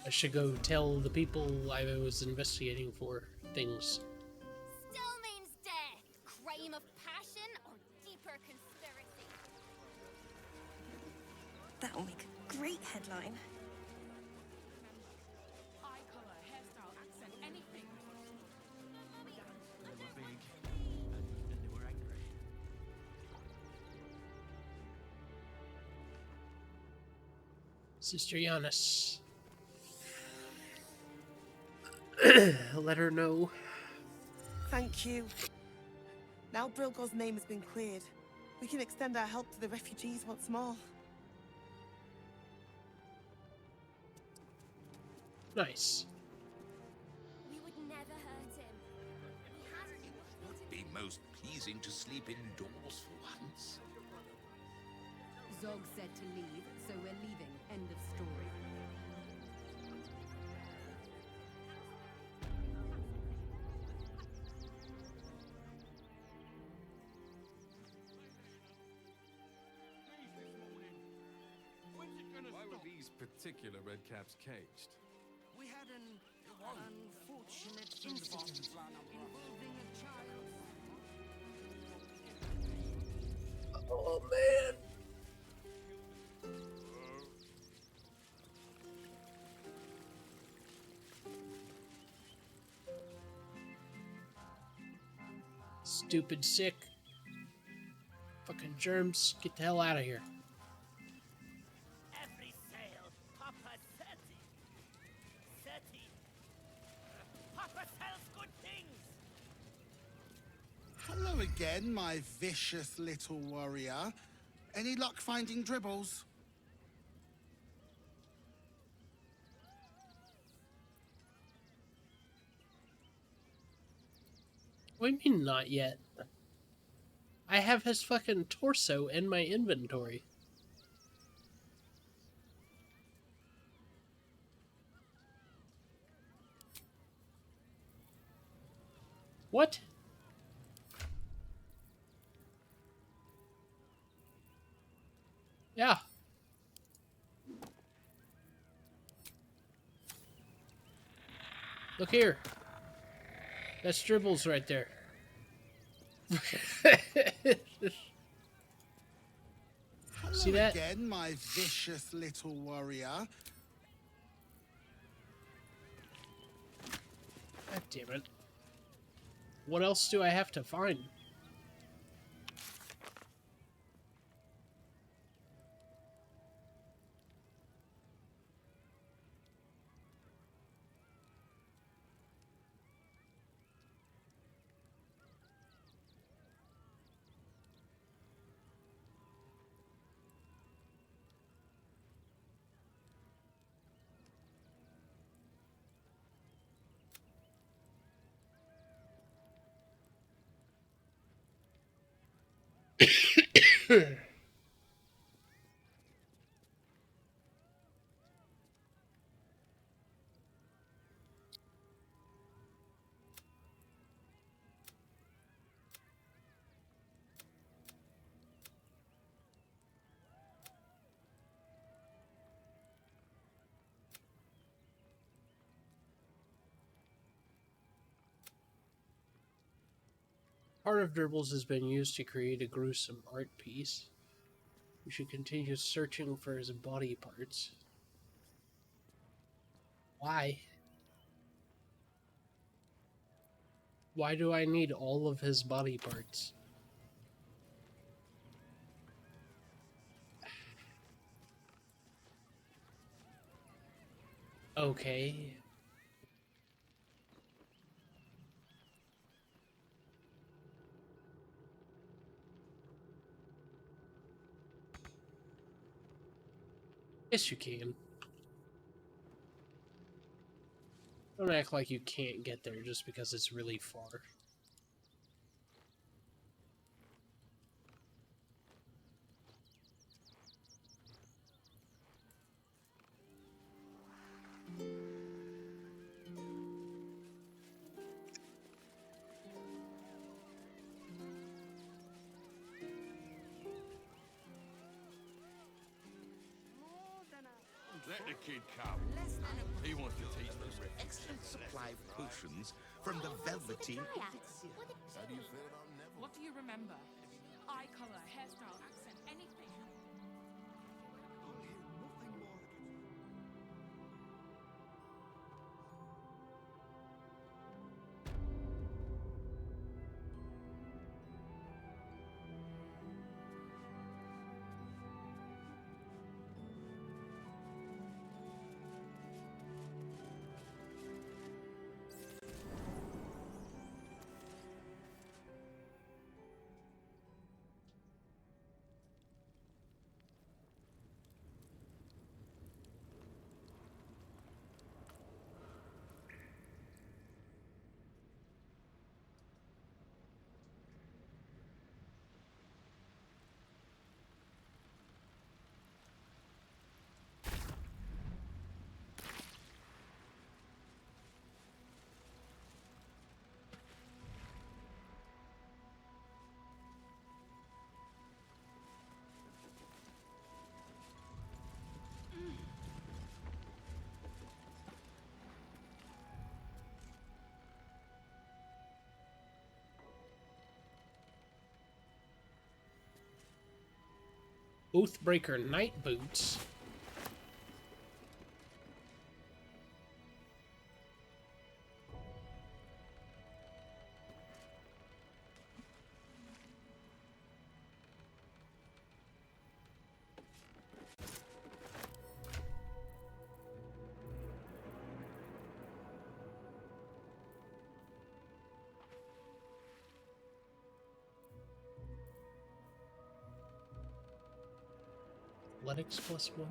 I should go tell the people I was investigating for things. Still means death. Crime of passion or deeper conspiracy. That'll make a great headline. Eye colour, hairstyle, accent, anything. They were big, and they were angry. Sister Giannis. Let her know. Thank you. Now Brilgo's name has been cleared, we can extend our help to the refugees once more. Nice. We would never hurt him. It would be most pleasing to sleep indoors for once. Zog said to leave, so we're leaving. End of story. Why were these particular redcaps caged? We had an unfortunate incident involving a child. Oh man. Stupid sick. Fucking germs. Get the hell out of here. Every sale, Papa Seti. Seti. Papa sells good things. Hello again, my vicious little warrior. Any luck finding dribbles? What do you mean not yet? I have his fucking torso in my inventory. What? Yeah. Look here. That's dribbles right there. See that? Again, my vicious little warrior. God damn it. What else do I have to find? Part of dribbles has been used to create a gruesome art piece. We should continue searching for his body parts. Why? Why do I need all of his body parts? Okay. Yes, you can. Don't act like you can't get there just because it's really far. Let the kid come. He wants to teach them excellent supply of potions from the Velveteen. How do you feel about Neville? What do you remember? Eye color, hairstyle, accent, anything. Oathbreaker Night Boots. Athletics +1.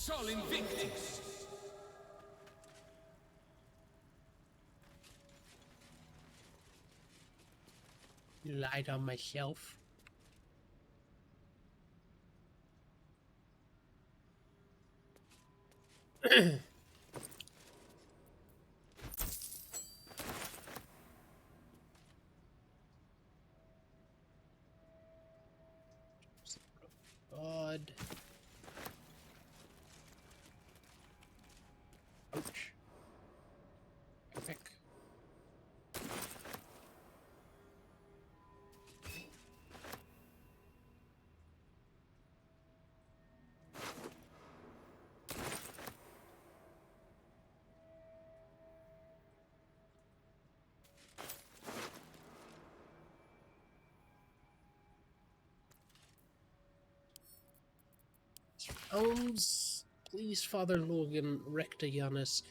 Sol Invictus. You lied on my shelf. God. Ouch. Epic. Please, Father Logan, Recta Janus,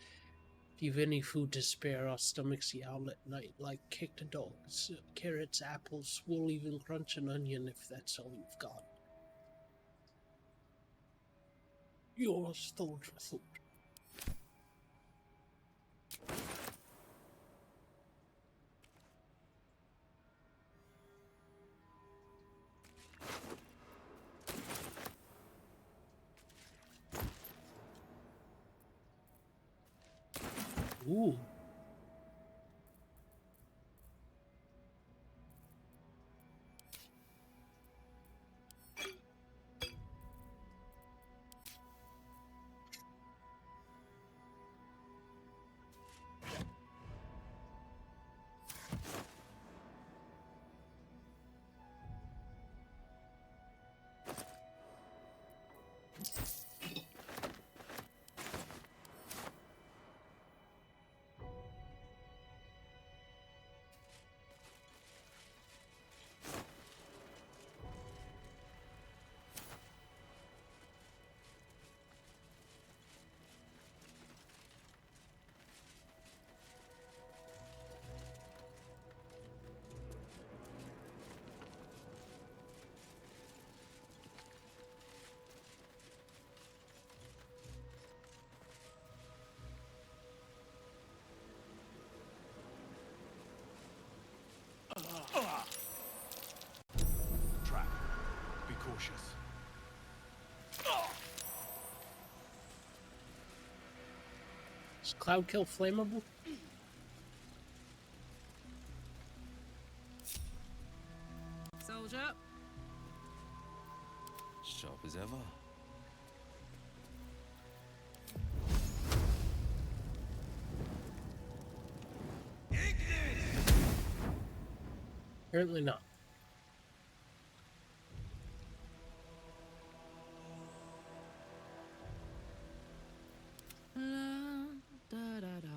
If you've any food to spare, our stomachs yowl at night like kicked dogs. Carrots, apples, we'll even crunch an onion if that's all you've got. Yours, soldier food. Ooh. Trap. Be cautious. Is Cloud Kill flammable? Soldier. Sharp as ever. Apparently not. Da, da, da.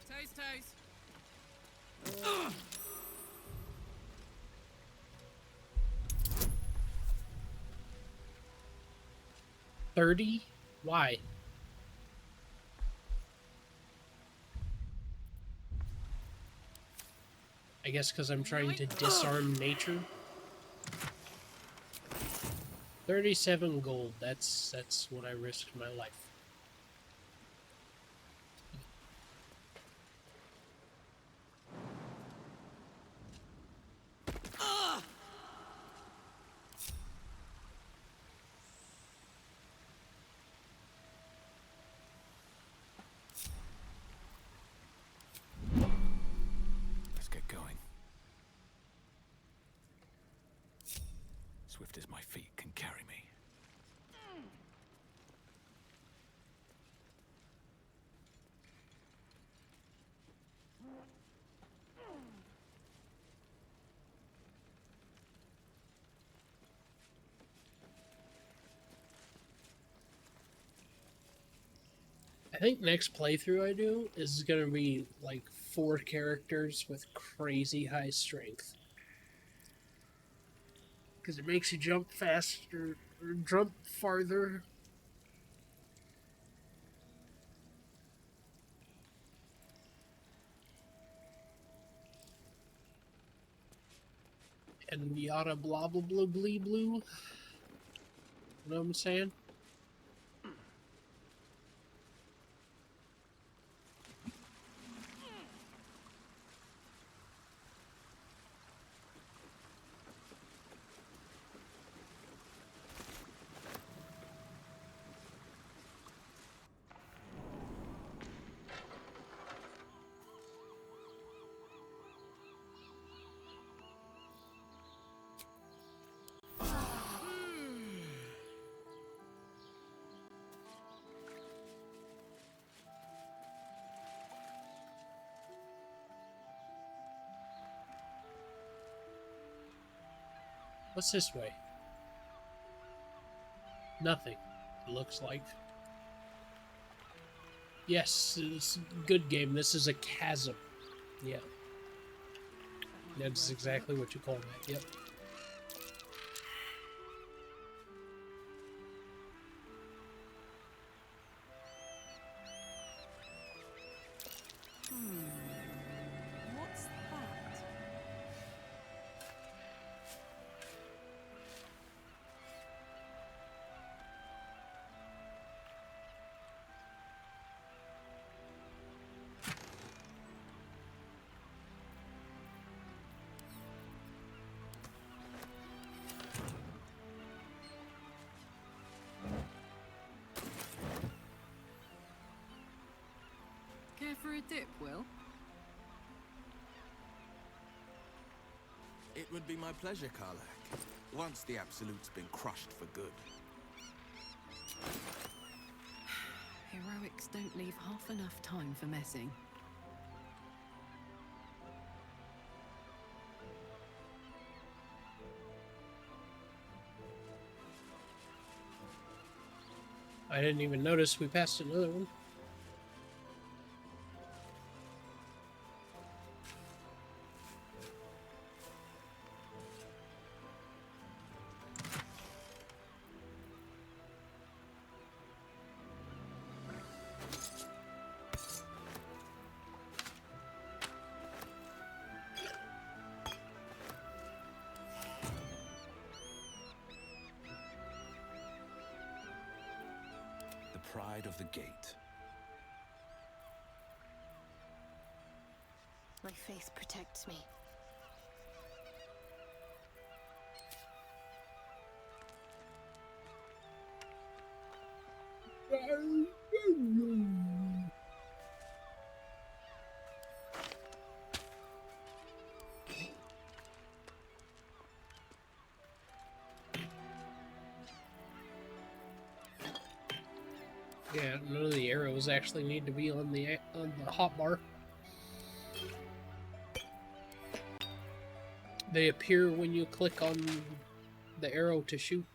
Toast, toast. 30? Why? I guess because I'm trying to disarm nature. 37 gold. That's what I risked my life. Let's get going. Swift as my feet can carry me. I think next playthrough I do is gonna be like 4 characters with crazy high strength. Because it makes you jump faster, or jump farther. And yada blah blah blah blee blue. You know what I'm saying? What's this way? Nothing, it looks like. Yes, it's a good game. This is a chasm. Yeah. That's exactly what you call that. Yep. What's that? Care for a dip, Will? It would be my pleasure, Karlak. Once the Absolute's been crushed for good. Heroics don't leave half enough time for messing. I didn't even notice we passed another one. Pride of the Gate. My faith protects me. Yeah, none of the arrows actually need to be on the hotbar. They appear when you click on the arrow to shoot.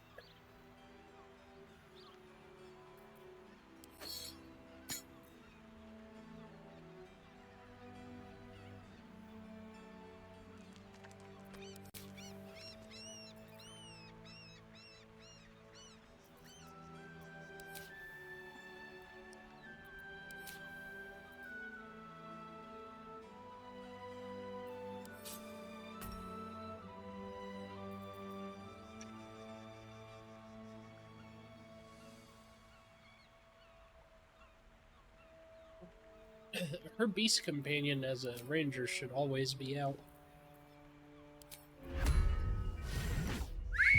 Her beast companion as a ranger should always be out.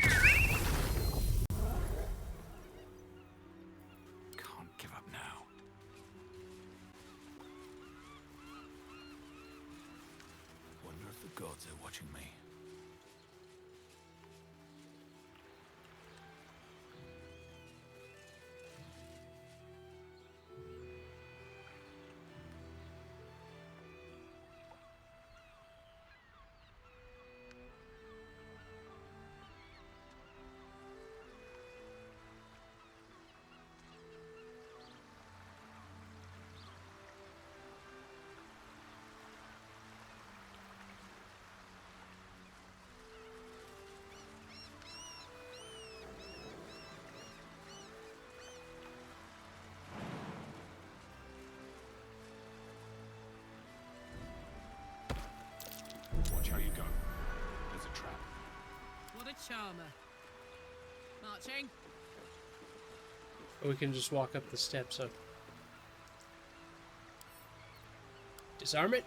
Can't give up now. Wonder if the gods are watching me. Watch how you go. There's a trap. What a charmer. Marching. Or we can just walk up the steps up. Disarm it.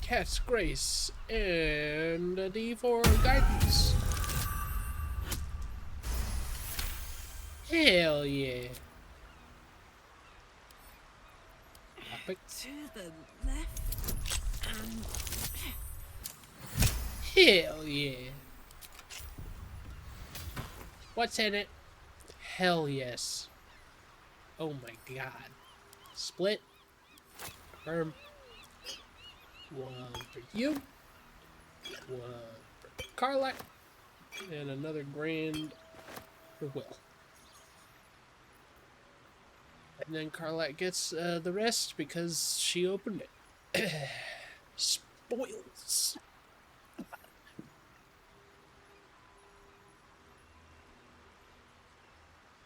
Cat's Grace and a D4 guidance. Hell yeah. To the left and... Hell yeah. What's in it? Hell yes. Oh my god. Split. Confirm. One for you. for Carlac, and another grand for Will. And then Carlac gets the rest because she opened it. Spoils.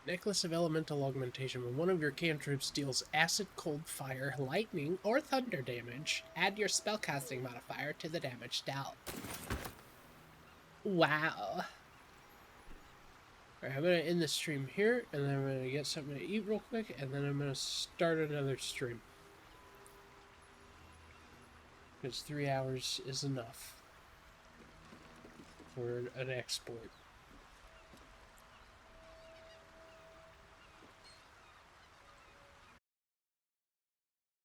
Necklace of Elemental Augmentation. When one of your cantrips deals acid, cold, fire, lightning, or thunder damage, add your spellcasting modifier to the damage dealt. Wow. Alright, I'm going to end the stream here, and then I'm going to get something to eat real quick, and then I'm going to start another stream. Because 3 hours is enough for an export.